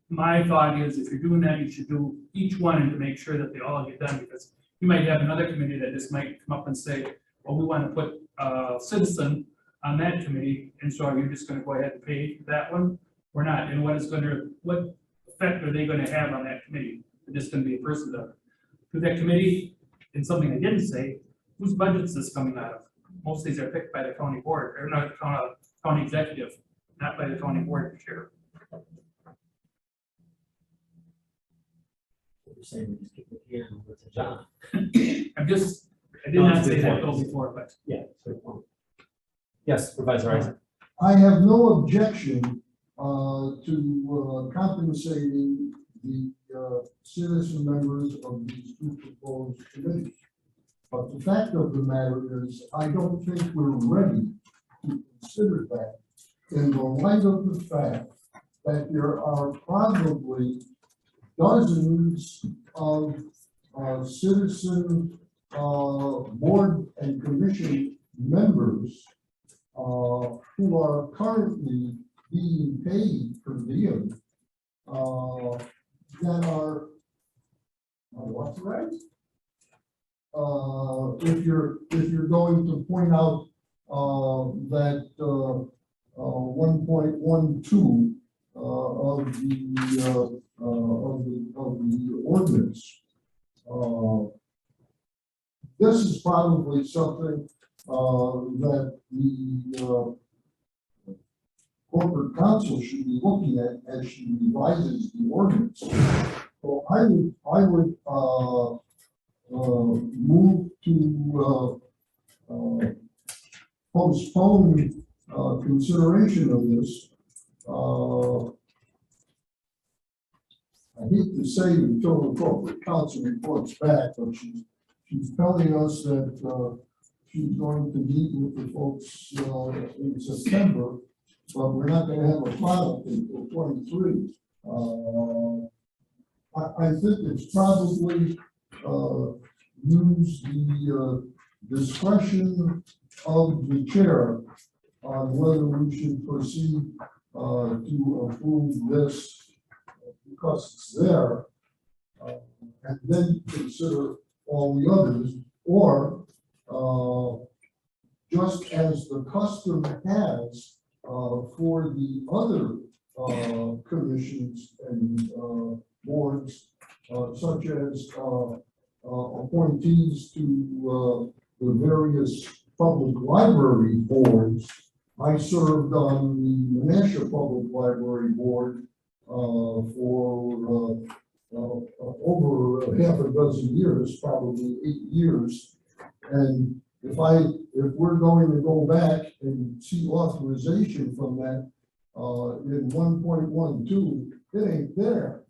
My thought is if you're doing that, you should do each one and to make sure that they all get done, because you might have another committee that just might come up and say, well, we want to put citizen on that committee, and so are you just gonna go ahead and pay that one? Or not, and what effect are they gonna have on that committee? They're just gonna be a person to that committee, and something I didn't say, whose budget is this coming out of? Most of these are picked by the county board, or not, county executive, not by the county board chair. You're saying we just kick the can over to John. I did not say that though before, but. Yeah. Good point. Yes, Supervisor Isaac. I have no objection to compensating the citizen members of these two proposed committees. But the fact of the matter is, I don't think we're ready to consider that in the light of the fact that there are probably dozens of citizen board and commission members who are currently being paid per diem that are authorized. If you're going to point out that 1.12 of the ordinance, this is probably something that the corporate counsel should be looking at as she revises the ordinance. So I would move to postpone consideration of this. I hate to say until the corporate counsel reports back, but she's telling us that she's going to meet with the folks in September, but we're not going to have a final until 23. I think it's probably use the discretion of the chair on whether we should proceed to approve this because it's there, and then consider all the others, or just as the custom has for the other commissions and boards, such as appointees to the various public library boards. I served on the Menasha Public Library Board for over half a dozen years, probably 8 years. And if we're going to go back and see authorization from that in 1.12, it ain't there.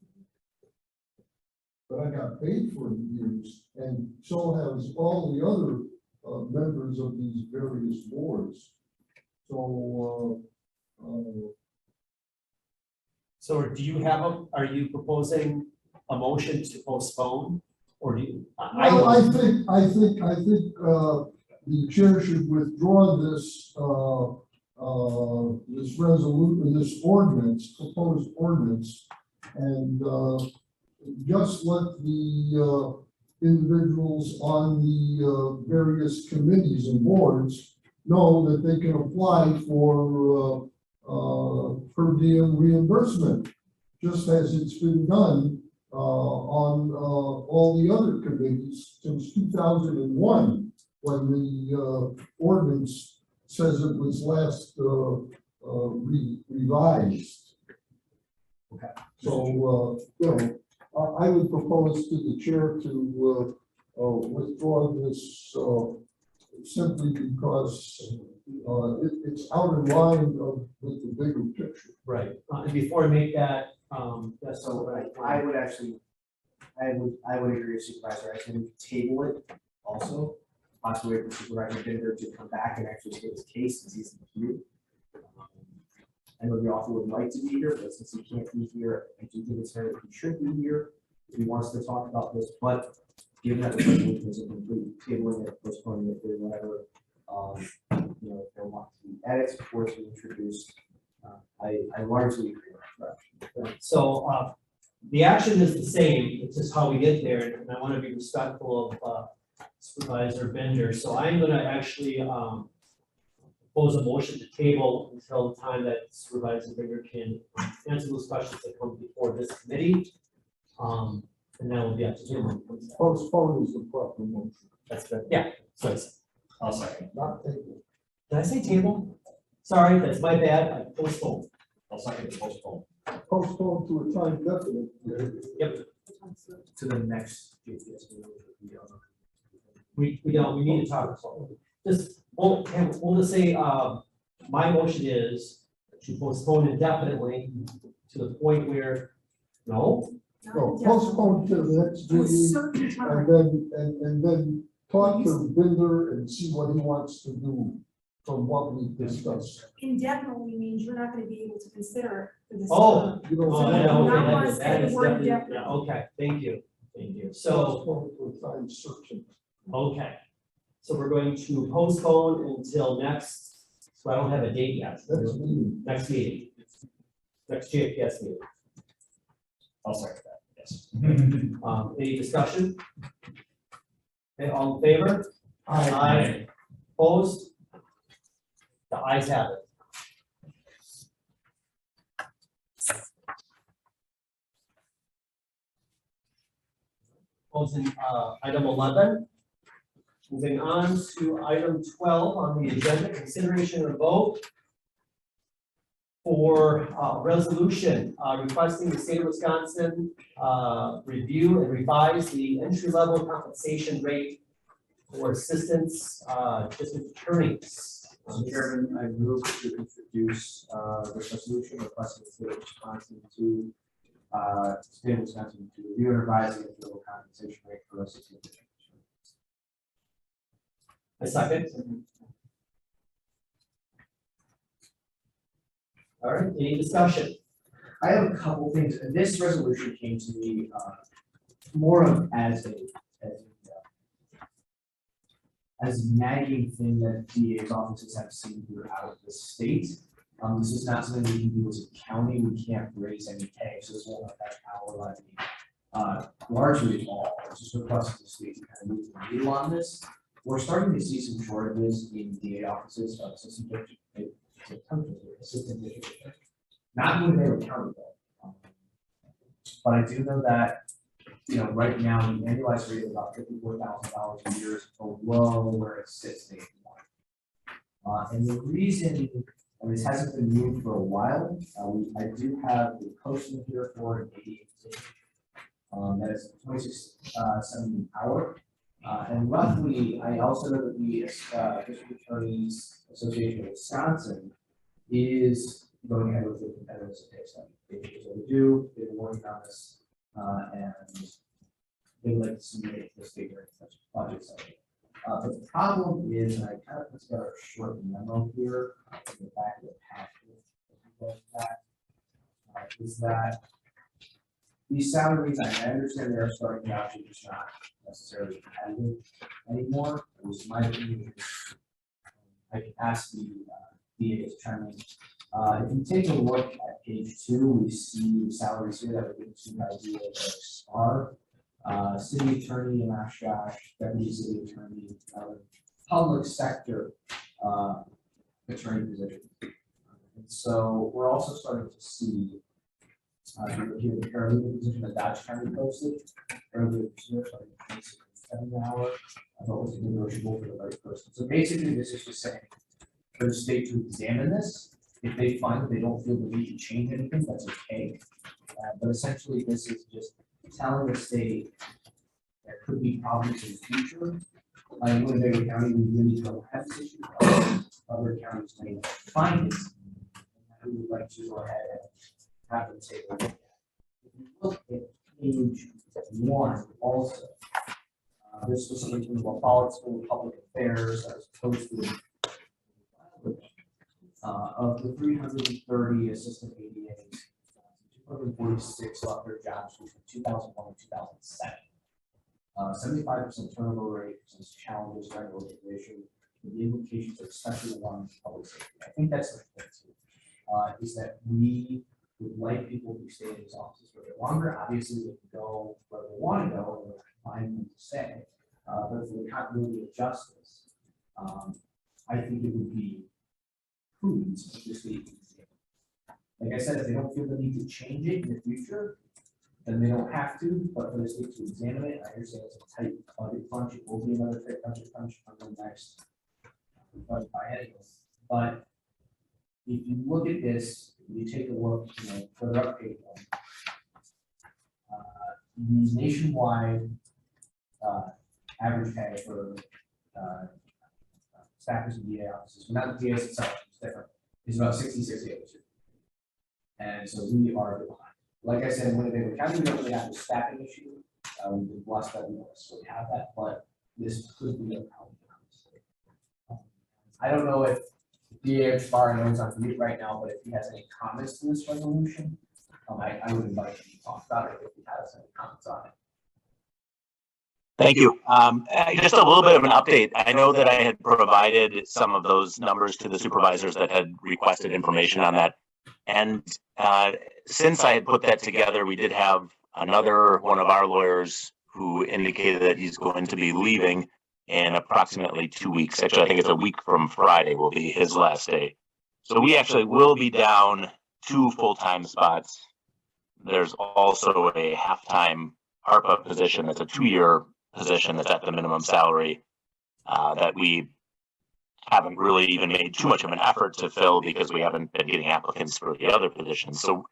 But I got paid for the years, and so has all the other members of these various boards. So, So do you are you proposing a motion to postpone, or do you? I think the chair should withdraw this this resolution, this ordinance, proposed ordinance, and just let the individuals on the various committees and boards know that they can apply for per diem reimbursement, just as it's been done on all the other committees since 2001, when the ordinance says it was last revised. Okay. So, I would propose to the chair to withdraw this simply because it's out of line with the bigger picture. Right. And before I make that, that's So I would actually, I would agree with Supervisor. I can table it also, possibly wait for Supervisor Binder to come back and actually state his case since he's here. I know the author would like to be here, but since he can't be here, I do think it's fair that he should be here if he wants to talk about this. But given that the resolution is incomplete, tabling it, postponing it, doing whatever, if there want to be edits before it's introduced, I largely agree with that. So the action is the same, it's just how we get there, and I want to be respectful of Supervisor Bender. So I'm going to actually propose a motion to table until the time that Supervisor Bigger can answer those questions that come before this committee. And that will be up to him when he comes back. Postpone is the proper motion, That's good. Yeah, so it's, I'll second. not table. did I say table? Sorry, that's my bad. I postponed. I'll second the postpone. Postpone to a time definite. Yep. To the next JPS meeting. We don't, we need to talk. Just, we'll just say, my motion is to postpone indefinitely to the point where, no? No, postpone to the next To a meeting, certain time. and then talk to Binder and see what he wants to do from what we discussed. Indefinitely means you're not gonna be able to consider it for this. Oh, You don't Oh, say no, Not okay, wanna that say is the word definitely, indefinite. yeah, okay, thank you. So, postpone to a time certain. okay. So we're going to postpone until next, so I don't have a date yet. Next meeting. Next meeting. Next JPS meeting. I'll second that, yes. Any discussion? Okay, all in favor? Aye. Opposed? The ayes have it. Closing, item 11. Moving on to item 12 on the agenda, consideration and vote for resolution requesting the state of Wisconsin review and revise the entry-level compensation rate for assistants district attorneys. Mr. Chairman, I move to introduce this resolution requesting the state of Wisconsin to review and revise the entry-level compensation rate for assistant. A second. All right, any discussion? I have a couple things. This resolution came to me more of as a nagging thing that DA's offices have seen throughout the state. This is not something we can do as a county. We can't raise any pay, so this won't affect our levy largely at all. It's just requesting the state to kind of move the needle on this. We're starting to see some shortages in DA offices of assistant district, not in Winnebago County though. But I do know that, you know, right now, the annualized rate of about $54,000 a year is below where it sits nationwide. And the reason, and this hasn't been moved for a while, I do have the posting here for an 88 position. That is $26.70 an hour. And roughly, I also know that the District Attorneys Association of Wisconsin is going ahead with the competitive pay study. So we do, they've been working on this, and they would like to submit this figure in such a budget study. But the problem is, and I kind of put together a short memo here in the back of the packet, is that these salaries, I understand they're starting out to just not necessarily competitive anymore. It was my opinion. I can ask the DA to chime in. If you take a look at page 2, we see salaries here that would give us an idea of STAR, city attorney in Oshkosh, deputy city attorney, public sector attorney position. And so we're also starting to see here the paralegal position that Dodge County posted earlier this year, starting at $27 an hour. I thought was negotiable for the right person. So basically, this is just saying for the state to examine this. If they find that they don't feel the need to change anything, that's okay. But essentially, this is just telling the state there could be problems in the future. In Winnebago County, we really don't have this issue. Other counties may find it. And we would like to go ahead and have them take a look at it. If you look at page 1 also, this was something from the Wallace School of Public Affairs that was posted. Of the 330 assistant ADAs, 246 left their jobs between 2001 and 2007. 75% turnover rate since challenges during organization. The implications are especially along public safety. I think that's the thing too, is that we would like people to stay in these offices for a bit longer. Obviously, they can go where they want to go and find them to stay. But for the continuity of justice, I think it would be prudence of the state to examine. Like I said, if they don't feel the need to change it in the future, then they don't have to, but for the state to examine it, I understand it's a tight budget crunch, it will be another tight budget crunch on the next budget biennial. But if you look at this, you take a look, further up page one. The nationwide average pay for staffers and DA offices, not the DAs itself, it's different, is about 66,802. And so we are behind. Like I said, in Winnebago County, we don't really have a staffing issue. We've been blessed that we don't necessarily have that, but this could be a problem. I don't know if DA Barr knows on mute right now, but if he has any comments to this resolution, I would invite him to talk about it if he has any comments on it. Thank you. Just a little bit of an update. I know that I had provided some of those numbers to the supervisors that had requested information on that. And since I had put that together, we did have another one of our lawyers who indicated that he's going to be leaving in approximately 2 weeks. Actually, I think it's a week from Friday will be his last day. So we actually will be down 2 full-time spots. There's also a half-time ARPA position that's a 2-year position that's at the minimum salary that we haven't really even made too much of an effort to fill because we haven't been getting applicants for the other positions. So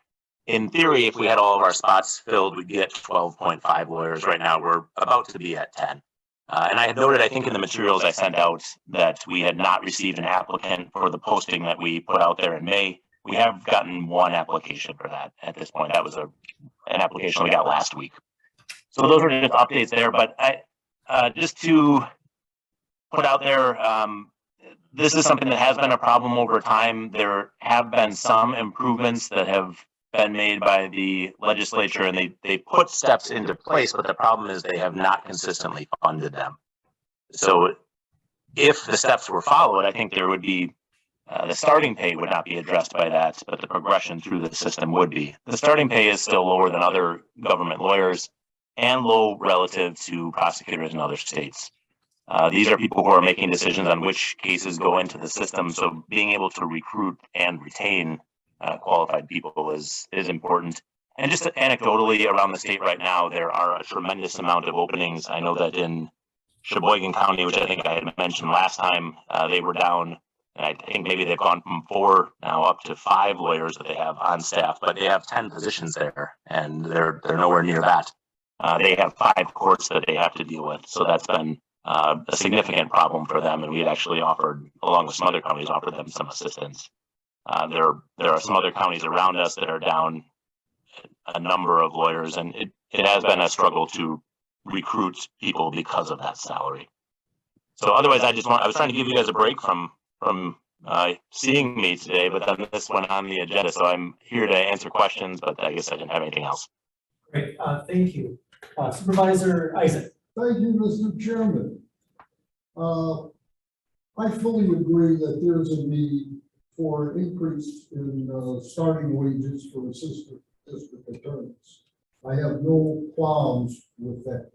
in theory, if we had all of our spots filled, we'd get 12.5 lawyers. Right now, we're about to be at 10. And I had noted, I think in the materials I sent out, that we had not received an applicant for the posting that we put out there in May. We have gotten 1 application for that at this point. That was an application we got last week. So those are just updates there. But just to put out there, this is something that has been a problem over time. There have been some improvements that have been made by the legislature, and they put steps into place, but the problem is they have not consistently funded them. So if the steps were followed, I think there would be, the starting pay would not be addressed by that, but the progression through the system would be. The starting pay is still lower than other government lawyers and low relative to prosecutors in other states. These are people who are making decisions on which cases go into the system. So being able to recruit and retain qualified people is important. And just anecdotally around the state right now, there are a tremendous amount of openings. I know that in Sheboygan County, which I think I had mentioned last time, they were down, and I think maybe they've gone from 4 now up to 5 lawyers that they have on staff, but they have 10 positions there, and they're nowhere near that. They have 5 courts that they have to deal with. So that's been a significant problem for them, and we had actually offered, along with some other counties, offered them some assistance. There are some other counties around us that are down a number of lawyers, and it has been a struggle to recruit people because of that salary. So otherwise, I was trying to give you guys a break from seeing me today, but then this went on the agenda, so I'm here to answer questions, but I guess I didn't have anything else. Great, thank you. Supervisor Isaac. Thank you, Mr. Chairman. I fully agree that there's a need for an increase in starting wages for assistant district attorneys. I have no qualms with that.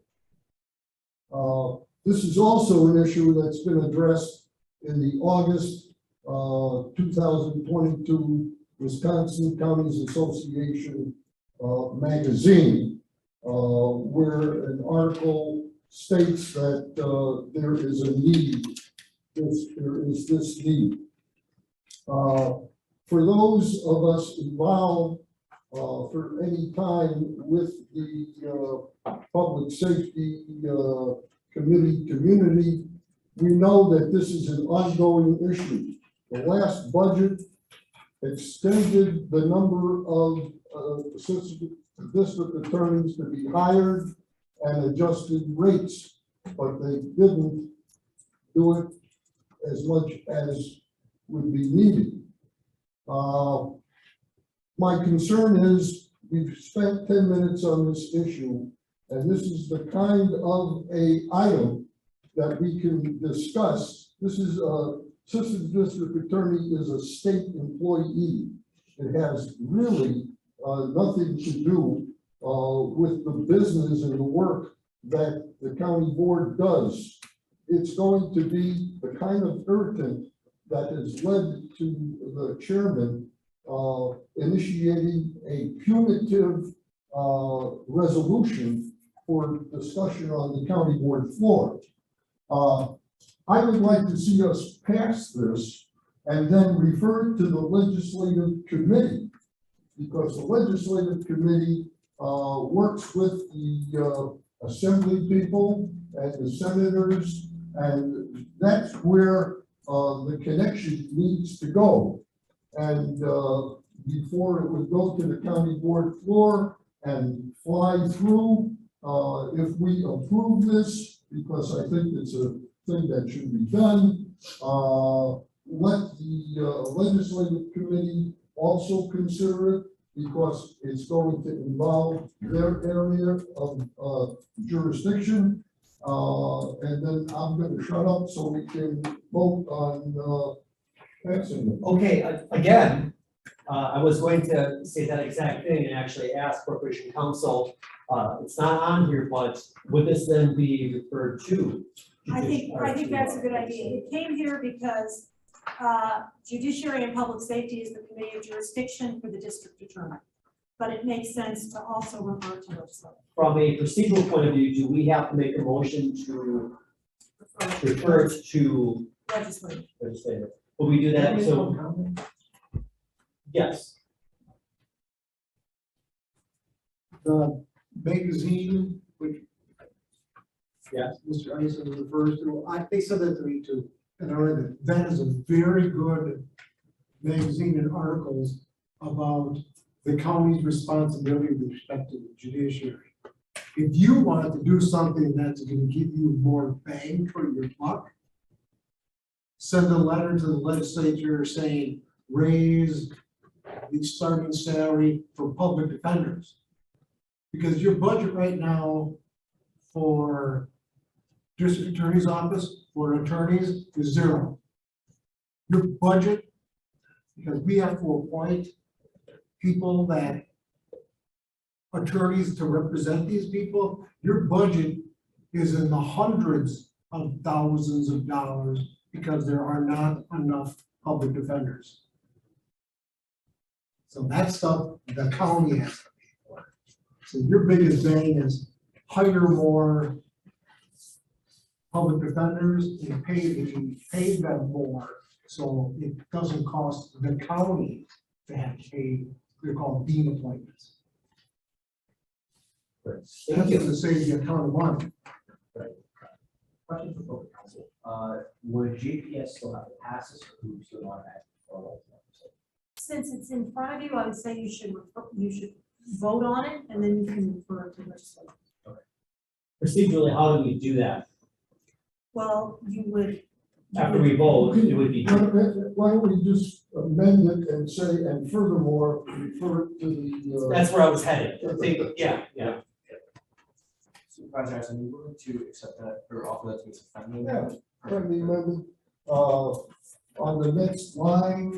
This is also an issue that's been addressed in the August 2022 Wisconsin Counties Association magazine, where an article states that there is a need, there is this need. For those of us involved for any time with the public safety community, we know that this is an ongoing issue. The last budget extended the number of assistant district attorneys to be hired and adjusted rates, but they didn't do it as much as would be needed. My concern is we've spent 10 minutes on this issue, and this is the kind of a item that we can discuss. This is assistant district attorney is a state employee. It has really nothing to do with the business and the work that the county board does. It's going to be the kind of irritant that has led to the chairman initiating a punitive resolution for discussion on the county board floor. I would like to see us pass this and then refer it to the legislative committee, because the legislative committee works with the assembly people and the senators, and that's where the connection needs to go. And before it would go to the county board floor and fly through, if we approve this, because I think it's a thing that should be done, let the legislative committee also consider it, because it's going to involve their area of jurisdiction. And then I'm gonna shut up so we can vote on passing it. Okay, again, I was going to say that exact thing and actually ask Corporation Counsel, it's not on here, but would this then be referred to? I think that's a good idea. It came here because Judiciary and Public Safety is the committee of jurisdiction for the district attorney. But it makes sense to also refer to legislature. From a procedural point of view, do we have to make a motion to refer it to Legislature. legislature? Will we do that? So, yes. The magazine, which Yes. Mr. Eisen refers to, they said that to me too. And I read it. That is a very good magazine and articles about the county's responsibility with respect to the judiciary. If you want to do something that's going to give you more bang for your buck, send a letter to the legislature saying, raise the starting salary for public defenders. Because your budget right now for district attorney's office, for attorneys, is zero. Your budget, because we have to appoint people that, attorneys to represent these people, your budget is in the hundreds of thousands of dollars because there are not enough public defenders. So that stuff the county has to pay for. So your biggest thing is hire more public defenders and pay them more, so it doesn't cost the county to have to pay. They're called dean appointments. That's to save the account of money. Question for public counsel. Would GPS still have to pass this, or who still want to? Since it's in front of you, I would say you should vote on it and then you can refer it to legislature. Procedurally, how do we do that? Well, you would. After we vote, it would be. Why don't we just amend it and say, and furthermore, refer it to the. That's where I was headed. I think, yeah. Supervisor, are you willing to accept that or offer that to me as a friendly? Yeah, friendly amendment, on the next line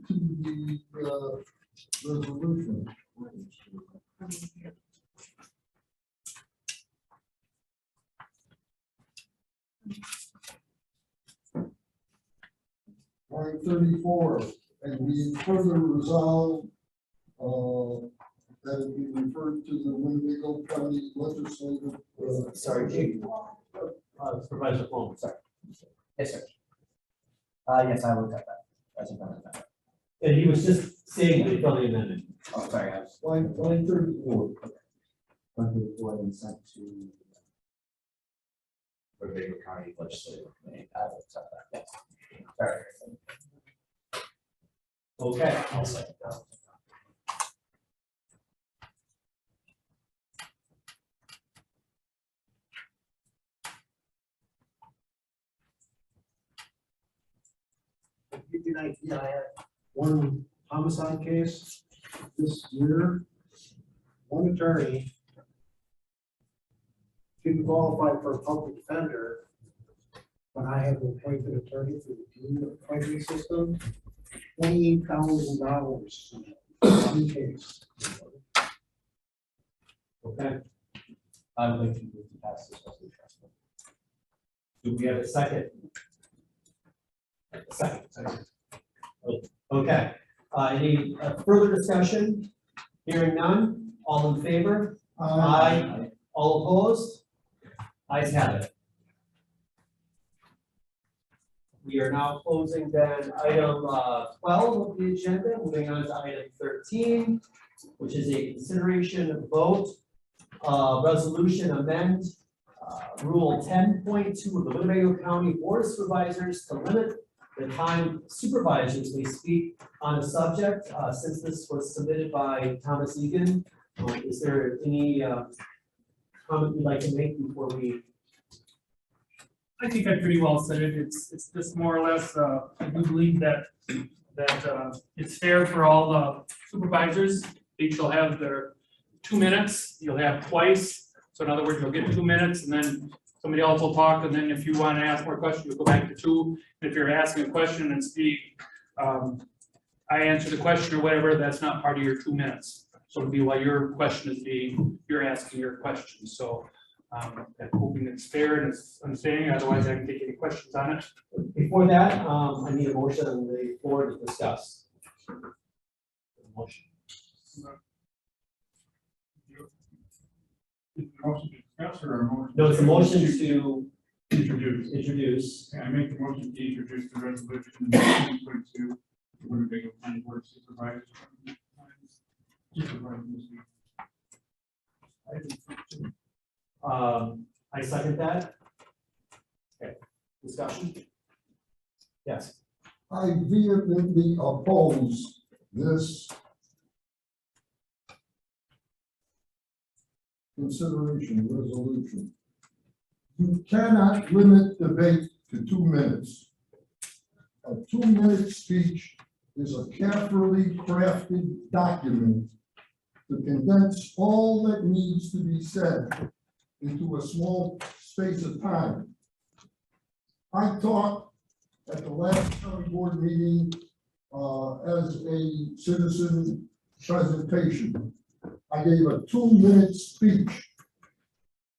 to the, resolution. Line 34, and we further resolve, that it be referred to the Winnebago County Legislative. Sorry, Jake. Supervisor Plum, sorry. Yes, sir. Yes, I will accept that. As a friendly amendment. And he was just saying the friendly amendment. Oh, sorry, I was. Line 34. 134 and sent to Winnebago County Legislative Committee. I will accept that. Yes. Sorry. Okay. I'll second that. To give you an idea, I had one homicide case this year. One attorney didn't qualify for a public defender, but I have an appointed attorney through the dean appointing system. $28,000 one case. Okay. I would like to move to pass this resolution. Do we have a second? Second. Okay, any further discussion? Hearing none, all in favor? Aye. All opposed? Ayes have it. We are now closing then item 12 of the agenda, moving on to item 13, which is a consideration of vote, resolution amend Rule 10.2 of the Winnebago County Board of Supervisors to limit the time supervisors may speak on a subject. Since this was submitted by Thomas Egan, is there any comment you'd like to make before we? I think I pretty well said it. It's just more or less, I do believe that it's fair for all the supervisors. Each will have their 2 minutes. You'll have twice. So in other words, you'll get 2 minutes and then somebody else will talk. And then if you want to ask more questions, you'll go back to 2. And if you're asking a question and speak, I answer the question or whatever, that's not part of your 2 minutes. So it'll be while your question is being, you're asking your question. So I'm hoping it's fair and it's understanding, otherwise I can take any questions on it. Before that, I need a motion on the floor to discuss. Motion. Motion to discuss or a motion? No, it's a motion to Introduce. introduce. Okay, I make the motion to introduce the resolution 10.2, Winnebago County Board of Supervisors. I second that. Okay, discussion? Yes. I vehemently oppose this consideration resolution. You cannot limit debate to 2 minutes. A 2-minute speech is a carefully crafted document to condense all that needs to be said into a small space of time. I talked at the last county board meeting as a citizen presentation. I gave a 2-minute speech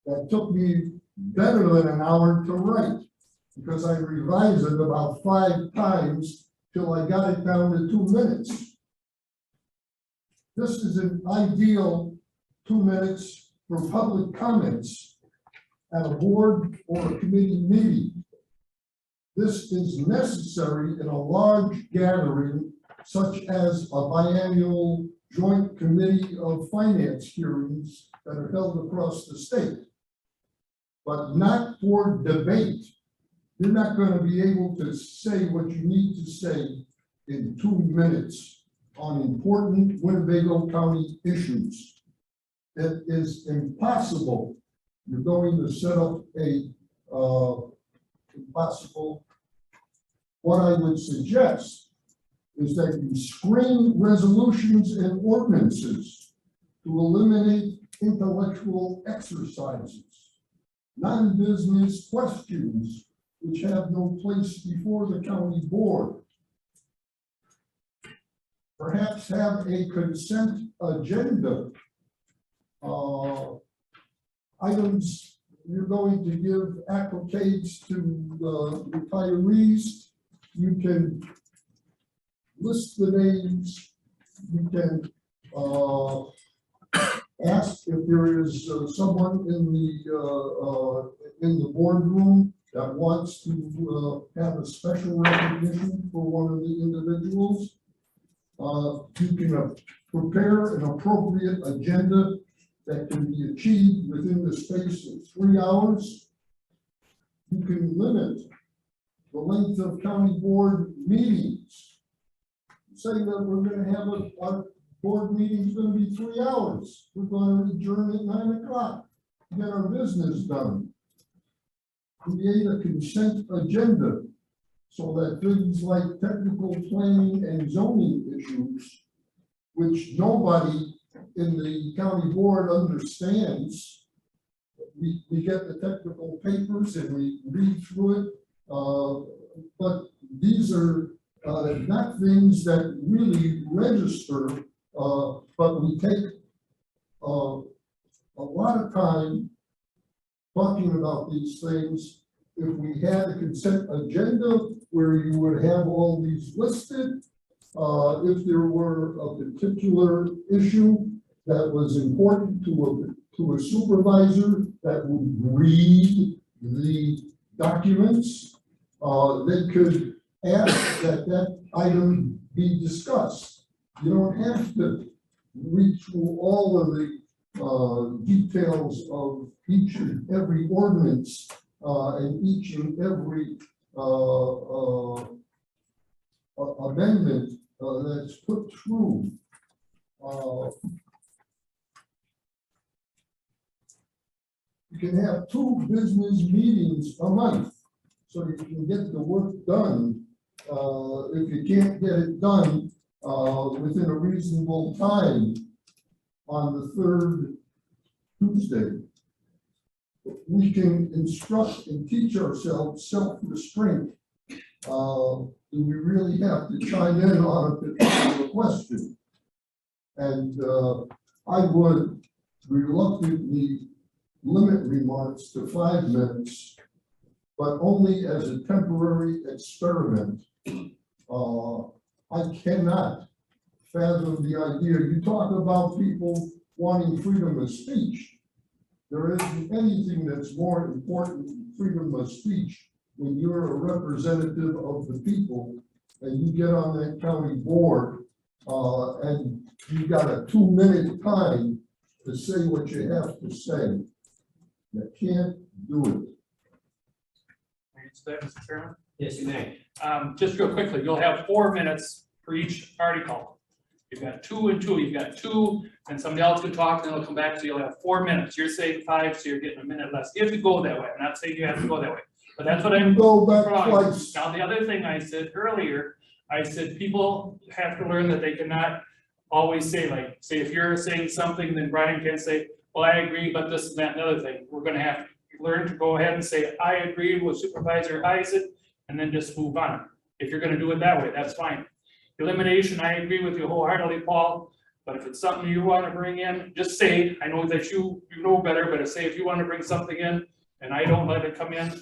that took me better than an hour to write because I revised it about 5 times till I got it down to 2 minutes. This is an ideal 2 minutes for public comments at a board or a committee meeting. This is necessary in a large gathering such as a biannual joint committee of finance hearings that are held across the state, but not for debate. You're not going to be able to say what you need to say in 2 minutes on important Winnebago County issues. It is impossible. You're going to set up a impossible. What I would suggest is that you screen resolutions and ordinances to eliminate intellectual exercises, non-business questions which have no place before the county board. Perhaps have a consent agenda. Items you're going to give accolades to retirees. You can list the names. You can ask if there is someone in the boardroom that wants to have a special recognition for one of the individuals. You can prepare an appropriate agenda that can be achieved within the space of 3 hours. You can limit the length of county board meetings. Say that we're going to have our board meeting is going to be 3 hours. We're going to adjourn at 9 o'clock. Get our business done. Create a consent agenda so that things like technical planning and zoning issues, which nobody in the county board understands, we get the technical papers and we read through it, but these are not things that really register, but we take a lot of time talking about these things. If we had a consent agenda where you would have all these listed. If there were a particular issue that was important to a supervisor that would read the documents, they could ask that item be discussed. You don't have to read through all of the details of each and every ordinance and each and every amendment that's put through. You can have 2 business meetings a month, so you can get the work done. If you can't get it done within a reasonable time on the 3rd Tuesday, we can instruct and teach ourselves self-restraint. Do we really have to chime in on a particular question? And I would reluctantly limit remarks to 5 minutes, but only as a temporary experiment. I cannot fathom the idea. You talk about people wanting freedom of speech. There isn't anything that's more important than freedom of speech when you're a representative of the people and you get on that county board and you got a 2-minute time to say what you have to say. You can't do it. Answer that, Mr. Chairman? Yes, you may. Just real quickly, you'll have 4 minutes for each article. You've got 2 and 2, you've got 2, and somebody else can talk, and then they'll come back, so you'll have 4 minutes. You're saying 5, so you're getting a minute less, if you go that way. I'm not saying you have to go that way, but that's what I'm. Go back twice. Now, the other thing I said earlier, I said people have to learn that they cannot always say, like, say if you're saying something, then Brian can say, well, I agree, but this and that and other thing. We're gonna have to learn to go ahead and say, I agree with Supervisor Isaac, and then just move on. If you're gonna do it that way, that's fine. Elimination, I agree with you wholeheartedly, Paul, but if it's something you wanna bring in, just say it. I know that you know better, but say if you wanna bring something in and I don't let it come in,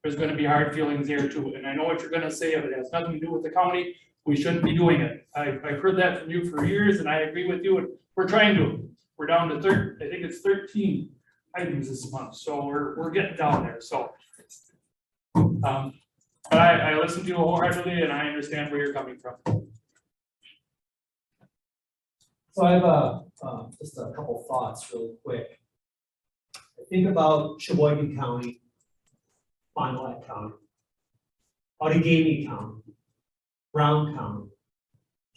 there's gonna be hard feelings there too. And I know what you're gonna say, if it has nothing to do with the county, we shouldn't be doing it. I've heard that from you for years, and I agree with you, and we're trying to. We're down to I think it's 13 items this month, so we're getting down there, so. But I listen to you wholeheartedly, and I understand where you're coming from. So I have just a couple thoughts really quick. Think about Sheboygan County, Fond du Lac County, Outagamie County, Brown County,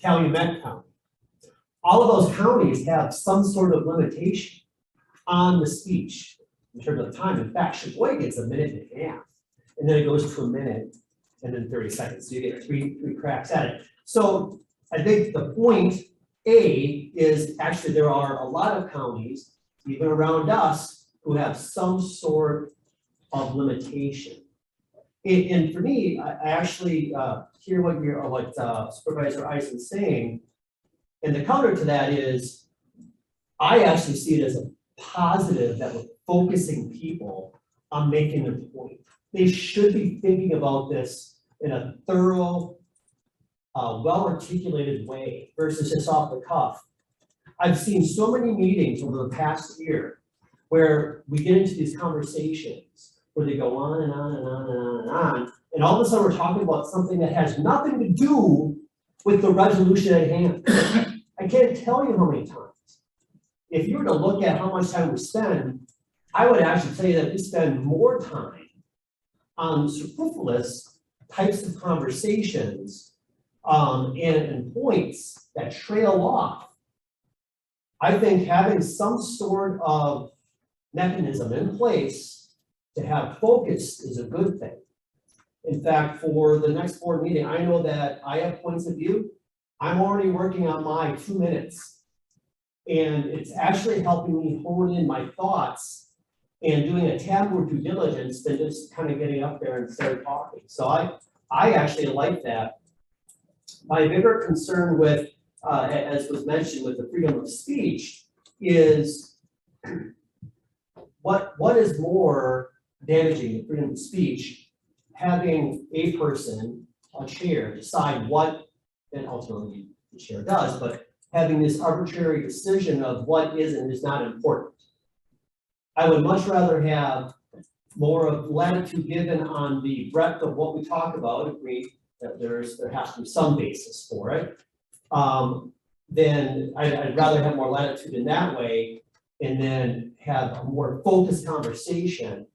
Calumet County. All of those counties have some sort of limitation on the speech in terms of time. In fact, Sheboygan's a minute and a half, and then it goes to a minute and then 30 seconds. So you get three cracks at it. So I think the point A is actually there are a lot of counties, even around us, who have some sort of limitation. And for me, I actually hear what Supervisor Isaac is saying. And the counter to that is, I actually see it as a positive that we're focusing people on making their point. They should be thinking about this in a thorough, well-articulated way versus just off the cuff. I've seen so many meetings over the past year where we get into these conversations where they go on and on and on and on and on, and all of a sudden we're talking about something that has nothing to do with the resolution at hand. I can't tell you how many times. If you were to look at how much time we spend, I would actually tell you that we spend more time on superfluous types of conversations and points that trail off. I think having some sort of mechanism in place to have focus is a good thing. In fact, for the next board meeting, I know that I have points of view. I'm already working on my 2 minutes. And it's actually helping me hone in my thoughts and doing a tad more due diligence than just kind of getting up there and start talking. So I actually like that. My bigger concern with, as was mentioned with the freedom of speech, is what is more damaging to freedom of speech, having a person a chair decide what, and ultimately the chair does, but having this arbitrary decision of what is and is not important. I would much rather have more of latitude given on the breadth of what we talk about, agree that there has to be some basis for it. Then I'd rather have more latitude in that way and then have a more focused conversation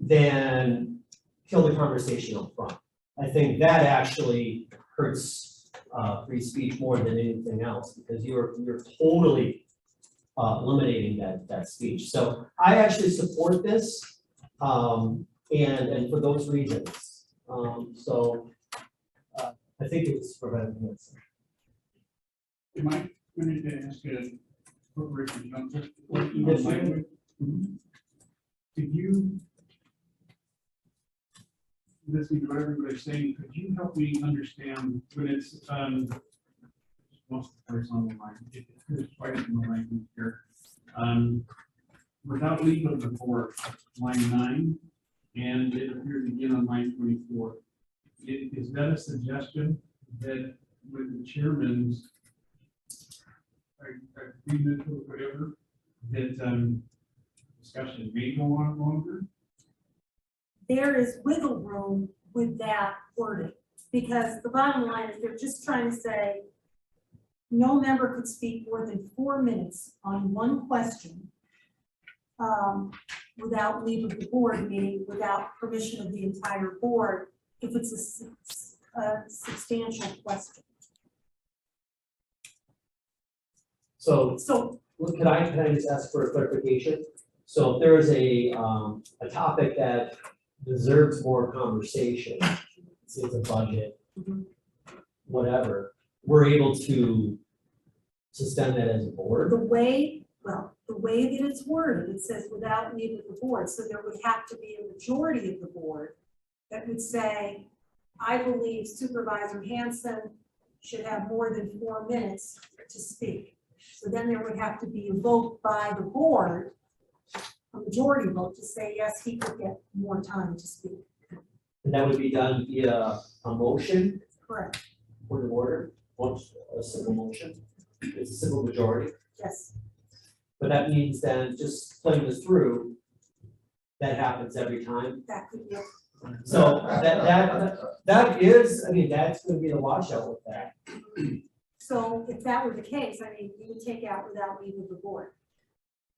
than kill the conversation up front. I think that actually hurts free speech more than anything else because you're totally eliminating that speech. So I actually support this and for those reasons. I think it's preventing this. Am I going to ask a corporation, just like you Yes, language? Could you, listening to what everybody's saying, could you help me understand when it's, most of the person on the line, it's quite in the language here. Without leave of the board, line 9, and it appears again on line 24. Is that a suggestion that with the chairman's agreement or whatever, that discussion may go on longer? There is wiggle room with that wording, because the bottom line is they're just trying to say no member could speak more than 4 minutes on one question without leave of the board, meaning without permission of the entire board, if it's a substantial question. So So can I just ask for a clarification? So if there is a topic that deserves more conversation, say it's a budget, whatever, we're able to suspend that as a board? the way that it's worded, it says without leave of the board, so there would have to be a majority of the board that would say, I believe Supervisor Hanson should have more than 4 minutes to speak. So then there would have to be a vote by the board, a majority vote to say, yes, he could get more time to speak. And that would be done via a motion Correct, for the order, once a simple motion, it's a simple majority. yes. But that means then, just playing this through, that happens every time. That could be, So that is, I mean, that's gonna be the washout with that. so if that were the case, I mean, you would take out without leave of the board.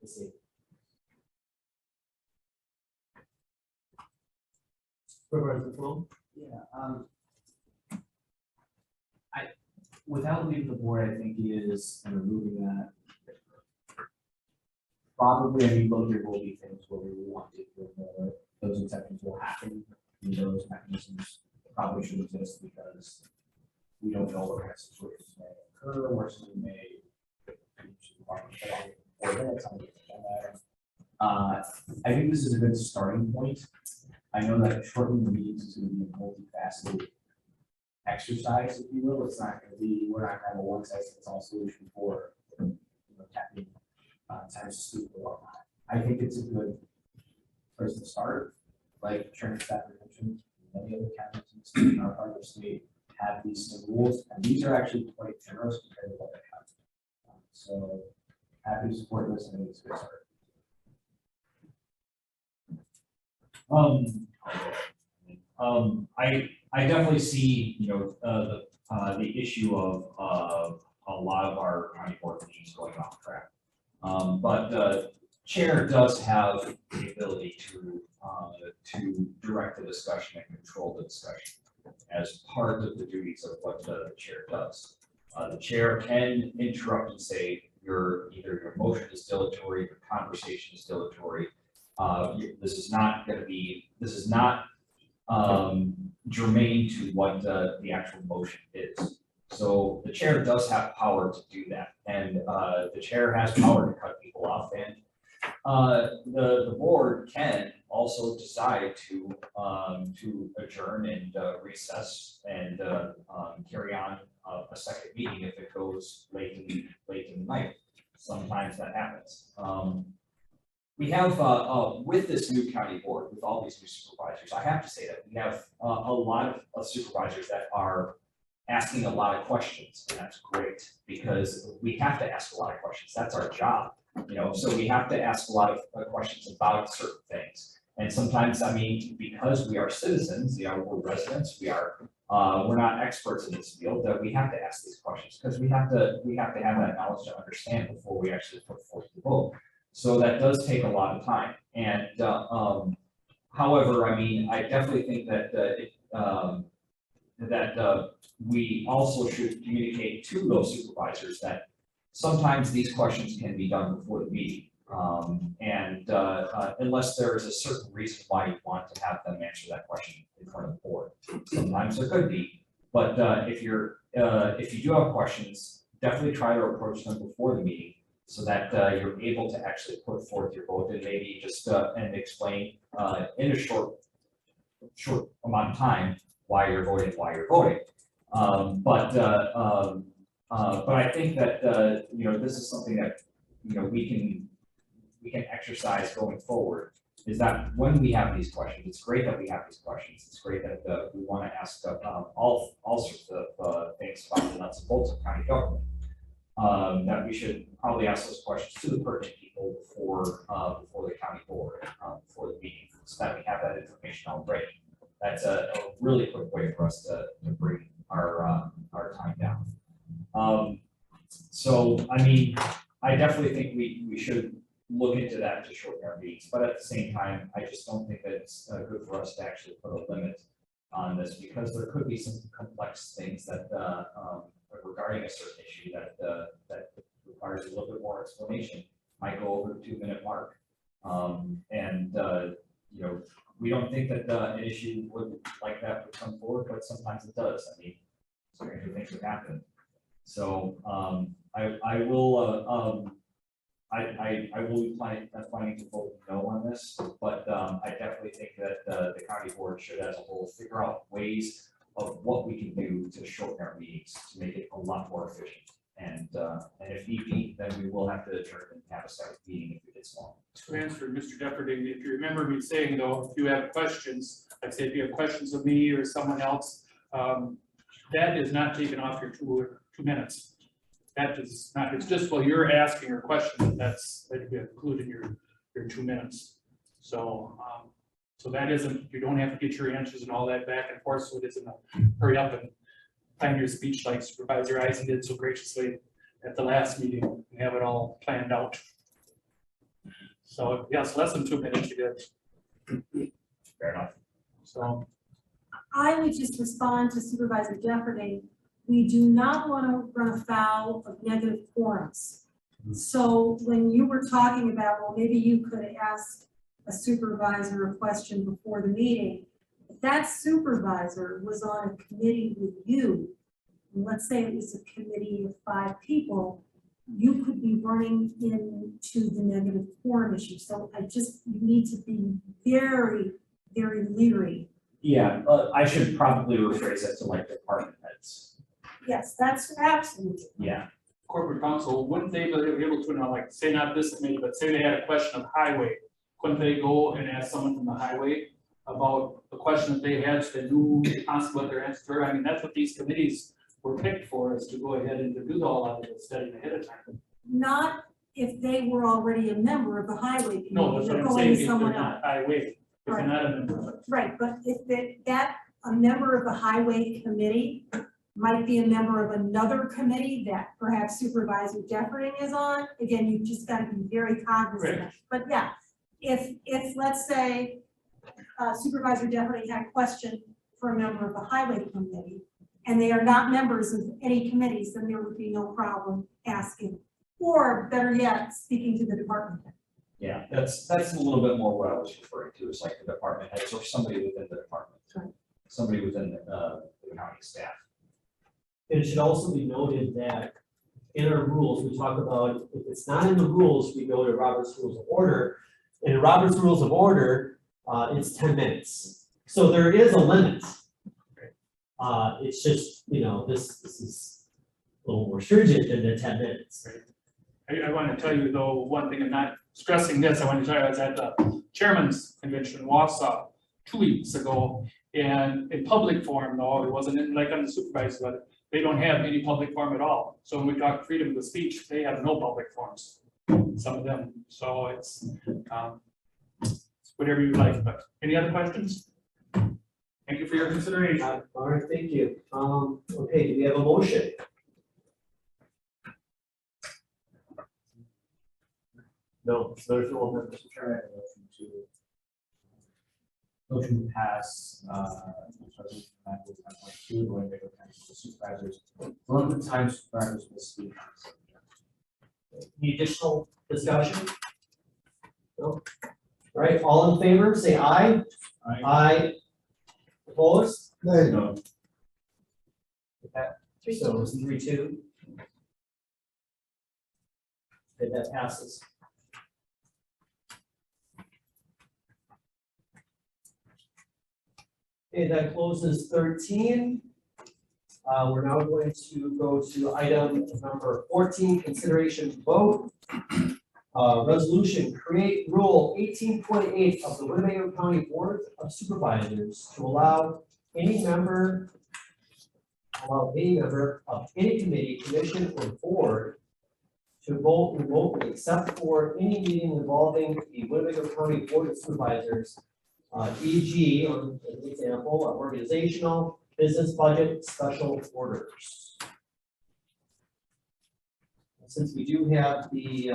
Let's see. Supervisor Fong? Yeah, without leaving the board, I think is removing that. Probably, I mean, look, there will be things where we want it, those exceptions will happen, and those mechanisms probably should exist because we don't know what kind of situations may occur, or something may. I think this is a good starting point. I know that shortening the meetings is going to be a multifaceted exercise, if you will. It's not going to be, we're not going to have a one size fits all solution for tapping time to speak or whatnot. I think it's a good place to start. Like Chairman Stafford mentioned, many other counties in our part of the state have these same rules, and these are actually quite generous compared to what they have. So happy to support this, and I think it's a good start. I definitely see, the issue of a lot of our county board meetings going off track. But the chair does have the ability to direct the discussion and control the discussion as part of the duties of what the chair does. The chair can interrupt and say, either your motion is dilatory, your conversation is dilatory. This is not germane to what the actual motion is. So the chair does have power to do that, and the chair has power to cut people off, and the board can also decide to adjourn and recess and carry on a second meeting if it goes late in the night. Sometimes that happens. we have, with this new county board, with all these new supervisors, I have to say that we have a lot of supervisors that are asking a lot of questions, and that's great, because we have to ask a lot of questions, that's our job, you know, so we have to ask a lot of questions about certain things. And sometimes, I mean, because we are citizens, you know, we're residents, we're not experts in this field, that we have to ask these questions, because we have to have that knowledge to understand before we actually put forth the vote. So that does take a lot of time, and, however, I mean, I definitely think that, we also should communicate to those supervisors that sometimes these questions can be done before the meeting. Unless there is a certain reason why you want to have them answer that question in front of the board, sometimes there could be. But if you do have questions, definitely try to approach them before the meeting, so that you're able to actually put forth your vote, and maybe just and explain in a short amount of time why you're voting. But I think that you know, this is something that, you know, we can exercise going forward, is that when we have these questions, it's great that we have these questions. It's great that we want to ask all sorts of things about the nuts and bolts of county government. That we should probably ask those questions to the pertinent people before the county board, before the meeting, so that we have that information already. That's a really quick way for us to bring our time down. So, I mean, I definitely think we should look into that to shorten our meetings, but at the same time, I just don't think that it's good for us to actually put a limit on this, because there could be some complex things that regarding a certain issue that requires a little bit more explanation, might go over the 2-minute mark. You know, we don't think that an issue like that would come forward, but sometimes it does. I mean, stranger things have happened. So I will be planning to vote no on this, but I definitely think that the county board should, as a whole, figure out ways of what we can do to shorten our meetings to make it a lot more efficient. And if need be, then we will have to adjourn and have a second meeting if it gets long. To answer Mr. Depperding, if you remember me saying though, if you have questions, like say if you have questions of me or someone else, that is not taken off your 2 minutes. That is not, it's just while you're asking your question, that you include in your 2 minutes. So, so that isn't, you don't have to get your answers and all that back and forth, so it isn't a hurry up and plan your speech like Supervisor Eisen did so graciously at the last meeting and have it all planned out. So yes, less than 2 minutes you did. Fair enough. So I would just respond to Supervisor Depperding. We do not want to run afoul of negative forums. So when you were talking about, well, maybe you could ask a supervisor a question before the meeting, if that supervisor was on a committee with you, and let's say it was a committee of 5 people, you could be running into the negative forum issue. So you need to be very, very leery. Yeah, I should probably rephrase it to like department heads. Yes, that's absolutely. Yeah. corporate counsel, wouldn't they be able to, like, say not this committee, but say they had a question of highway, couldn't they go and ask someone from the highway about the question that they had, so they knew possibly what their answers were? I mean, that's what these committees were picked for, is to go ahead and to do all of the study ahead of time. Not if they were already a member of the highway committee. No, that's what they're I'm going saying, to if someone they're else. not highway, if they're not a member. Right, but if a member of the highway committee might be a member of another committee that perhaps Supervisor Depperding is on, again, you've just got to be very cognizant. Right. But yeah, if let's say Supervisor Depperding had a question for a member of the highway committee, and they are not members of any committees, then there would be no problem asking, or better yet, speaking to the department head. Yeah, that's a little bit more what I was referring to, is like the department heads or somebody within the department. Right. Somebody within the county staff. It should also be noted that in our rules, we talk about, if it's not in the rules, we go to Robert's Rules of Order. And in Robert's Rules of Order, it's 10 minutes. So there is a limit. It's just, this is a little more stringent than the 10 minutes. I want to tell you though, one thing, I'm not stressing this, I want to tell you, I was at the chairman's convention in Wausau 2 weeks ago. And in public forum though, it wasn't like on the supervisor, but they don't have any public forum at all. So when we talk freedom of speech, they have no public forums, some of them. So it's whatever you like, but any other questions? Thank you for your consideration. All right, thank you. Okay, do we have a motion? No, there's no one. Mr. Chair, I motion to pass, resolution 9.2, going to the supervisors, limited time supervisors will speak. Any additional discussion? No? All right, all in favor, say aye. Aye. Opposed? Nay. No. So it's 3-2. Okay, that passes. Okay, that closes 13. We're now going to go to item number 14, consideration vote. Resolution, create rule 18.8 of the Winnebago County Board of Supervisors to allow any member of any committee, commission, or board to vote remotely except for any meeting involving the Winnebago County Board of Supervisors, e.g., as an example, organizational, business budget, special orders. Since we do have the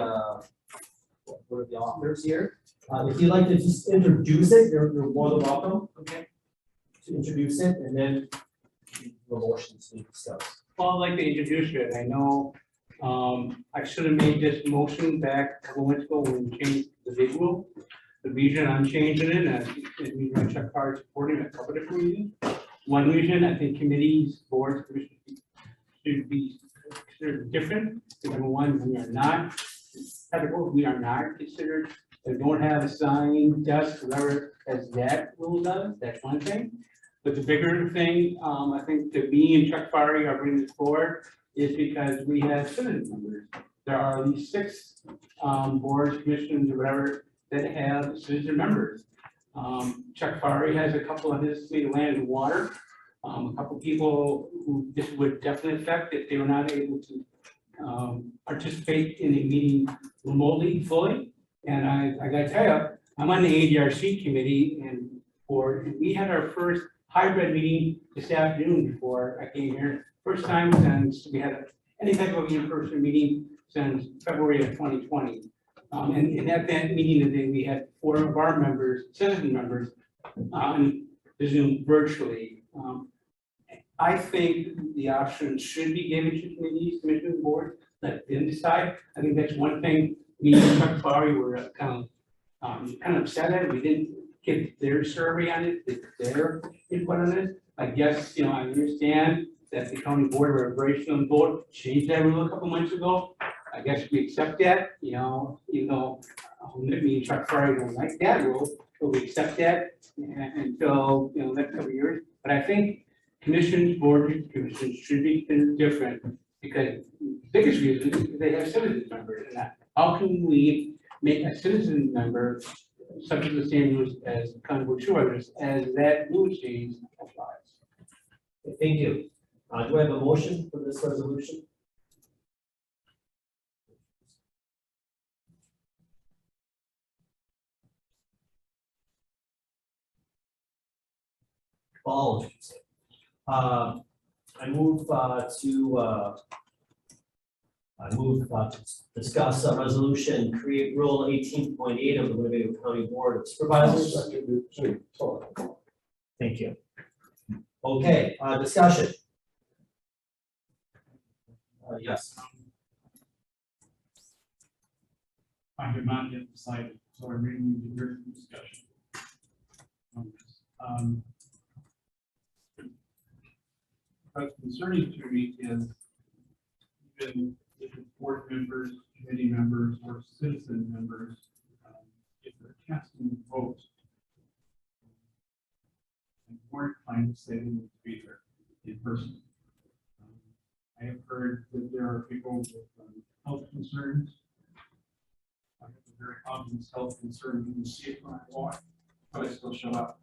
one of the authors here, if you'd like to just introduce it, you're more than welcome. Okay. To introduce it, and then the motions to discuss. Well, I'd like to introduce it. I know I should have made this motion back a couple months ago when we changed the visual. The reason I'm changing it, and we run check cards supporting a couple different reasons. One reason, I think committees, boards, commissions should be considered different. Number one, we are not, we are not considered, they don't have a sign, desk, whatever, as that rule does, that's one thing. But the bigger thing, I think to me and Chuck Farley are bringing this forward is because we have citizen members. There are at least 6 boards, commissions, or whatever that have citizen members. Chuck Farley has a couple of his committee, land and water. A couple people who this would definitely affect if they were not able to participate in a meeting remotely fully. And I gotta tell you, I'm on the ADRC committee and board, and we had our first hybrid meeting this afternoon before I came here. First time since we had any type of in-person meeting since February of 2020. And at that meeting today, we had 4 of our members, citizen members, on Zoom virtually. I think the option should be given to committees, commission boards, let them decide. I think that's one thing me and Chuck Farley were kind of upset at. We didn't get their survey on it, their input on it. I guess, I understand that the county board of operational board changed that rule a couple months ago. I guess we accept that, even though me and Chuck Farley don't like that rule, but we accept that until, next couple of years. But I think commissions, boards, commissions should be different because the biggest reason is they have citizen members. And how can we make a citizen member subject to the same rules as county board supervisors as that rule change applies? Thank you. Do I have a motion for this resolution? Paul, I move to discuss a resolution, create rule 18.8 of the Winnebago County Board of Supervisors. Thank you. Okay, discussion. Yes. I have not yet decided, so I really need to hear some discussion. What's concerning to me is even if it's board members, committee members, or citizen members, if they're casting a vote, I'm more inclined to say they need to be there in person. I have heard that there are people with health concerns. I have a very obvious health concern, you can see it when I walk, but I still show up.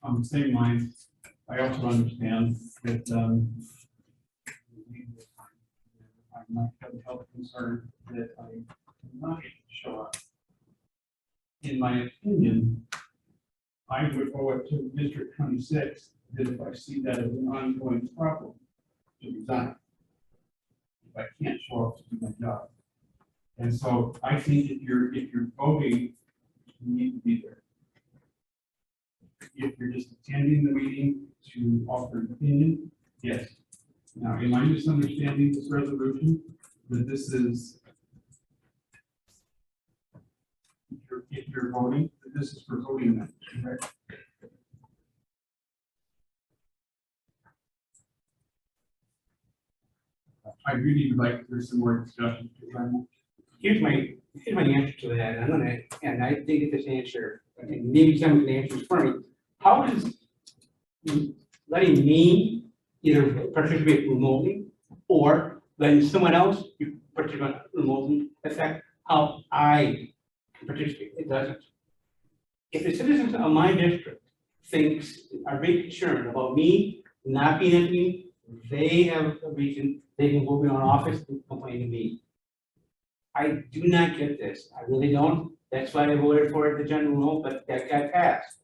On the same line, I also understand that, I might have a health concern that I am not able to show up. In my opinion, I would owe it to District 26 that if I see that as an ongoing problem, to resign. If I can't show up to do my job. And so I think if you're voting, you need to be there. If you're just attending the meeting to offer an opinion, yes. Now, am I misunderstanding this resolution? That this is, if you're voting, that this is for voting amendments, correct? I really would like, there's some more discussion. Here's my answer to that, and I did get this answer, and maybe someone can answer this for me. How does letting me either participate remotely or letting someone else participate remotely affect how I can participate? It doesn't. If the citizens of my district are very concerned about me not being at the meeting, they have a reason, they can go beyond office and complain to me. I do not get this, I really don't. That's why I voted for it, the general rule, but that got passed.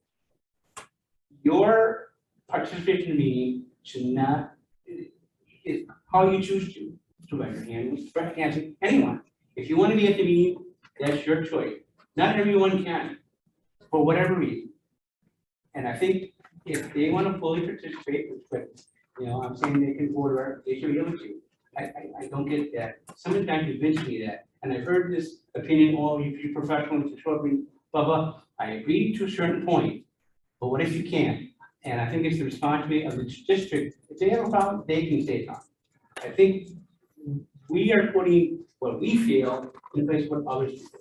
Your participation in the meeting should not, is how you choose to raise your hand, recognizing anyone. If you want to be at the meeting, that's your choice. Not everyone can, for whatever reason. And I think if they want to fully participate, I'm saying they can order, they should be able to. I don't get that. Someone tried to convince me that, and I've heard this opinion, oh, if you're professional, to show up, blah, blah. I agree to a certain point, but what if you can't? And I think it's the responsibility of the district. If they have a problem, they can say something. I think we are putting what we feel in place what others do.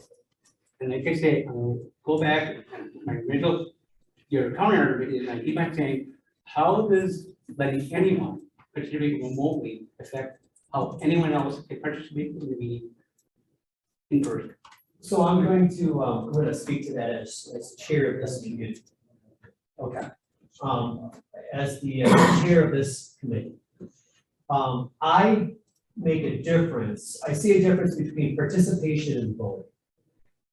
And like I say, I'm gonna go back, my original, your counter is, and I keep on saying, how does letting anyone participate remotely affect how anyone else can participate in the meeting in person? So I'm going to speak to that as chair of this committee. Okay. As the chair of this committee, I make a difference. I see a difference between participation and voting.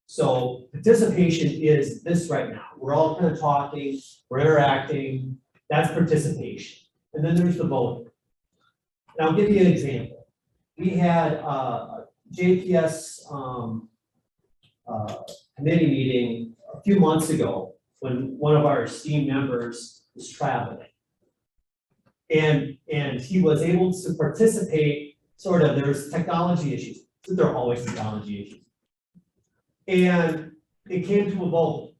So participation is this right now. We're all kind of talking, we're interacting. That's participation. And then there's the voting. And I'll give you an example. We had a JPS committee meeting a few months ago when one of our esteemed members was traveling. And he was able to participate, sort of, there's technology issues. So there are always technology issues. And it came to a vote.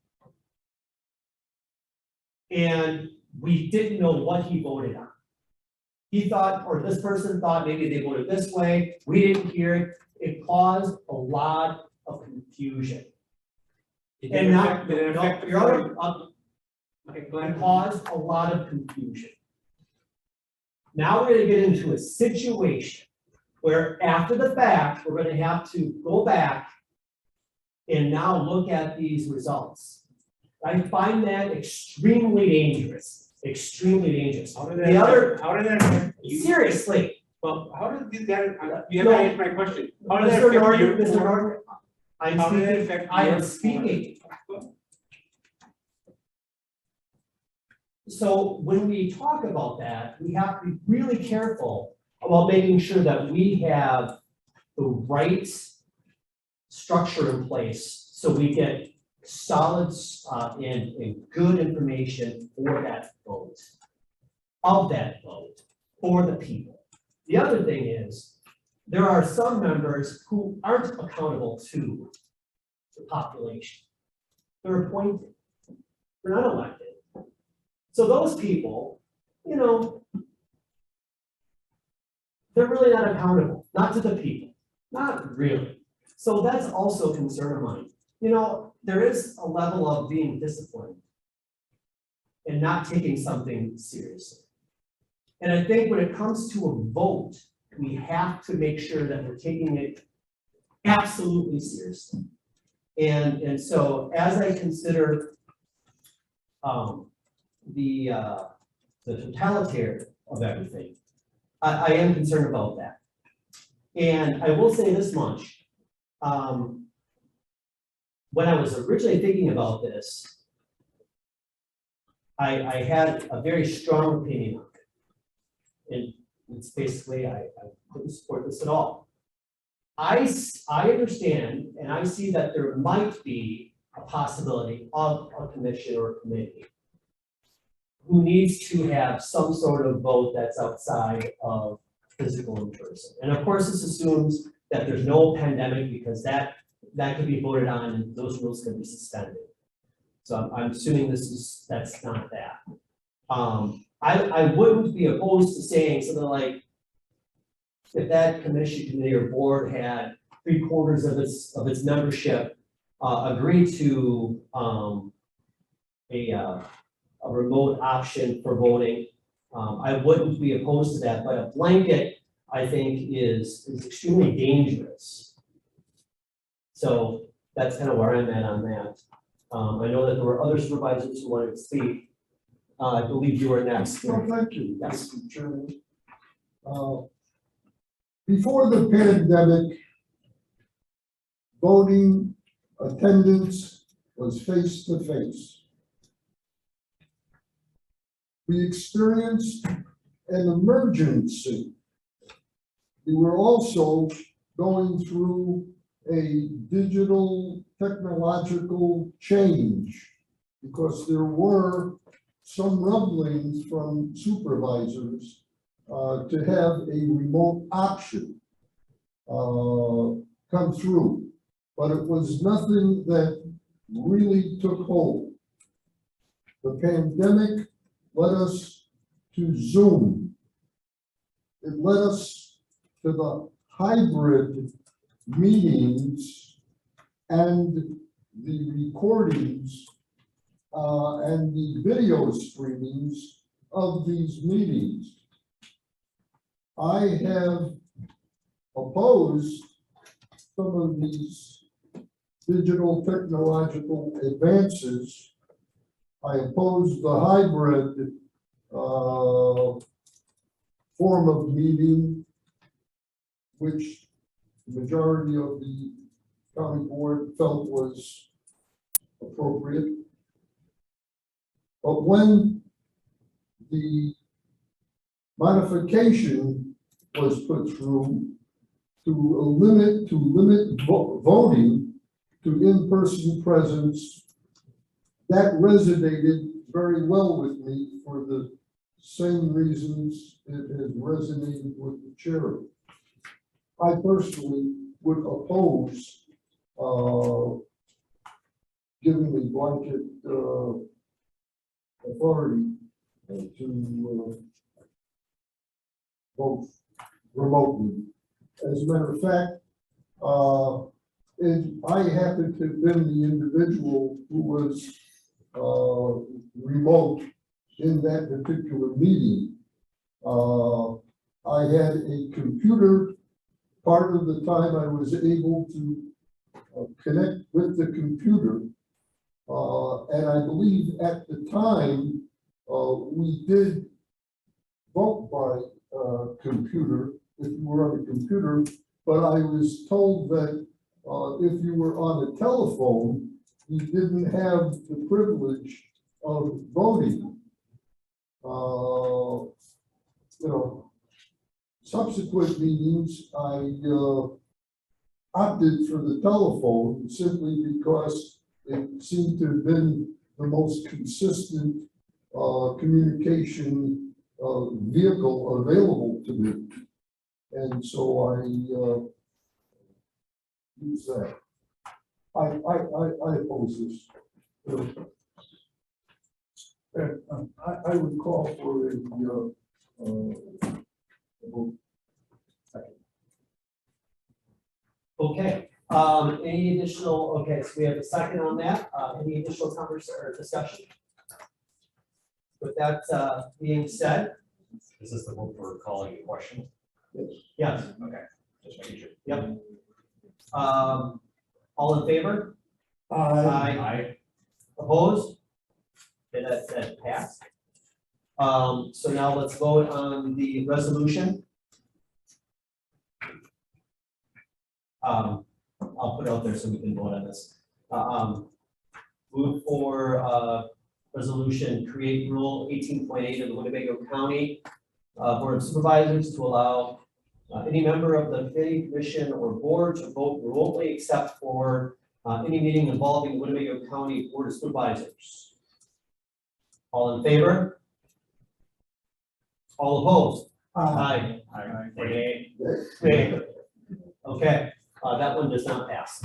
And we didn't know what he voted on. He thought, or this person thought maybe they voted this way. We didn't hear it. It caused a lot of confusion. And not, it caused a lot of confusion. Now we're gonna get into a situation where after the fact, we're gonna have to go back and now look at these results. I find that extremely dangerous, extremely dangerous. How did that affect you? Seriously. Well, how did you get, you haven't answered my question. How did that Mr. affect Norton, your? Mr. Norton, How did that affect I am your- speaking. So when we talk about that, we have to be really careful about making sure that we have the right structure in place so we get solid and good information for that vote, for the people. The other thing is, there are some members who aren't accountable to the population. They're appointed, they're not elected. So those people, they're really not accountable, not to the people, not really. So that's also a concern of mine. There is a level of being disciplined. and not taking something seriously. And I think when it comes to a vote, we have to make sure that we're taking it absolutely seriously. And so as I consider the totality of everything, I am concerned about that. And I will say this much, when I was originally thinking about this, I had a very strong opinion on it. And it's basically, I couldn't support this at all. I understand and I see that there might be a possibility of a commission or a committee who needs to have some sort of vote that's outside of physical in person. And of course, this assumes that there's no pandemic, because that could be voted on and those rules can be suspended. So I'm assuming that's not that. I wouldn't be opposed to saying something like, if that commission, committee, or board had 3/4 of its membership agree to a remote option for voting, I wouldn't be opposed to that. But a blanket, I think, is extremely dangerous. So that's kind of where I'm at on that. I know that there were other supervisors who wanted to speak. I believe you were next. Well, thank you, Yes. Mr. Chairman. Before the pandemic, voting attendance was face to face. We experienced an emergency. We were also going through a digital technological change, because there were some rumblings from supervisors to have a remote option come through, but it was nothing that really took hold. The pandemic led us to Zoom. It led us to the hybrid meetings and the recordings and the video streamings of these meetings. I have opposed some of these digital technological advances. I oppose the hybrid form of meeting, which the majority of the county board felt was appropriate. But when the modification was put through to limit voting to in-person presence, that resonated very well with me for the same reasons it has resonated with the chair. I personally would oppose giving a blanket authority to vote remotely. As a matter of fact, I happen to have been the individual who was remote in that particular meeting. I had a computer. Part of the time I was able to connect with the computer. And I believe at the time we did vote by computer, if you were on a computer, but I was told that if you were on a telephone, you didn't have the privilege of voting. Subsequent meetings, I opted for the telephone simply because it seemed to have been the most consistent communication vehicle available to me. And so I use that. I oppose this. I would call for a vote. Okay, any additional, okay, so we have a second on that. Any additional conversation or discussion? with that, being said, Is this the one for calling a question? yes, Okay, just making sure. yep. All in favor? Aye. Opposed? Okay, that passed. So now let's vote on the resolution. I'll put it out there so we can vote on this. Move for, resolution, create rule 18.8 of the Winnebago County Board of Supervisors to allow any member of the committee, commission, or board to vote remotely except for any meeting involving the Winnebago County Board of Supervisors. All in favor? All opposed? Aye. Nay. Nay. Okay, that one does not pass.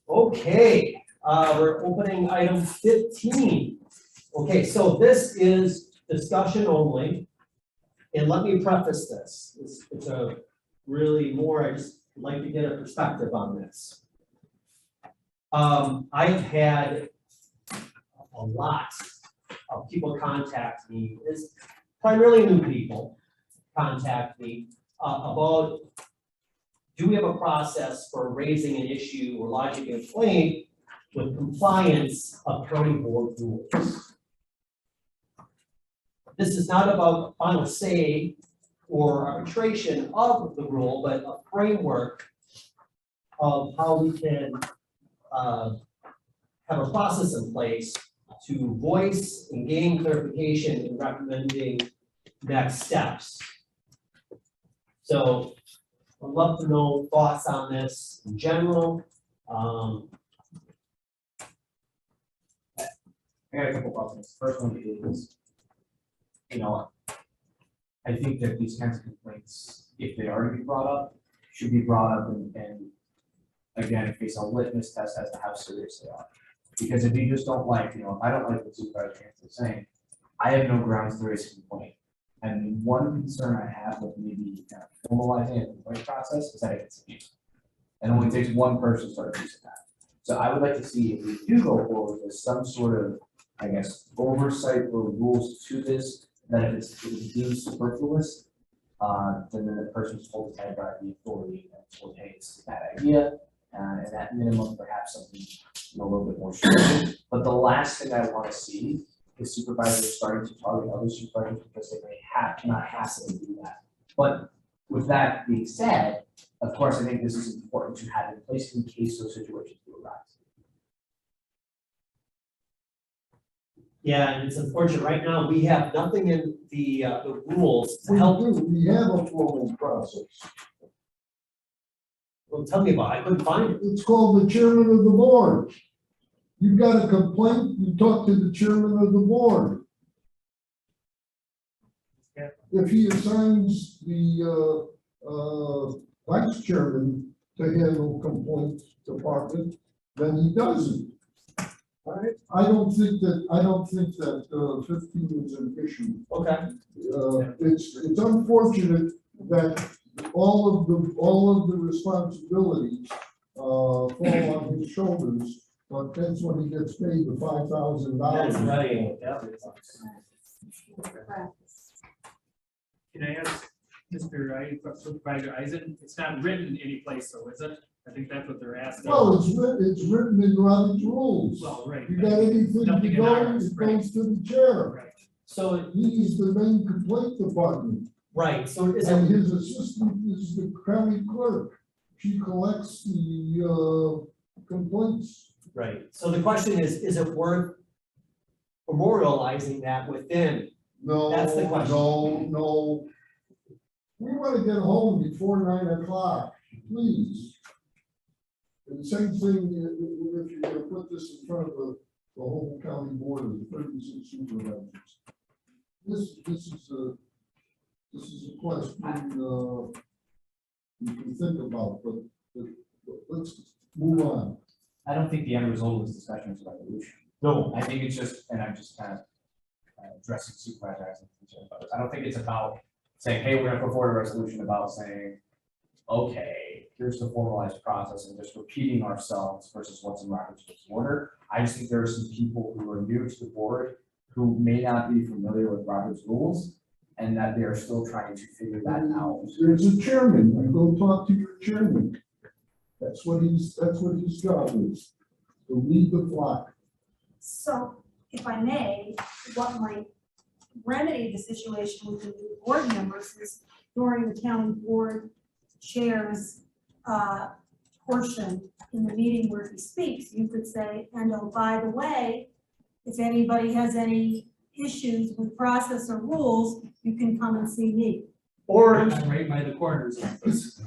Okay, we're opening item 15. Okay, so this is discussion only. And let me preface this. It's a really more, I just like to get a perspective on this. I've had a lot of people contact me, it's primarily new people contact me about, do we have a process for raising an issue or lodging a complaint with compliance of county board rules? This is not about final say or arbitration of the rule, but a framework of how we can have a process in place to voice and gain clarification in recommending next steps. So I'd love to know thoughts on this in general. I got a couple questions. First one is, I think that these kinds of complaints, if they are to be brought up, should be brought up and again, face a litmus test as to how serious they are. Because if you just don't like, if I don't like what Supervisor Hanson is saying, I have no grounds to raise a complaint. And one concern I have with maybe kind of formalizing a complaint process is that it gets abused. And it only takes one person to start abusing that. So I would like to see if we do go forward with some sort of, I guess, oversight or rules to this, that if it's deemed superfluous, then the person's told to head by the authority and told, hey, it's a bad idea. And at minimum, perhaps something a little bit more stringent. But the last thing I want to see is supervisors starting to target other supervisors because they may not hassle to do that. But with that being said, of course, I think this is important to have in place in case those situations do arise. Yeah, and it's unfortunate, right now, we have nothing in the rules to We help. do, we have a formal process. Well, tell me about it, I couldn't find it. It's called the chairman of the board. You've got a complaint, you talk to the chairman of the board. If he assigns the vice chairman to handle complaint department, then he doesn't. All right, I don't think that 15 is an issue. Okay. It's unfortunate that all of the responsibilities fall on his shoulders, but that's when he gets paid the $5,000. That's right, yeah. Can I ask Mr. Supervisor Eisen, it's not written any place, so is it? I think that's what they're asking. Well, it's written in Robert's rules. Well, right. You got anything to Nothing in go, ours, it right. goes to the chair. Right. So, He's the main complaint department, right, so is and it, his assistant is the county clerk. She collects the complaints. right, so the question is it worth memorializing that within? No, That's the question. no. We want to get home before 9 o'clock, please. And the same thing, if you're gonna put this in front of the whole county board of 36 supervisors. This is a question, you can think about, but let's move on. I don't think the end result of this discussion is a resolution. No. I think it's just, and I'm just kind of addressing supervisors and concern about this. I don't think it's about saying, hey, we're gonna put forward a resolution about saying, okay, here's the formalized process and just repeating ourselves versus what's in Robert's Rules of Order. I just think there are some people who are new to the board who may not be familiar with Robert's rules and that they are still trying to figure that out. There's a chairman, I go talk to your chairman. That's what his job is, to lead the flock. So if I may, what might remedy the situation with the new board members is during the county board chair's portion in the meeting where he speaks, you could say, and oh, by the way, if anybody has any issues with process or rules, you can come and see me. Or, I'm right by the coroner's office.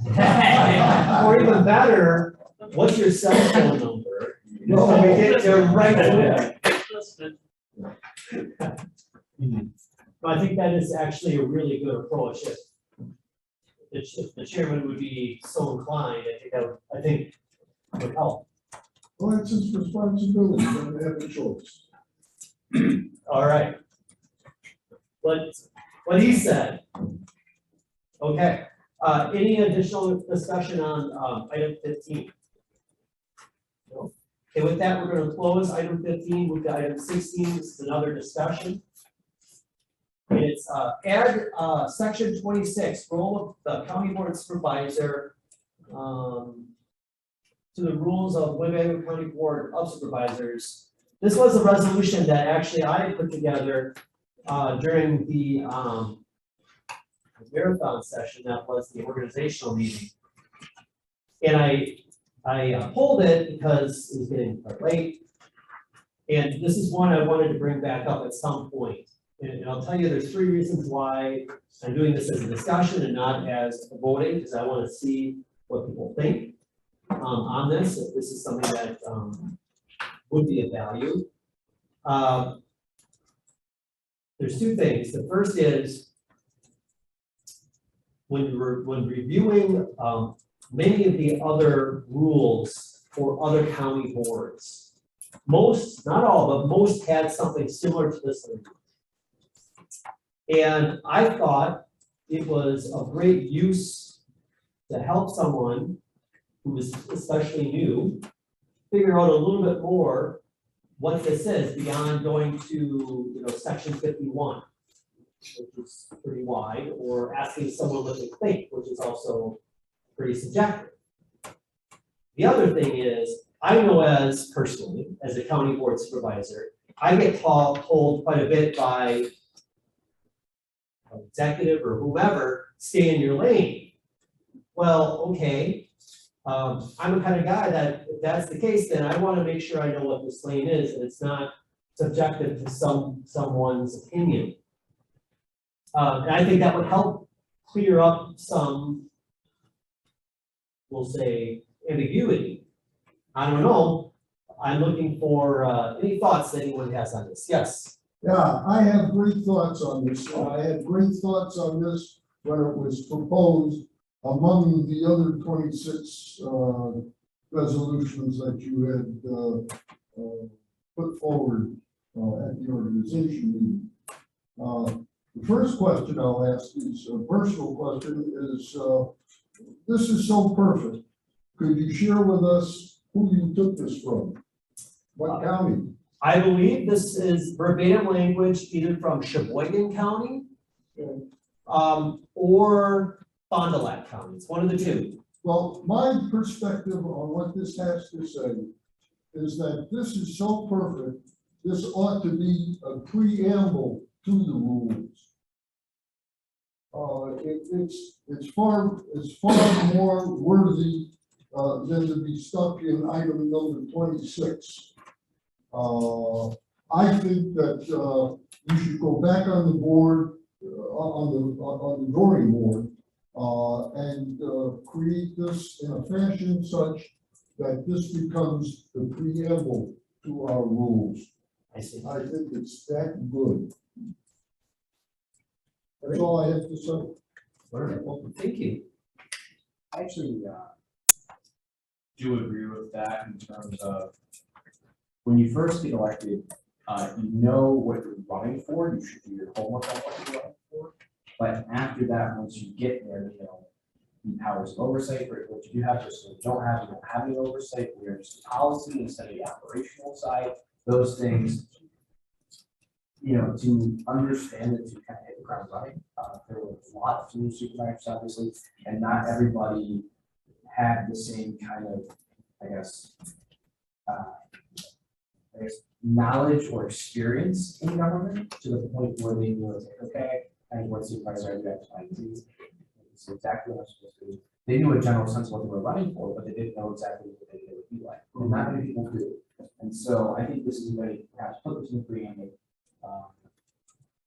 or even better, what's your cell phone number? So we get there right away. I think that is actually a really good approach. If the chairman would be so inclined, I think would help. Well, it's his responsibility, don't have a choice. All right. What he said. Okay, any additional discussion on item 15? No. Okay, with that, we're going to close item 15, move to item 16. This is another discussion. And it's add section 26, role of the county board supervisor to the rules of Winnebago County Board of Supervisors. This was a resolution that actually I put together during the marathon session that was the organizational meeting. And I pulled it because it was getting quite late. And this is one I wanted to bring back up at some point. And I'll tell you, there's 3 reasons why I'm doing this as a discussion and not as a voting, because I want to see what people think on this, if this is something that would be of value. There's 2 things. The first is when reviewing many of the other rules for other county boards, most, not all, but most had something similar to this one. And I thought it was of great use to help someone who is especially new figure out a little bit more what this is beyond going to, section 51, which is pretty wide, or asking someone what they think, which is also pretty subjective. The other thing is, I know personally, as a county board supervisor, I get told quite a bit by an executive or whomever, stay in your lane. Well, okay, I'm the kind of guy that if that's the case, then I want to make sure I know what this lane is and it's not subjective to someone's opinion. And I think that would help clear up some, we'll say, ambiguity. I don't know. I'm looking for any thoughts that anyone has on this. Yes. Yeah, I have great thoughts on this. I had great thoughts on this when it was proposed among the other 26 resolutions that you had put forward at the organization meeting. The first question I'll ask is a personal question is, this is so perfect. Could you share with us who you took this from? What county? I believe this is verbatim language either from Sheboygan County or Fond du Lac County. It's one of the 2. Well, my perspective on what this has to say is that this is so perfect, this ought to be a preamble to the rules. It's far more worthy than to be stuck in item number 26. I think that you should go back on the board, on the drawing board, and create this in a fashion such that this becomes the preamble to our rules. I see. I think it's that good. That's all I have to say. All right, well, thank you. I actually do agree with that in terms of when you first get elected, you know what you're running for. You should do your homework on what you're running for. But after that, once you get there, the powers of oversight, or what you do have, versus what you don't have any oversight, we are just policy instead of the operational side, those things. You know, to understand it, to kind of hit the ground running, there were lots of new supervisors, obviously, and not everybody had the same kind of, I guess, knowledge or experience in government to the point where they knew, it's like, okay, and what supervisor I do X, Y, and Z. It's exactly what I'm supposed to do. They knew a general sense of what they were running for, but they didn't know exactly what they would be like. And not many people do. And so I think this is a way to perhaps put this in the preamble.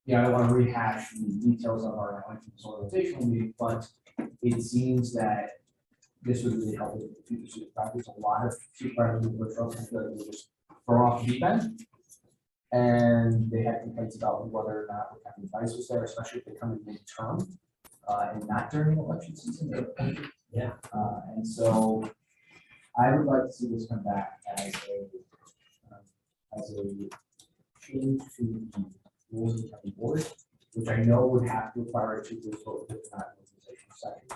Yeah, I don't want to rehash the details of our organizational meeting, but it seems that this would really help with the future supervisors. A lot of supervisors were they just throw off the deep end. And they had complaints about whether or not the county advice was there, especially if they come in mid-term and not during election season. Yeah. And so I would like to see this come back as a change to the rules of the county board, which I know would have to require a two-thirds vote if it's not an organizational section.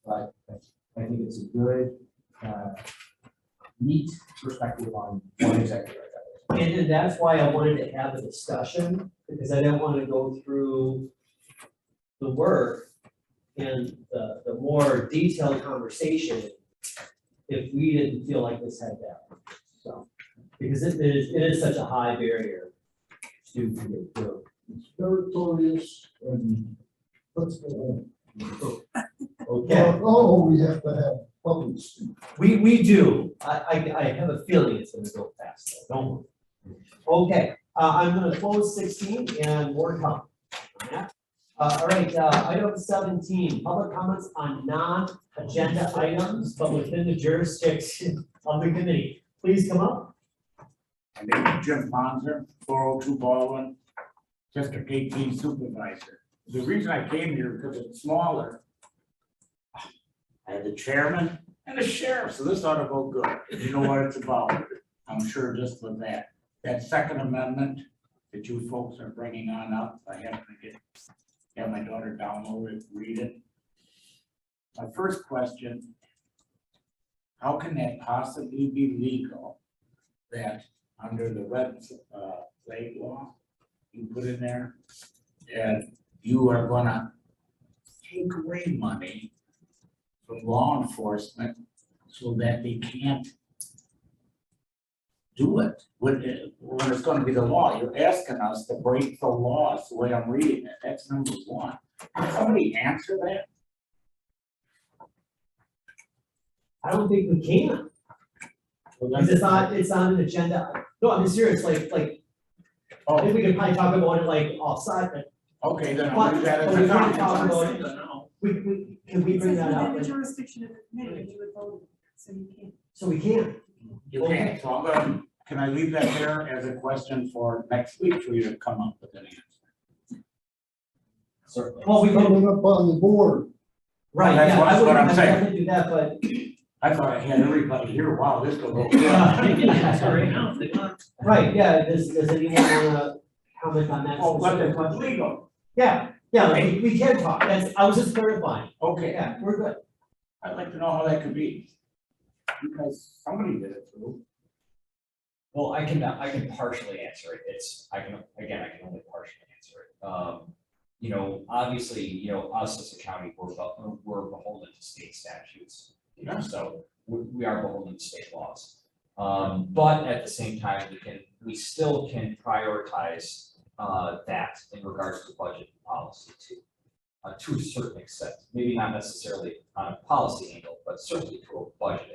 But I think it's a good, neat perspective on one executive. And that's why I wanted to have a discussion, because I don't want to go through the work and the more detailed conversation if we didn't feel like this had that. So, because it is such a high barrier to get through. It's meritorious and let's go on. Okay, Oh, we have to have public speak. we do. I have a feeling it's gonna go fast, though. Don't worry. Okay, I'm gonna close 16 and more come. All right, item 17, public comments on non-agenda items, but within the jurisdiction of the committee. Please come up. My name is Jim Ponzer, 402 Baldwin, District 18 Supervisor. The reason I came here because it's smaller. I had the chairman and the sheriff, so this ought to go good. You know what it's about, I'm sure just with that. That Second Amendment that you folks are bringing on up, I have to have my daughter download it, read it. My first question, how can that possibly be legal that under the red flag law you put in there, and you are gonna take away money from law enforcement so that they can't do it when it's gonna be the law? You're asking us to break the laws the way I'm reading it. That's number one. Can somebody answer that? I don't think we can. Well, Because it's not an agenda. No, I'm serious, like, I think we could probably talk about it like offside, but Okay, then But- I'll leave that as but we a can't comment. talk about it. No. can we bring that up? Within the jurisdiction of the committee, and you would vote, so you can't. So we can. You can't, so I'm gonna, can I leave that there as a question for next week for you to come up with an answer? Certainly. Well, we can, Coming up on the board. right, That's yeah, what- I that's would, what I'm I saying. would do that, but. I thought I had everybody here, wow, this will go. Right, yeah, does anyone wanna comment on that? Oh, but specific it's question? legal, Yeah, we can talk, I was just clarifying, okay, yeah, we're good. I'd like to know how that could be. Because somebody did it too. Well, I can partially answer it. I can only partially answer it. You know, obviously, you know, us as a county, we're beholden to state statutes. You know, so we are beholden to state laws. But at the same time, we still can prioritize that in regards to budget policy to a certain extent. Maybe not necessarily on a policy angle, but certainly to a budget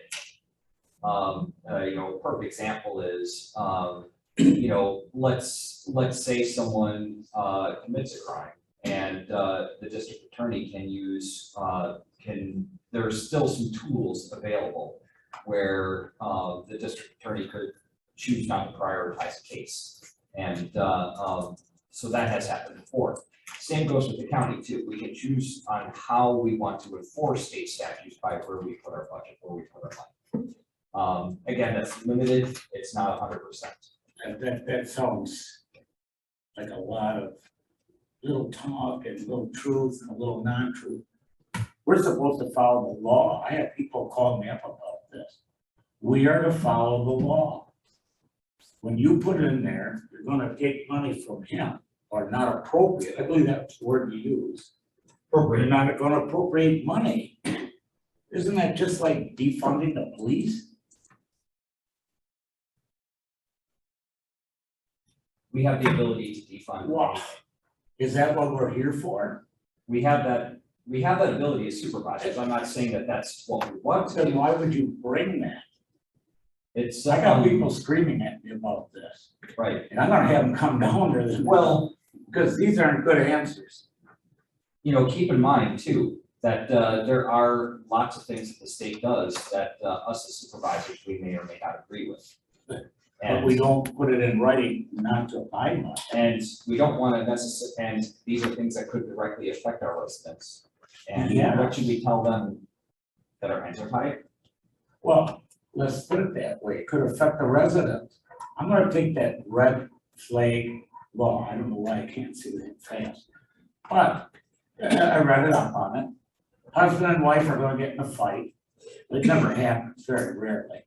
angle. You know, a perfect example is, you know, let's say someone commits a crime and the district attorney can use, there's still some tools available where the district attorney could choose not to prioritize a case. And so that has happened before. Same goes with the county too. We can choose on how we want to enforce state statutes by where we put our budget, where we put our money. Again, that's limited. It's not 100%. That sounds like a lot of little talk and little truth and a little non-truth. we're supposed to follow the law. I have people call me up about this. We are to follow the law. When you put it in there, you're gonna take money from him, or not appropriate, I believe that's the word you use. You're not gonna appropriate money. Isn't that just like defunding the police? We have the ability to defund. Wow. Is that what we're here for? We have that ability as supervisors. I'm not saying that that's what we want to. Then why would you bring that? It's. I got people screaming at me about this, Right. and I'm gonna have them come down there then. Well, Because these aren't good answers. you know, keep in mind too, that there are lots of things that the state does that us as supervisors, we may or may not agree with. But we don't put it in writing not to abide by it. And we don't want to and these are things that could directly affect our residents. And Yeah. what should we tell them that our hands are tied? Well, let's put it that way. It could affect the residents. I'm gonna take that red flag law. I don't know why I can't see that fast. But I read it up on it. Husband and wife are gonna get in a fight. It never happens, very rarely.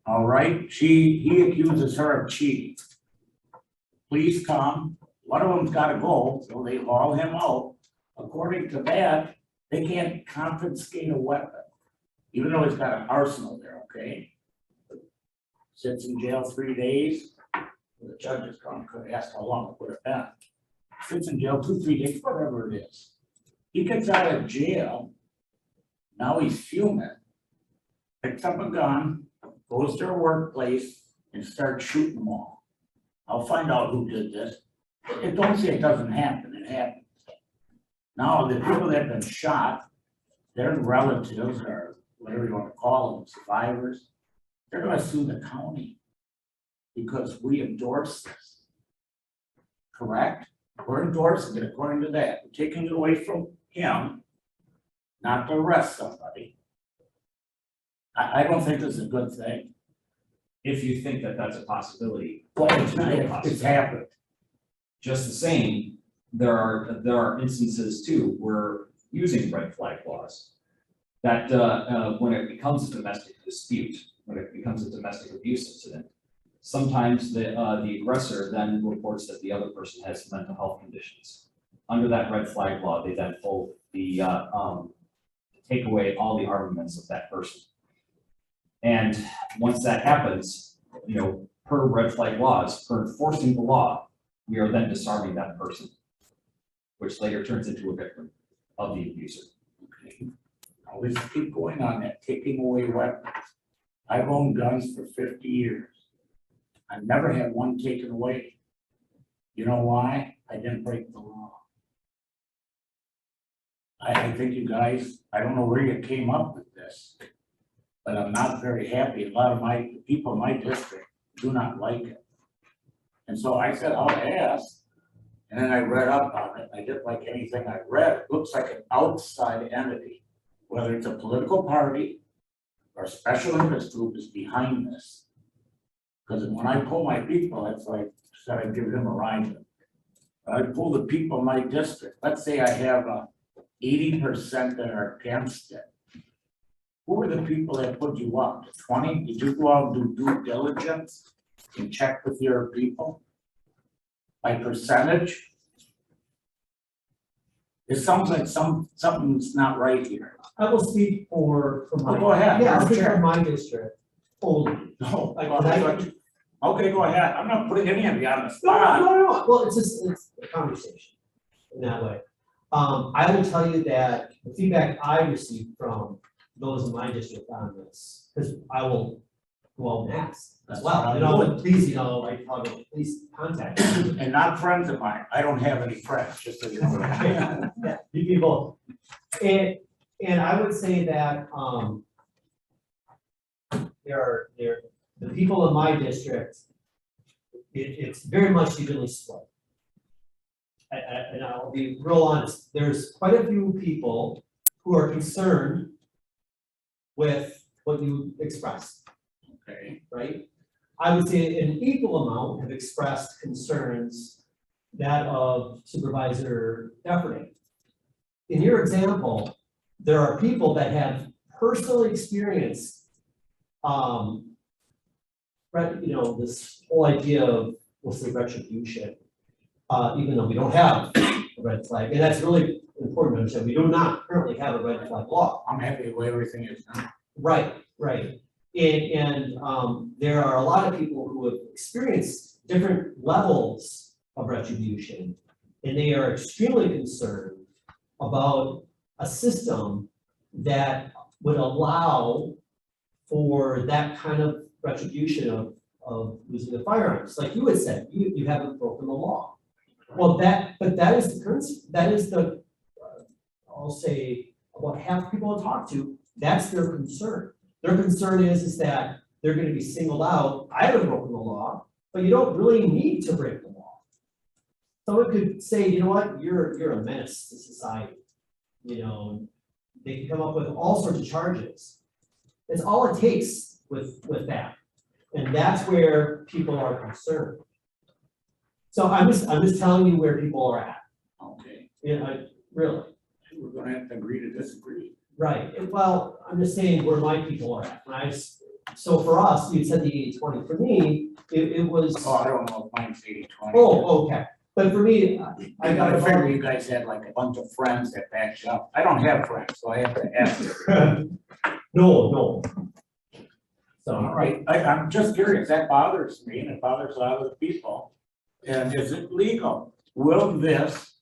All right, he accuses her of cheating. Police come, one of them's gotta go, so they haul him out. According to that, they can't confiscate a weapon, even though he's got an arsenal there, okay? Sits in jail 3 days. The judge is going, could ask how long it would have been. Sits in jail 2-3 days, whatever it is. He gets out of jail. Now he's fuming. Picks up a gun, goes to a workplace and starts shooting them all. I'll find out who did this. It don't say it doesn't happen, it happens. Now, the people that have been shot, their relatives or whatever you want to call them, survivors, they're gonna sue the county because we endorse this. Correct? We're endorsing it according to that. We're taking it away from him, not to arrest somebody. I don't think this is a good thing. If you think that that's a possibility. Well, it's not, it's happened. Just the same, there are instances too, where using red flag laws. That when it becomes a domestic dispute, when it becomes a domestic abuse incident, sometimes the aggressor then reports that the other person has mental health conditions. Under that red flag law, they then pull the take away all the armaments of that person. And once that happens, you know, per red flag laws, per enforcing the law, we are then disarming that person, which later turns into a victim of the abuser. Okay. Now let's keep going on that, taking away weapons. I've owned guns for 50 years. I've never had one taken away. You know why? I didn't break the law. I think you guys, I don't know where you came up with this, but I'm not very happy. A lot of the people in my district do not like it. And so I said, I'll ask. And then I read up on it. I didn't like anything I read. It looks like an outside entity, whether it's a political party or a special interest group is behind this. Because when I pull my people, it's like, said I'd give them a ride. I pull the people in my district. Let's say I have 80% that are against it. Who are the people that put you up? 20? Did you go out and do due diligence and check with your people? By percentage? It sounds like something's not right here. I will speak for my. Go ahead. Yeah, I'll speak Sure. for my district only. No, Like, well, I- that's what you- okay, go ahead. I'm not putting any of you on the No, spot. no, well, it's a conversation in that way. I will tell you that the feedback I received from those in my district on this, because I will go out and ask as well, you know, but please, you know, I probably, please contact me. And not friends of mine. I don't have any friends, just so you know. Yeah, you people. And I would say that, the people in my district, it's very much evenly split. And I'll be real honest, there's quite a few people who are concerned with what you expressed, Okay. right? I would say an equal amount have expressed concerns that of Supervisor Defferty. In your example, there are people that have personally experienced, this whole idea of, we'll say, retribution, even though we don't have a red flag, and that's really important to understand. We do not currently have a red flag law. I'm happy the way everything is now. Right. And there are a lot of people who have experienced different levels of retribution, and they are extremely concerned about a system that would allow for that kind of retribution of using the firearms. Like you had said, you haven't broken the law. Well, that is the, I'll say, about half the people I talk to, that's their concern. Their concern is that they're gonna be singled out. I haven't broken the law, but you don't really need to break the law. Someone could say, you know what, you're a menace to society. They can come up with all sorts of charges. That's all it takes with that. And that's where people are concerned. So I'm just telling you where people are at. Okay, Really. we're gonna have to agree to disagree. Right, well, I'm just saying where my people are at. So for us, you said the 80-20. For me, it was. Oh, I don't know if mine's 80-20. Oh, okay. But for me, I got I figure about. you guys had like a bunch of friends that backed you up. I don't have friends, so I have to ask you. No. So, All right, I'm just curious, that bothers me and it bothers a lot of the people. And is it legal? Will this,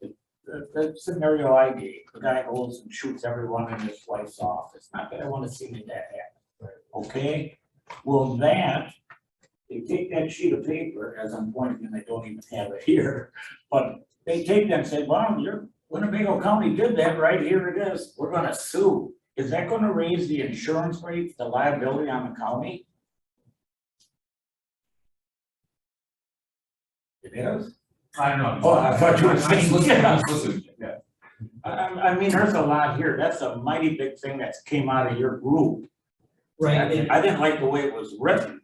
the scenario I gave, the guy goes and shoots everyone in his wife's office, not that I want to see that happen, okay? Will that, they take that sheet of paper, as I'm pointing, and they don't even have it here, but they take that and say, well, your Winnebago County did that, right, here it is, we're gonna sue. Is that gonna raise the insurance rate, the liability on the county? It is? I don't know. Oh, I thought you were saying. Listen, yeah. I mean, there's a lot here, that's a mighty big thing that's came out of your group. right, I didn't like the way it was written,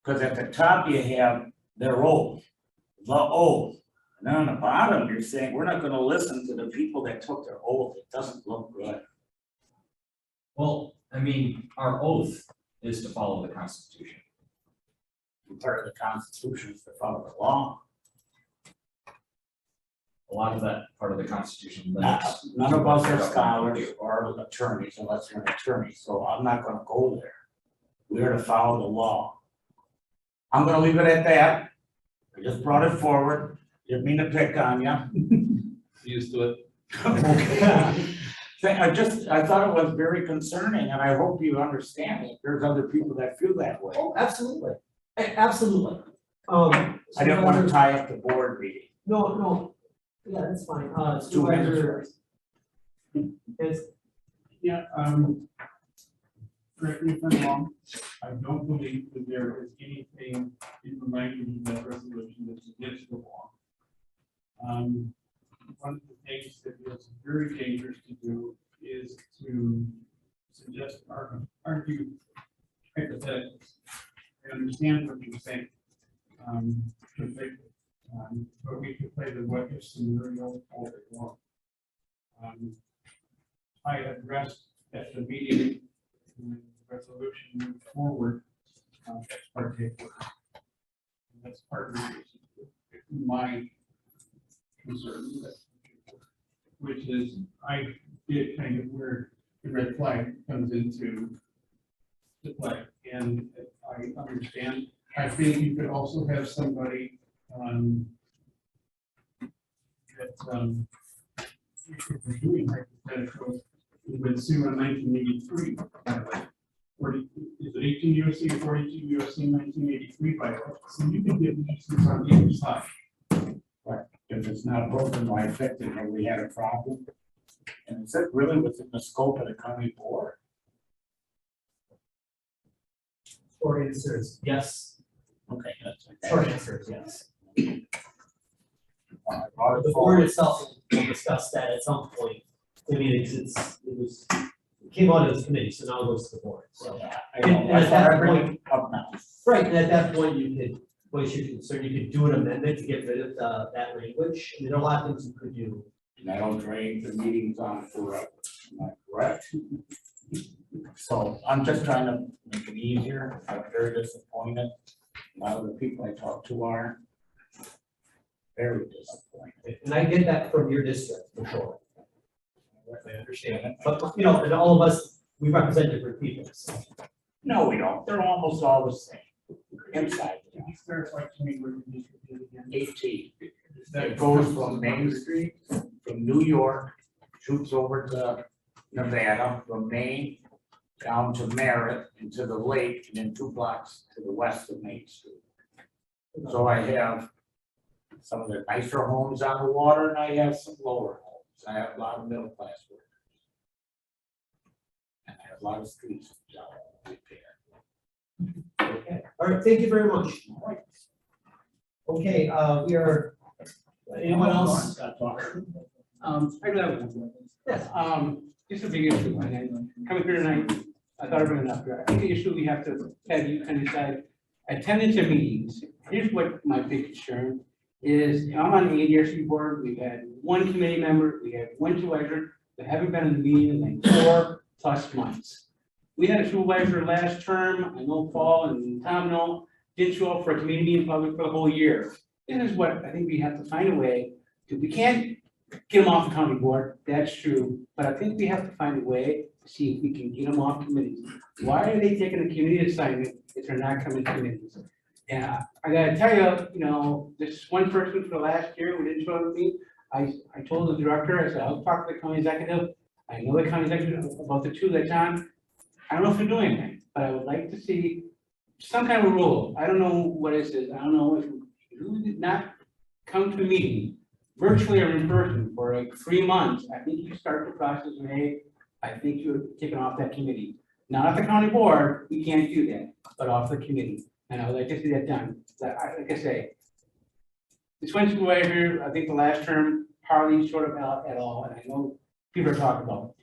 because at the top you have their oath, the oath. And then on the bottom, you're saying, we're not gonna listen to the people that took their oath, it doesn't look good. Well, I mean, our oath is to follow the Constitution. Part of the Constitution is to follow the law. A lot of that part of the Constitution None of us are scholars or attorneys unless you're an attorney, so I'm not gonna go there. We are to follow the law. I'm gonna leave it at that. I just brought it forward. Didn't mean to pick on you. Used to it. Okay. I thought it was very concerning, and I hope you understand that there's other people that feel that way. oh, absolutely, absolutely. I didn't want to tie up the board meeting. No, yeah, that's fine. It's 2 minutes Supervisor. It's, Yeah, correct me if I'm wrong, I don't believe that there is anything in the language of that resolution that's against the law. One of the things that is very dangerous to do is to suggest, argue hypotheticals. I understand what you're saying. But we could play the what if scenario all day long. I addressed at the meeting, when the resolution moved forward, ex parte work. And that's part of the reason my concern with that, which is I did kind of where the red flag comes into the play, and I understand. I think you could also have somebody that if we're doing hypotheticals, we would sue in 1983, by the way. Is it 18 U.S.C. or 42 U.S.C. 1983 by the way? So you can get issues on either side. Right, if it's not broken, why fix it, have we had a problem? And is that really within the scope of the county board? short answer is yes. Okay, that's okay. Short answer is yes. Brought it The board forward. itself will discuss that at some point. I mean, it came out of this committee, so now it goes to the board, so. Yeah, I And know, at that's why I that bring point, it up now. right, and at that point, you could voice your concern, you could do an amendment to get rid of that language. I mean, there are a lot of things you could do And I don't drag the meetings on forever, am I correct? So I'm just trying to make it easier. I'm very disappointed. A lot of the people I talk to are very disappointed. And I get that from your district, for sure. I understand it, but, you know, and all of us, we represent different people, so. No, we don't. They're almost all the same. Inside. Can you clarify to me where the district is again? 18. Is that It goes from Main Street, from New York, shoots over to Nevada, from Maine down to Merritt, into the lake, and then 2 blocks to the west of Main Street. So I have some of the nicer homes on the water, and I have some lower homes. I have a lot of middle class workers. And I have a lot of streets to repair. Okay, all right, thank you very much. Okay, we are, anyone else? I do have one. Yes. Just a big issue, and then coming here tonight, I thought I'd bring it up here. I think the issue we have to have you kind of decide, attendance at meetings. Here's what my big concern is. I'm on the ADRC board, we've had 1 committee member, we had 1 supervisor that haven't been in the meeting in like 4+ months. We had a supervisor last term, I know Paul and Tom know, didn't show up for a committee meeting probably for the whole year. This is what I think we have to find a way to, we can't get them off the county board, that's true, but I think we have to find a way to see if we can get them off committees. Why are they taking a community assignment if they're not coming to committees? And I gotta tell you, you know, this one person for the last year who didn't show up with me, I told the director, I said, I'll talk to the county executive. I know the county executive about the 2 that's on. I don't know if they're doing anything, but I would like to see some kind of rule. I don't know what it is. I don't know if you did not come to a meeting, virtually or in person, for like 3 months. I think you start the process of, hey, I think you're taken off that committee. Not off the county board, we can't do that, but off the committee. And I would like to see that done. Like I say, this one supervisor, I think the last term, hardly showed up out at all, and I know people are talking about it.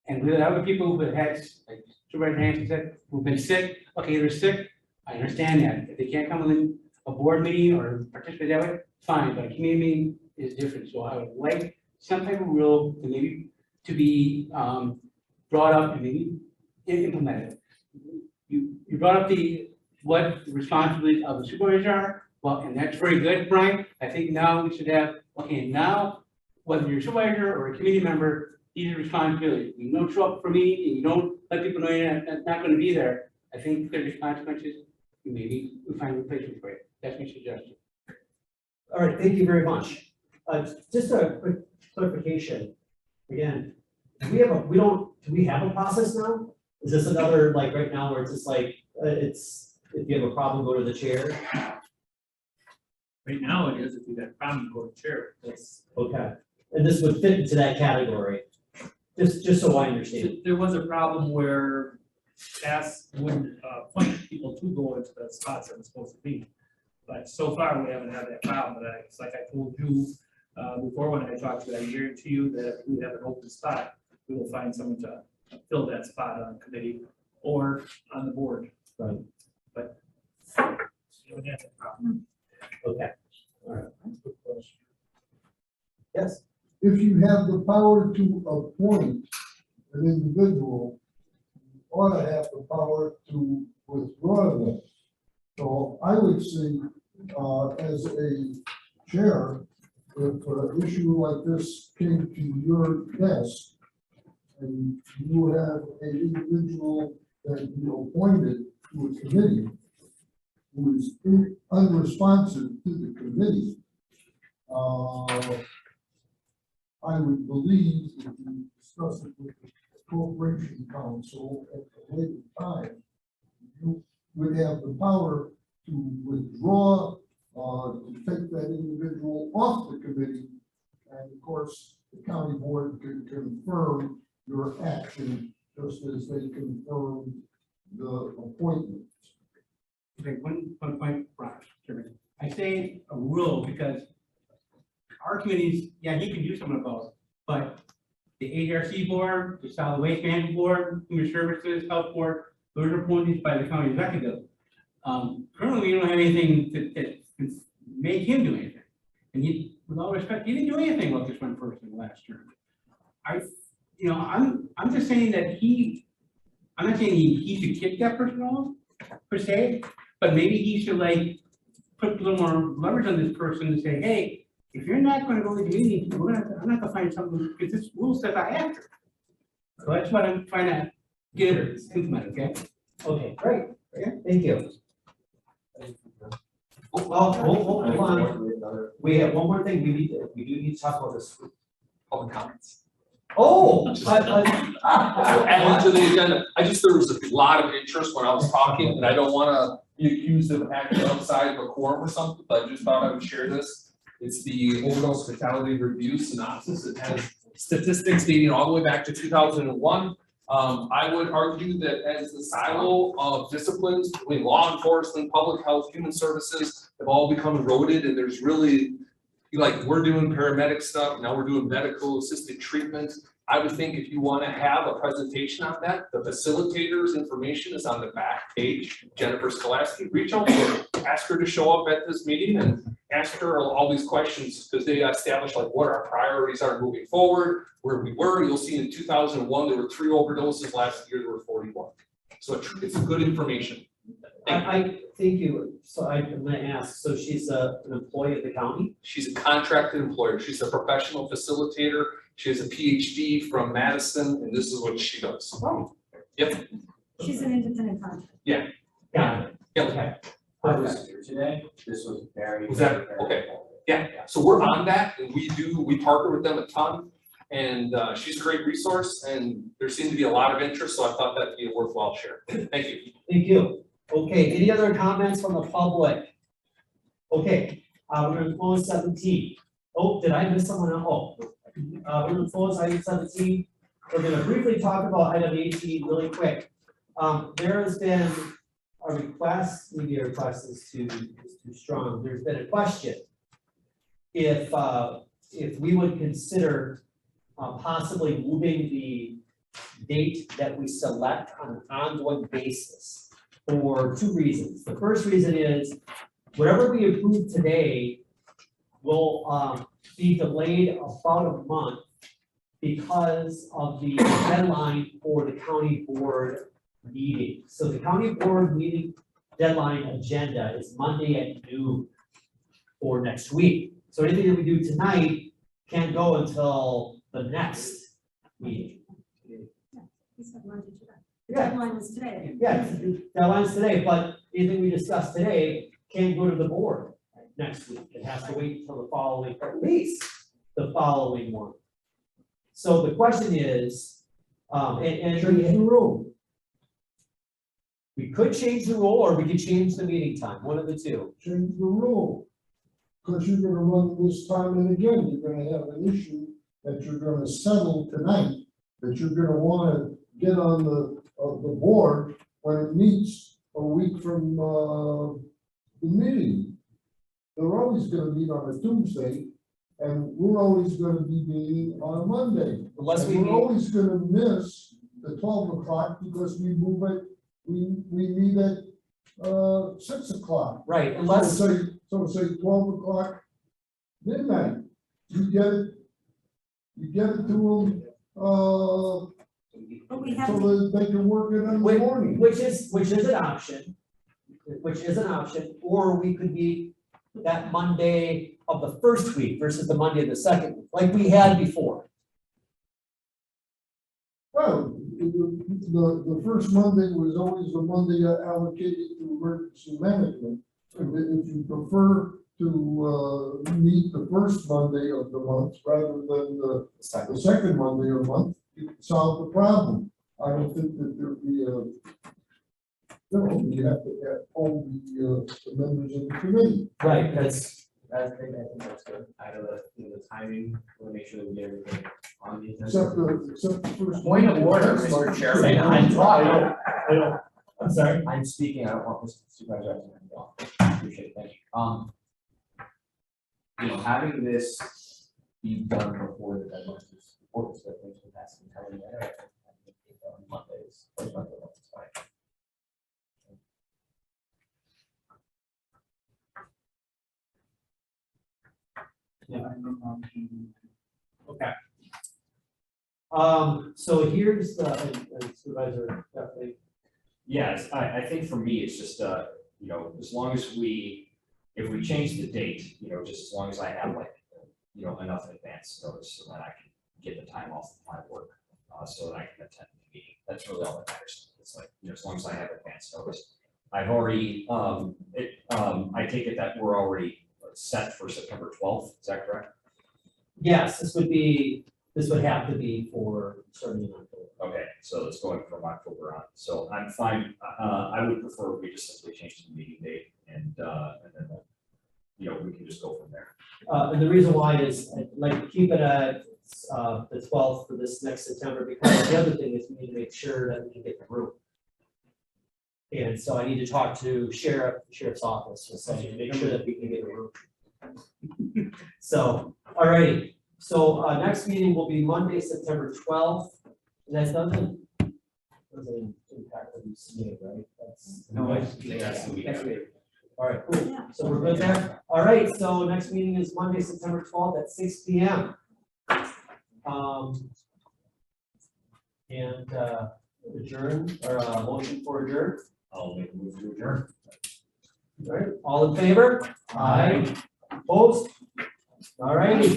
And we have other people who have had, like Supervisor Hanson said, who've been sick. Okay, they're sick, I understand that. If they can't come in a board meeting or participate that way, fine, but a community meeting is different. So I would like some type of rule to maybe to be brought up and maybe implemented. You brought up what the responsibilities of the supervisor are. Well, and that's very good, Brian. I think now we should have, okay, now, whether you're a supervisor or a committee member, these are responsibilities. You don't show up for a meeting and you don't let people know you're not gonna be there. I think there's consequences. Maybe we find a replacement for it. That's my suggestion. All right, thank you very much. Just a quick clarification. Again, do we have a process now? Is this another, like, right now where it's just like, if you have a problem, go to the chair? Right now it is, if you got a problem, go to chair. That's okay. And this would fit into that category, just so I understand. There was a problem where past wouldn't appoint people to go into the spots that were supposed to be. But so far, we haven't had that problem, but it's like I told you before when I talked to you, I guarantee you that if we have an open spot, we will find someone to fill that spot on committee or on the board. Right. But you don't have that problem. Okay, all right. Yes, If you have the power to appoint an individual, you ought to have the power to withdraw them. So I would say, as a chair, if an issue like this came to your desk and you have an individual that you appointed to a committee who is unresponsive to the committee, I would believe if you discuss it with the corporation council at a later time, you would have the power to withdraw, to take that individual off the committee. And of course, the county board can confirm your action just as they confirmed the appointment. Okay, one point, Brian, Chairman. I say a rule because our committees, yeah, you can do some of those, but the ARC board, the solid waste management board, human services, health board, those are appointed by the county executive. Currently, we don't have anything that can make him do anything. And he, with all respect, he didn't do anything with this one person last term. I'm just saying that I'm not saying he should kick that person off, per se, but maybe he should like put a little more leverage on this person to say, hey, if you're not gonna go to the meeting, I'm not gonna find something, because this rule says I have to. So that's what I'm trying to get her implemented, okay? Okay, great, thank you. Well, hold on. We have one more thing, we do need to talk about this. Public comments. Oh, Adding to the agenda, there was a lot of interest when I was talking, and I don't wanna be accused of acting outside of a quorum or something, but I just thought I would share this. It's the overdose fatality review synopsis. It has statistics dating all the way back to 2001. I would argue that as the silo of disciplines between law enforcement, public health, human services have all become eroded, and there's really, like, we're doing paramedic stuff, now we're doing medical assisted treatment. I would think if you wanna have a presentation on that, the facilitator's information is on the back page. Jennifer Scholasky, reach out to her, ask her to show up at this meeting and ask her all these questions, because they establish like what our priorities are moving forward, where we were. You'll see in 2001, there were 3 overdoses, last year there were 41. So it's good information. I thank you, so I'm gonna ask, so she's an employee of the county? She's a contracted employer. She's a professional facilitator. She has a PhD from Madison, and this is what she does. Oh. Yep. She's an independent contractor. Yeah. Got it. Yep. Okay. I was here today, this was very. Was that- very okay. helpful. Yeah, so we're on that, and we partner with them a ton, and she's a great resource, and there seemed to be a lot of interest, so I thought that'd be a worthwhile share. Thank you. Thank you. Okay, any other comments from the public? Okay, we're gonna close 17. Oh, did I miss someone else? Oh, we're gonna close item 17. We're gonna briefly talk about item 18 really quick. There has been a request, maybe a request is too strong. There's been a question. If we would consider possibly moving the date that we select on an ongoing basis for 2 reasons. The first reason is whatever we approve today will be delayed about a month because of the deadline for the county board meeting. So the county board meeting deadline agenda is Monday at noon for next week. So anything that we do tonight can't go until the next meeting. He said Monday today. The Yeah. deadline was today. Yeah, the deadline's today, but anything we discuss today can't go to the board next week. It has to wait until the following, at least the following one. So the question is, and Change the rule. we could change the rule or we could change the meeting time, one of the two. Change the rule. Because you're gonna run this time and again, you're gonna have an issue that you're gonna settle tonight, that you're gonna wanna get on the board when it meets a week from, the meeting. They're always gonna meet on a Tuesday, and we're always gonna be meeting on a Monday. Unless we And we're meet, always gonna miss the 12 o'clock because we move it, we meet at, 6 o'clock. right, unless, So say 12 o'clock, midnight, you get it to them, But we have, so that they can work it in the Wait, morning. which is an option. Or we could be that Monday of the first week versus the Monday of the second, week, like we had before. Well, the first Monday was always the Monday allocated to emergency management. If you prefer to, meet the first Monday of the month rather than the second Monday of the month, you can solve the problem. I don't think that there'd be you have to have all the members of the committee. Right, I think that's good. I know that, the timing, we'll make sure that we get everything on the agenda. Except the first. Point of order, Mr. Chairman. I'm sorry. I'm speaking, I don't want Mr. Supervisor to hand off. Appreciate it, thank you. Having this be done before the deadline is important, so that things will pass and tell you that. Mondays, first Monday, it's fine. don't know how to. Okay. So here's the Supervisor Duffy. Yes, I think for me, it's just, you know, as long as if we change the date, you know, just as long as I have like, you know, enough advance notice so that I can get the time off of my work, so that I can attend the meeting. That's really all that matters. It's like, you know, as long as I have advance notice. I've already, I take it that we're already set for September 12th, is that correct? Yes, this would have to be for starting in October. Okay, so it's going from October on, so I'm fine, I would prefer if we just simply change the meeting date and then, you know, we can just go from there. And the reason why is I'd like to keep it at the 12th for this next September, because the other thing is we need to make sure that we can get the room. And so I need to talk to sheriff's office, to say, make sure that we can get a room. So, all right, so next meeting will be Monday, September 12th, and that doesn't impact what you submitted, right? That's. No, that's the week Next after. meeting. All right, cool. Yeah. So we're good there? All right, so next meeting is Monday, September 12th at 6 p.m. And adjourn, or motion for adjourn. I'll make a move to adjourn. All right, all in favor? Aye. Opposed? All righty.